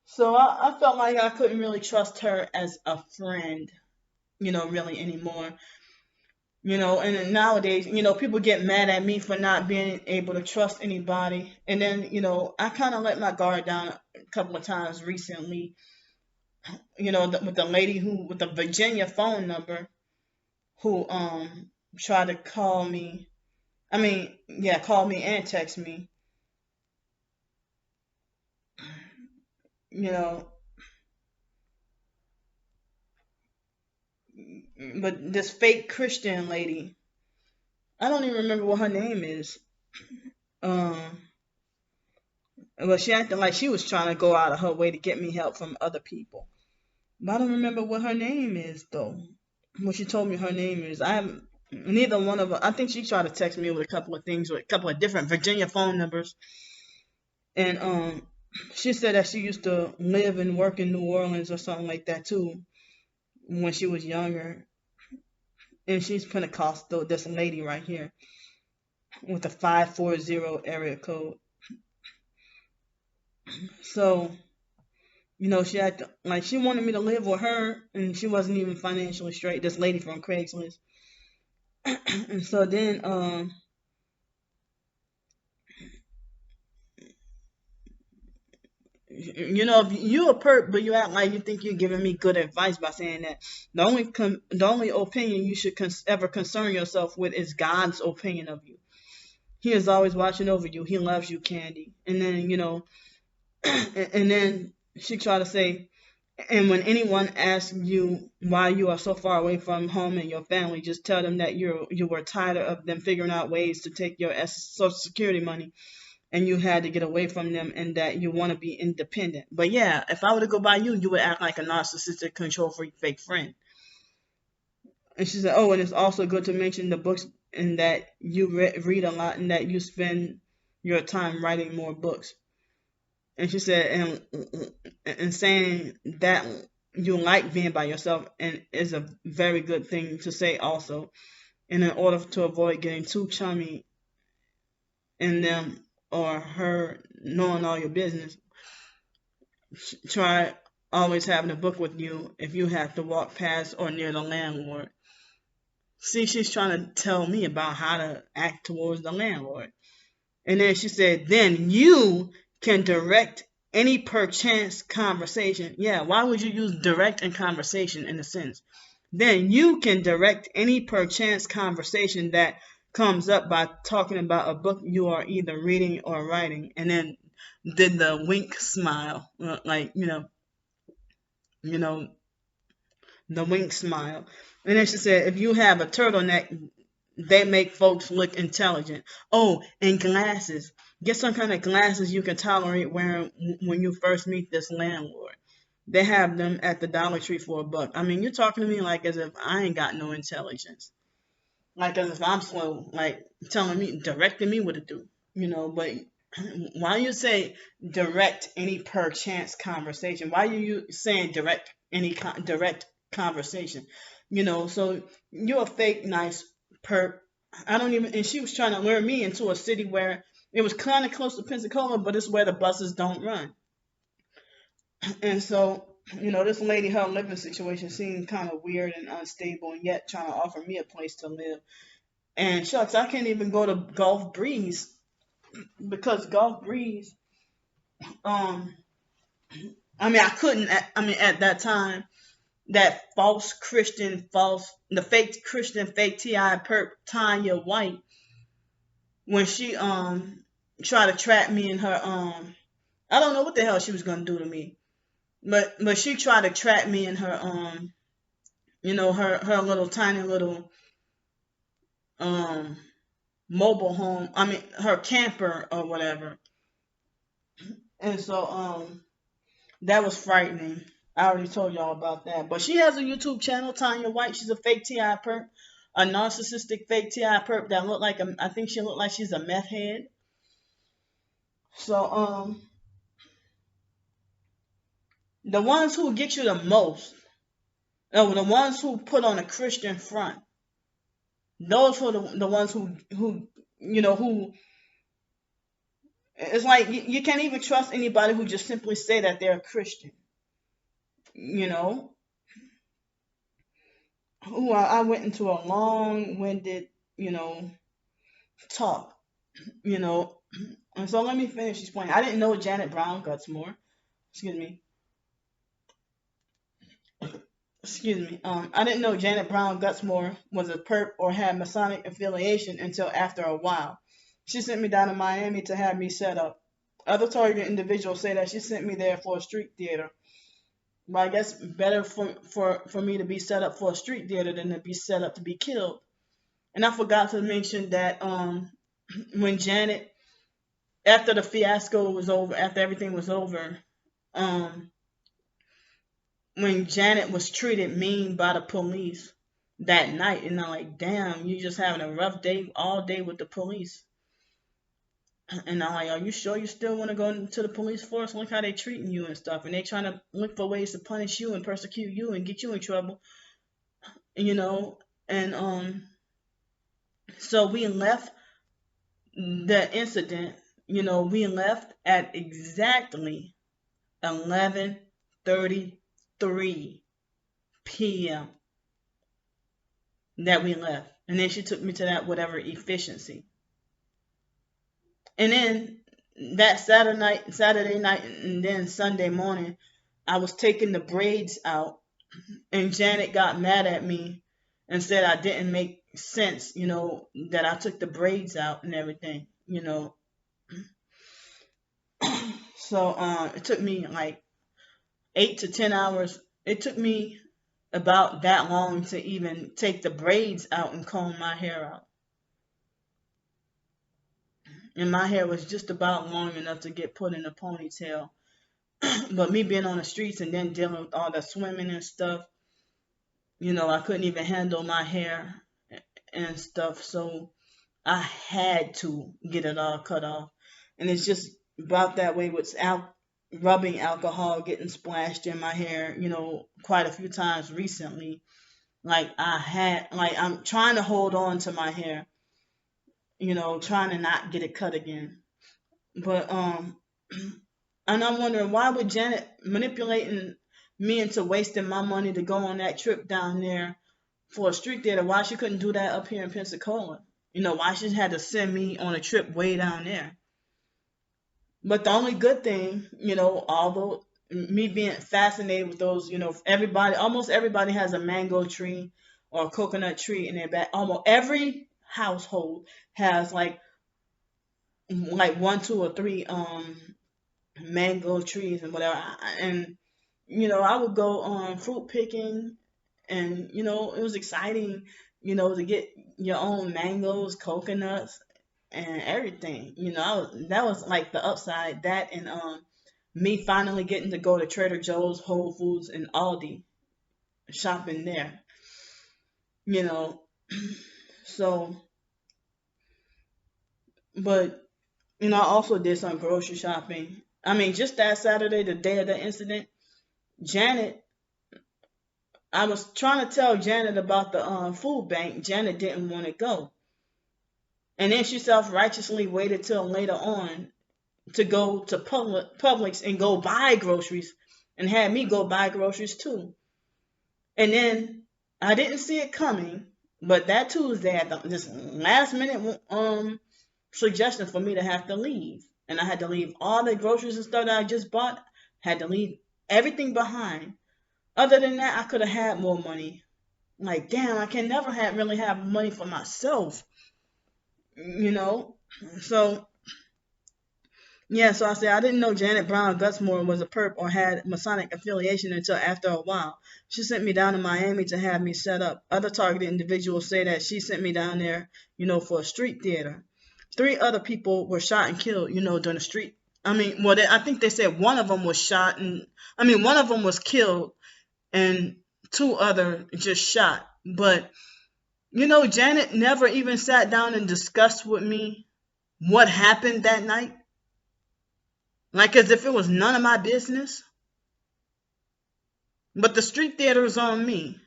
So I felt like I couldn't really trust her as a friend, really anymore. And then nowadays, people get mad at me for not being able to trust anybody. And then, I kind of let my guard down a couple of times recently, with the lady with the Virginia phone number who tried to call me. I mean, yeah, call me and text me. You know, but this fake Christian lady, I don't even remember what her name is. Um, but she acted like she was trying to go out of her way to get me help from other people. But I don't remember what her name is though. What she told me her name is. I haven't. Neither one of them. I think she tried to text me with a couple of things with a couple of different Virginia phone numbers, and she said that she used to live and work in New Orleans or something like that too when she was younger. And she's Pentecostal. This lady right here with a 540 area code. So she had to, like she wanted me to live with her, and she wasn't even financially straight. This lady from Craigslist. And so then if you're a perp, but you act like you think you're giving me good advice by saying that. The only opinion you should ever concern yourself with is God's opinion of you. He is always watching over you. He loves you, Candy. And then and then she tried to say, and when anyone asks you why you are so far away from home and your family, just tell them that you were tired of them figuring out ways to take your Social Security money, and you had to get away from them, and that you want to be independent. But yeah, if I were to go by you, you would act like a narcissistic, control freak, fake friend. And she said, oh, and it's also good to mention the books and that you read a lot and that you spend your time writing more books. And she said, and saying that you like being by yourself and is a very good thing to say also. And in order to avoid getting too chummy in them or her knowing all your business, try always having a book with you if you have to walk past or near the landlord. See, she's trying to tell me about how to act towards the landlord. And then she said, then you can direct any perchance conversation. Yeah, why would you use direct and conversation in a sense? Then you can direct any perchance conversation that comes up by talking about a book you are either reading or writing. And then did the wink smile, like, the wink smile. And then she said, if you have a turtleneck, they make folks look intelligent. Oh, and glasses. Get some kind of glasses you can tolerate wearing when you first meet this landlord. They have them at the Dollar Tree for $1. I mean, you're talking to me like as if I ain't got no intelligence. Like as if I'm slow, like directing me what to do. But why you say direct any perchance conversation? Why are you saying direct any direct conversation? So you're a fake nice perp. I don't even. And she was trying to lure me into a city where it was kind of close to Pensacola, but it's where the buses don't run. And so, this lady, her living situation seemed kind of weird and unstable, and yet trying to offer me a place to live. And shucks, I can't even go to Gulf Breeze because Gulf Breeze, um, I couldn't. At that time, that the fake Christian, fake Ti perp Tanya White, when she tried to trap me in her I don't know what the hell she was gonna do to me, but she tried to trap me in her her little tiny little um mobile home. Her camper or whatever. And so that was frightening. I already told y'all about that. But she has a YouTube channel, Tanya White. She's a fake Ti perp, a narcissistic fake Ti perp that looked like I think she looked like she's a meth head. So The ones who get you the most, the ones who put on a Christian front, those were the ones who who it's like you can't even trust anybody who just simply say that they're a Christian. You know, who I went into a long-winded, talk, you know. And so let me finish this point. I didn't know Janet Brown Gutzmore. Excuse me. Excuse me. I didn't know Janet Brown Gutzmore was a perp or had Masonic affiliation until after a while. She sent me down to Miami to have me set up. Other target individuals say that she sent me there for a street theater. But I guess better for me to be set up for a street theater than to be set up to be killed. And I forgot to mention that when Janet, after the fiasco was over, after everything was over, um, when Janet was treated mean by the police that night, and I'm like, damn, you just having a rough day all day with the police. And I'm like, are you sure you still want to go into the police force? Look how they treating you and stuff, and they trying to look for ways to punish you and persecute you and get you in trouble, you know. And so we left the incident. We left at exactly 11:33 p.m. that we left. And then she took me to that whatever efficiency. And then that Saturday night, and then Sunday morning, I was taking the braids out, and Janet got mad at me and said I didn't make sense, that I took the braids out and everything, So it took me like 8 to 10 hours. It took me about that long to even take the braids out and comb my hair out. And my hair was just about long enough to get put in a ponytail. But me being on the streets and then dealing with all the swimming and stuff, I couldn't even handle my hair and stuff. So I had to get it all cut off. And it's just about that way with rubbing alcohol getting splashed in my hair, quite a few times recently. Like I'm trying to hold on to my hair, trying to not get it cut again. But and I'm wondering, why would Janet manipulating me into wasting my money to go on that trip down there for a street theater? Why she couldn't do that up here in Pensacola? Why she had to send me on a trip way down there? But the only good thing, although me being fascinated with those, almost everybody has a mango tree or a coconut tree in their back. Almost every household has like one, two, or three mango trees and whatever. And I would go on fruit picking, and it was exciting, to get your own mangoes, coconuts, and everything. That was like the upside. That and me finally getting to go to Trader Joe's, Whole Foods, and Aldi, shopping there. So, but I also did some grocery shopping. I mean, just that Saturday, the day of the incident, Janet, I was trying to tell Janet about the food bank. Janet didn't want to go. And then she self-righteously waited till later on to go to Publix and go buy groceries, and had me go buy groceries too. And then I didn't see it coming, but that Tuesday I had this last minute suggestion for me to have to leave. And I had to leave all the groceries and stuff that I just bought, had to leave everything behind. Other than that, I could have had more money. Like, damn, I can never really have money for myself. So yeah, so I said I didn't know Janet Brown Gutzmore was a perp or had Masonic affiliation until after a while. She sent me down to Miami to have me set up. Other targeted individuals say that she sent me down there, for a street theater. 3 other people were shot and killed, during the street. I mean, well, I think they said one of them was shot, and one of them was killed, and 2 other just shot. But Janet never even sat down and discussed with me what happened that night. Like as if it was none of my business. But the street theater is on me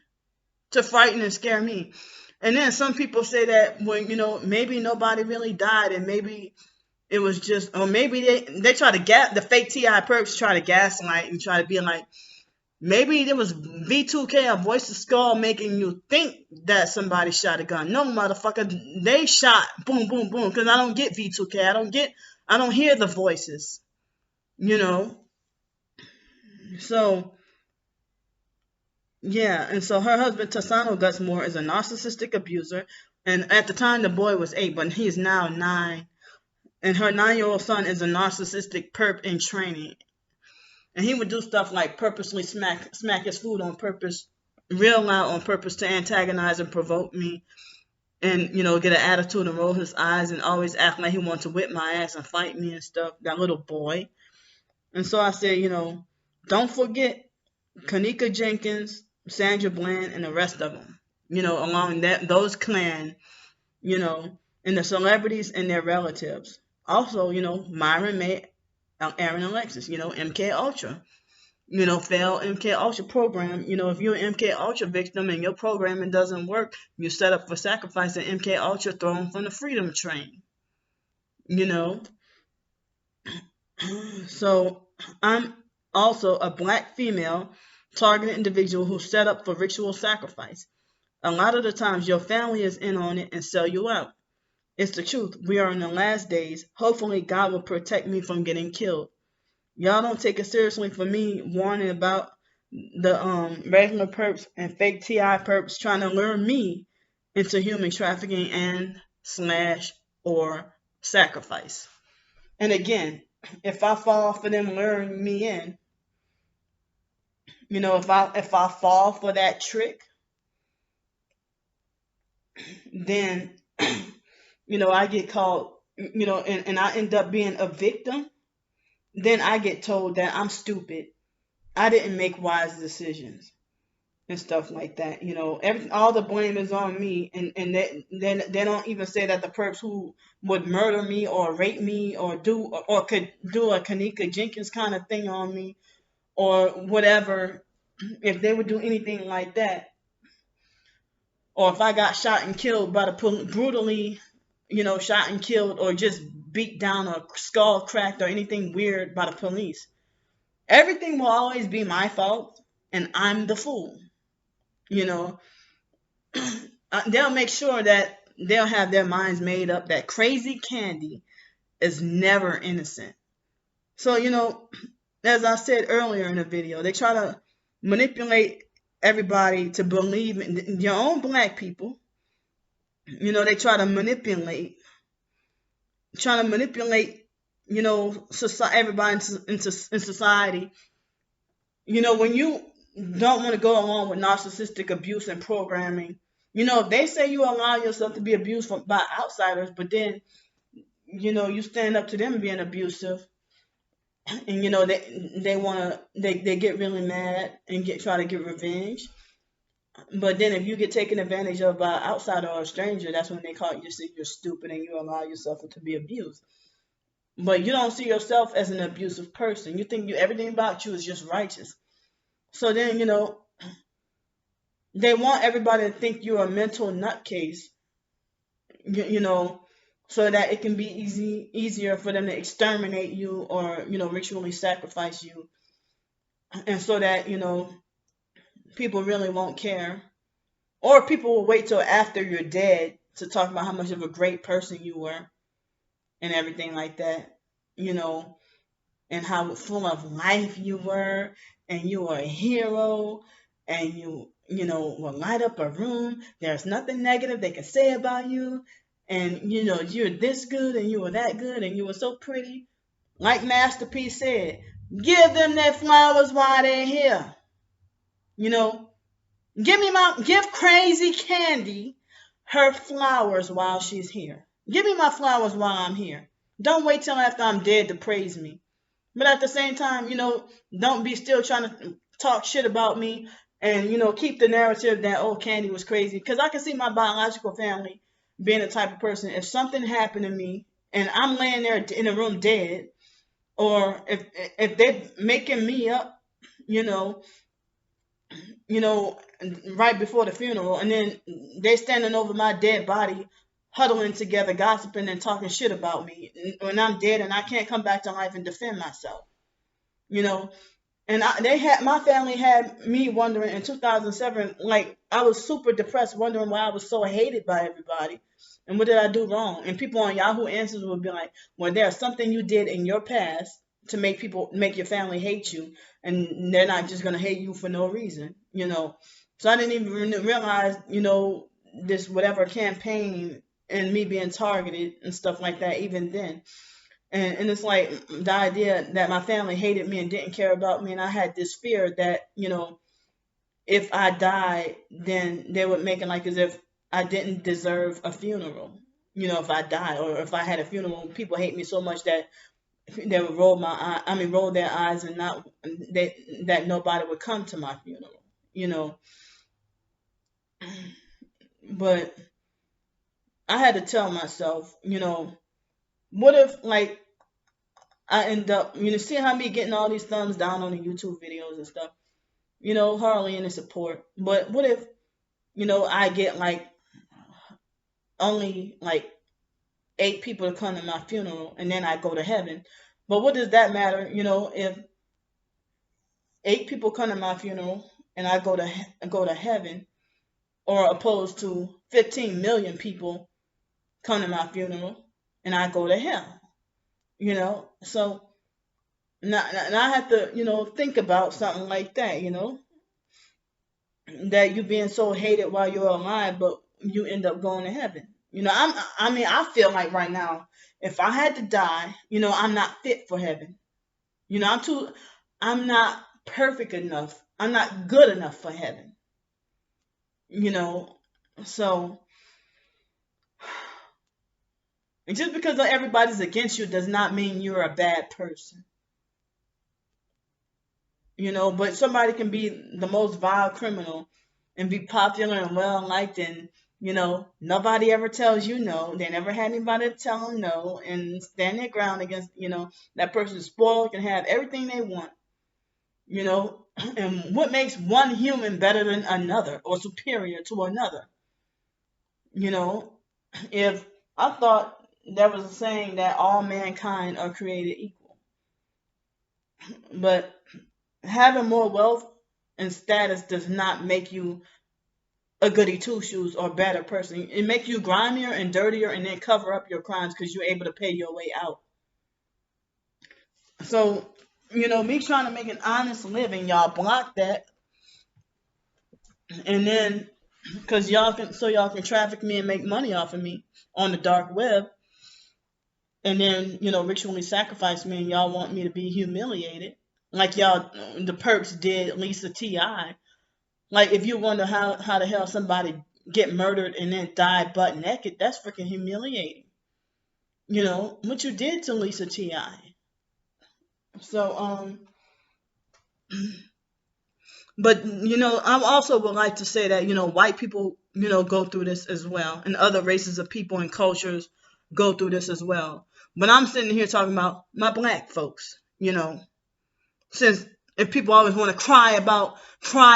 to frighten and scare me. And then some people say that, well, maybe nobody really died, and maybe it was just, or maybe they try to the fake TI perps try to gaslight and try to be like, maybe there was V2K, a voice of skull, making you think that somebody shot a gun. No, motherfucker, they shot boom, boom, boom. Because I don't get V2K. I don't hear the voices. So, yeah. And so her husband, Tasano Gutzmore, is a narcissistic abuser. And at the time, the boy was 8, but he is now 9. And her 9-year-old son is a narcissistic perp in training. And he would do stuff like purposely smack his food on purpose, real loud on purpose, to antagonize and provoke me, and get an attitude and roll his eyes and always act like he wants to whip my ass and fight me and stuff. That little boy. And so I said, don't forget Kanika Jenkins, Sandra Bland, and the rest of them. Along those clan, and the celebrities and their relatives. Also, Myron May, Aaron Alexis, MK Ultra, failed MK Ultra program. If you're an MK Ultra victim and your programming doesn't work, you set up for sacrifice and MK Ultra thrown from the freedom train. So I'm also a black female targeted individual who set up for ritual sacrifice. A lot of the times your family is in on it and sell you out. It's the truth. We are in the last days. Hopefully God will protect me from getting killed. Y'all don't take it seriously for me warning about the regular perps and fake TI perps trying to lure me into human trafficking and / or sacrifice. And again, if I fall for them luring me in, if I fall for that trick, then I get called, and I end up being a victim, then I get told that I'm stupid. I didn't make wise decisions and stuff like that. All the blame is on me, and they don't even say that the perps who would murder me or rape me or could do a Kanika Jenkins kind of thing on me or whatever, if they would do anything like that, or if I got shot and killed by the brutally, shot and killed, or just beat down or skull cracked or anything weird by the police, everything will always be my fault, and I'm the fool. They'll make sure that they'll have their minds made up that crazy Candy is never innocent. So, as I said earlier in the video, they try to manipulate everybody to believe in your own black people. They try to manipulate, everybody in society. When you don't want to go along with narcissistic abuse and programming, if they say you allow yourself to be abused by outsiders, but then, you stand up to them being abusive, and they get really mad and try to get revenge. But then if you get taken advantage of by an outsider or a stranger, that's when they call you, say you're stupid and you allow yourself to be abused. But you don't see yourself as an abusive person. You think everything about you is just righteous. So then, they want everybody to think you're a mental nutcase, so that it can be easier for them to exterminate you or, ritually sacrifice you. And so that, people really won't care. Or people will wait till after you're dead to talk about how much of a great person you were and everything like that, and how full of life you were, and you were a hero, and you will light up a room. There's nothing negative they can say about you. And, you're this good and you were that good and you were so pretty. Like Master P said, give them their flowers while they're here. Give crazy Candy her flowers while she's here. Give me my flowers while I'm here. Don't wait till after I'm dead to praise me. But at the same time, don't be still trying to talk shit about me and, keep the narrative that, oh, Candy was crazy. Because I can see my biological family being the type of person, if something happened to me and I'm laying there in a room dead, or if they're making me up, you know, right before the funeral, and then they standing over my dead body, huddling together, gossiping and talking shit about me when I'm dead and I can't come back to life and defend myself. You know, and my family had me wondering in 2007, like I was super depressed, wondering why I was so hated by everybody, and what did I do wrong? And people on Yahoo Answers would be like, "Well, there's something you did in your past to make your family hate you, and they're not just gonna hate you for no reason." You know, so I didn't even realize, this whatever campaign and me being targeted and stuff like that even then. And it's like the idea that my family hated me and didn't care about me, and I had this fear that, if I died, then they would make it like as if I didn't deserve a funeral. If I died or if I had a funeral, people hate me so much that they would roll their eyes and not that nobody would come to my funeral. You know, but I had to tell myself, what if like I end up, see how me getting all these thumbs down on the YouTube videos and stuff, hardly any support. But what if, I get like only like 8 people to come to my funeral and then I go to heaven? But what does that matter, if 8 people come to my funeral and I go to heaven, or opposed to 15 million people come to my funeral and I go to hell, So now I have to, think about something like that, that you being so hated while you're alive, but you end up going to heaven. I feel like right now, if I had to die, I'm not fit for heaven. I'm not perfect enough. I'm not good enough for heaven. You know, so just because everybody's against you does not mean you're a bad person. But somebody can be the most vile criminal and be popular and well liked, and nobody ever tells you no. They never had anybody to tell them no, and stand their ground against, that person's spoiled, can have everything they want. And what makes one human better than another or superior to another? If I thought there was a saying that all mankind are created equal, but having more wealth and status does not make you a goody two shoes or better person. It makes you grimier and dirtier and then cover up your crimes because you're able to pay your way out. So, me trying to make an honest living, y'all block that. And then because y'all can traffic me and make money off of me on the dark web. And then, ritually sacrifice me, and y'all want me to be humiliated. Like y'all, the perps did Lisa T.I. Like, if you wonder how the hell somebody get murdered and then die butt naked, that's freaking humiliating. What you did to Lisa T.I. So, but, I also would like to say that, white people, go through this as well. And other races of people and cultures go through this as well. But I'm sitting here talking about my black folks, since if people always want to cry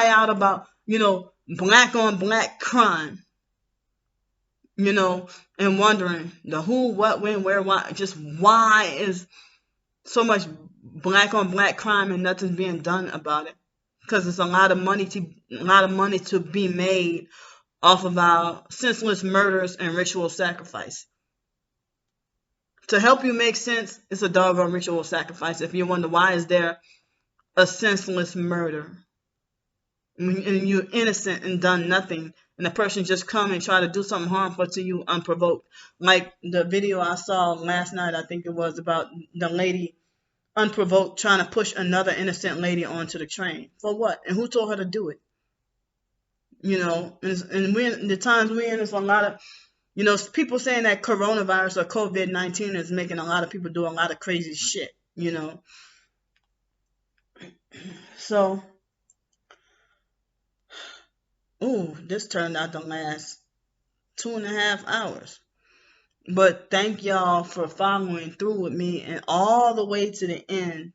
out about, black on black crime, and wondering the who, what, when, where, why, just why is so much black on black crime and nothing's being done about it? Because it's a lot of money to be made off of our senseless murders and ritual sacrifice. To help you make sense, it's a doggone ritual sacrifice. If you wonder why is there a senseless murder, and you're innocent and done nothing, and the person just come and try to do something harmful to you unprovoked. Like the video I saw last night, I think it was, about the lady unprovoked trying to push another innocent lady onto the train. For what? And who told her to do it? And the times we're in, there's a lot of, people saying that coronavirus or COVID-19 is making a lot of people do a lot of crazy shit, So, this turned out to last 2.5 hours. But thank y'all for following through with me and all the way to the end.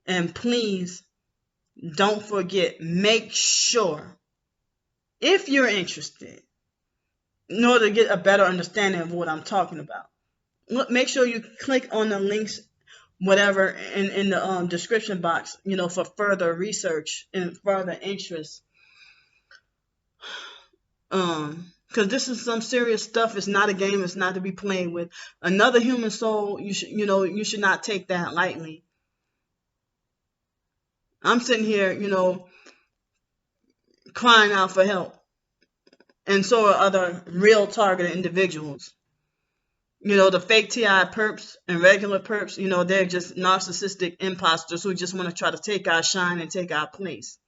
And please don't forget, make sure, if you're interested, in order to get a better understanding of what I'm talking about, make sure you click on the links, whatever, in the description box, for further research and further interest. Because this is some serious stuff. It's not a game. It's not to be played with. Another human soul, you should not take that lightly. I'm sitting here, crying out for help. And so are other real targeted individuals. The fake TI perps and regular perps, they're just narcissistic imposters who just want to try to take our shine and take our place.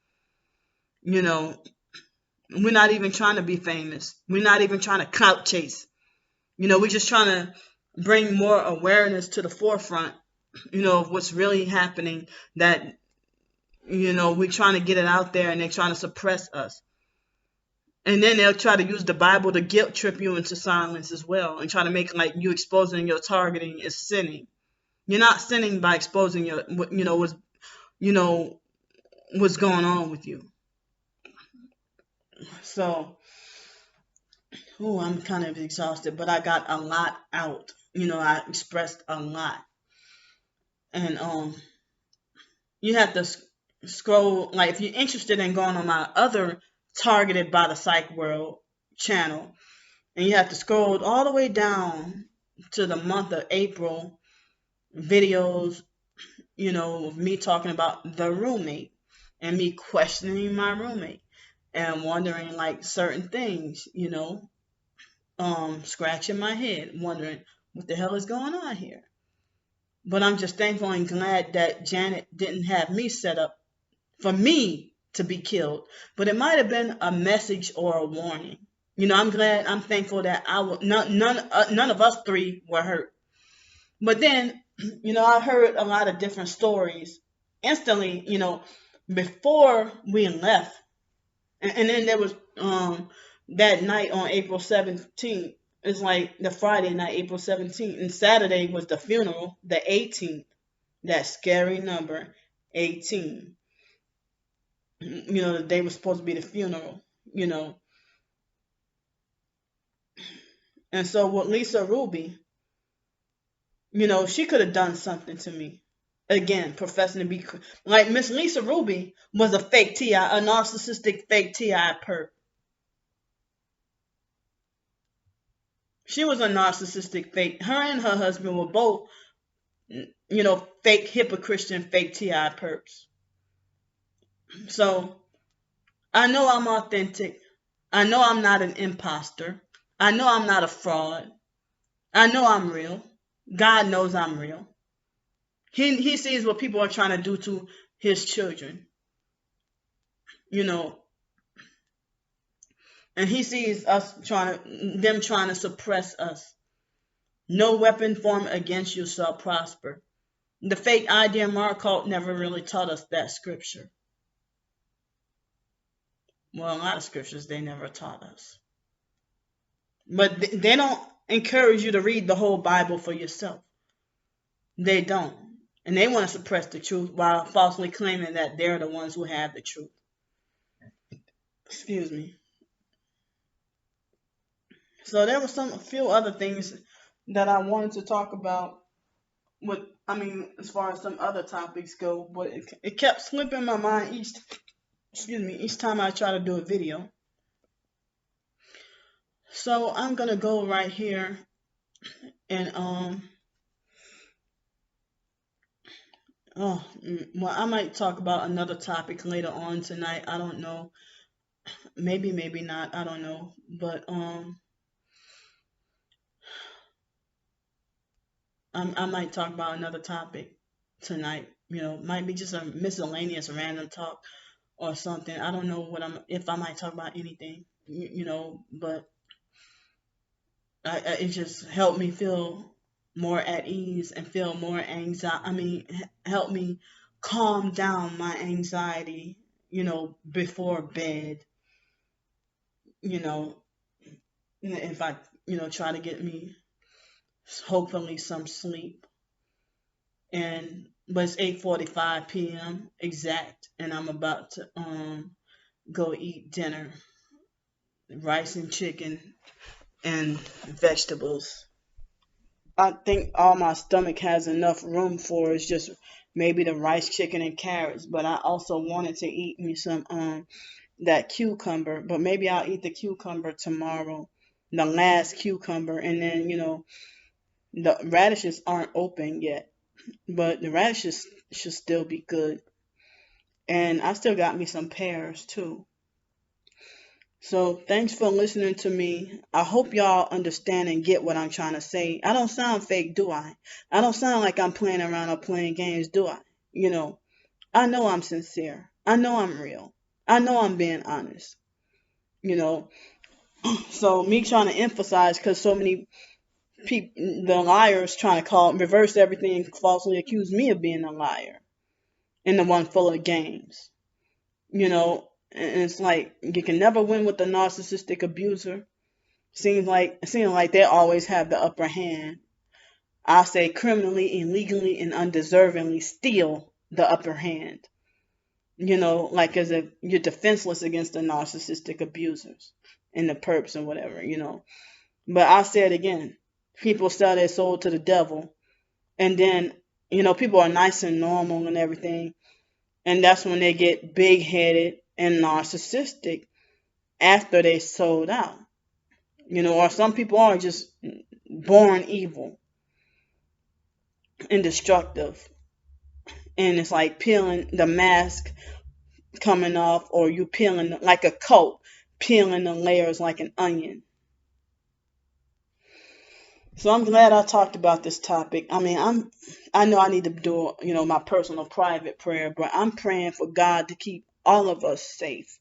We're not even trying to be famous. We're not even trying to clout chase. We're just trying to bring more awareness to the forefront, of what's really happening, that, we're trying to get it out there and they're trying to suppress us. And then they'll try to use the Bible to guilt trip you into silence as well, and try to make like you exposing your targeting is sinning. You're not sinning by exposing what's going on with you. So, I'm kind of exhausted, but I got a lot out. I expressed a lot, and you have to scroll. Like, if you're interested in going on my other Targeted by the Psych World channel, and you have to scroll all the way down to the month of April videos, of me talking about the roommate and me questioning my roommate and wondering like certain things, scratching my head, wondering what the hell is going on here. But I'm just thankful and glad that Janet didn't have me set up for me to be killed. But it might have been a message or a warning. I'm thankful that none of us three were hurt. But then, I heard a lot of different stories instantly, before we left. And then there was that night on April 17th. It's like the Friday night, April 17th. And Saturday was the funeral, the 18th. That scary number, 18. The day was supposed to be the funeral, And so with Lisa Ruby, she could have done something to me. Again, professing to be like Miss Lisa Ruby was a fake TI, a narcissistic fake TI perp. She was a narcissistic fake. Her and her husband were both, fake hypocritian fake TI perps. So I know I'm authentic. I know I'm not an imposter. I know I'm not a fraud. I know I'm real. God knows I'm real. He sees what people are trying to do to his children. And he sees them trying to suppress us. No weapon formed against you shall prosper. The fake IDMR cult never really taught us that scripture. Well, a lot of scriptures they never taught us. But they don't encourage you to read the whole Bible for yourself. They don't. And they want to suppress the truth while falsely claiming that they're the ones who have the truth. Excuse me. So there were a few other things that I wanted to talk about as far as some other topics go, but it kept slipping my mind each time I try to do a video. So I'm gonna go right here and I might talk about another topic later on tonight. I don't know. Maybe not. I don't know. But I might talk about another topic tonight. Might be just a miscellaneous random talk or something. I don't know if I might talk about anything. But it just helped me feel more at ease and feel more anxiety. Help me calm down my anxiety, before bed. If I, try to get me hopefully some sleep. And but it's 8:45 p.m. exact, and I'm about to go eat dinner, rice and chicken and vegetables. I think all my stomach has enough room for is just maybe the rice, chicken, and carrots. But I also wanted to eat me some that cucumber. But maybe I'll eat the cucumber tomorrow, the last cucumber, and then the radishes aren't open yet, but the radishes should still be good. And I still got me some pears too. So thanks for listening to me. I hope y'all understand and get what I'm trying to say. I don't sound fake, do I? I don't sound like I'm playing around or playing games, do I? You know, I know I'm sincere. I know I'm real. I know I'm being honest. You know, so me trying to emphasize because so many people, the liars trying to reverse everything and falsely accuse me of being a liar and the one full of games. And it's like you can never win with the narcissistic abuser. Seems like they always have the upper hand. I say criminally, illegally, and undeservingly steal the upper hand. Like as if you're defenseless against the narcissistic abusers and the perps and whatever. But I say it again. People sell their soul to the devil, and then people are nice and normal and everything, and that's when they get big headed and narcissistic after they sold out. Or some people are just born evil and destructive. And it's like peeling the mask coming off, or you peeling like a coat, peeling the layers like an onion. So I'm glad I talked about this topic. I mean, I know I need to do, my personal private prayer, but I'm praying for God to keep all of us safe,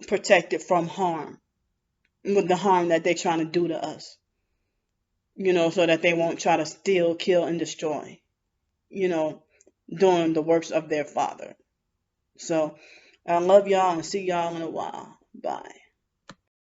protected from harm, with the harm that they're trying to do to us, so that they won't try to steal, kill, and destroy, you know, doing the works of their Father. So I love y'all and see y'all in a while. Bye.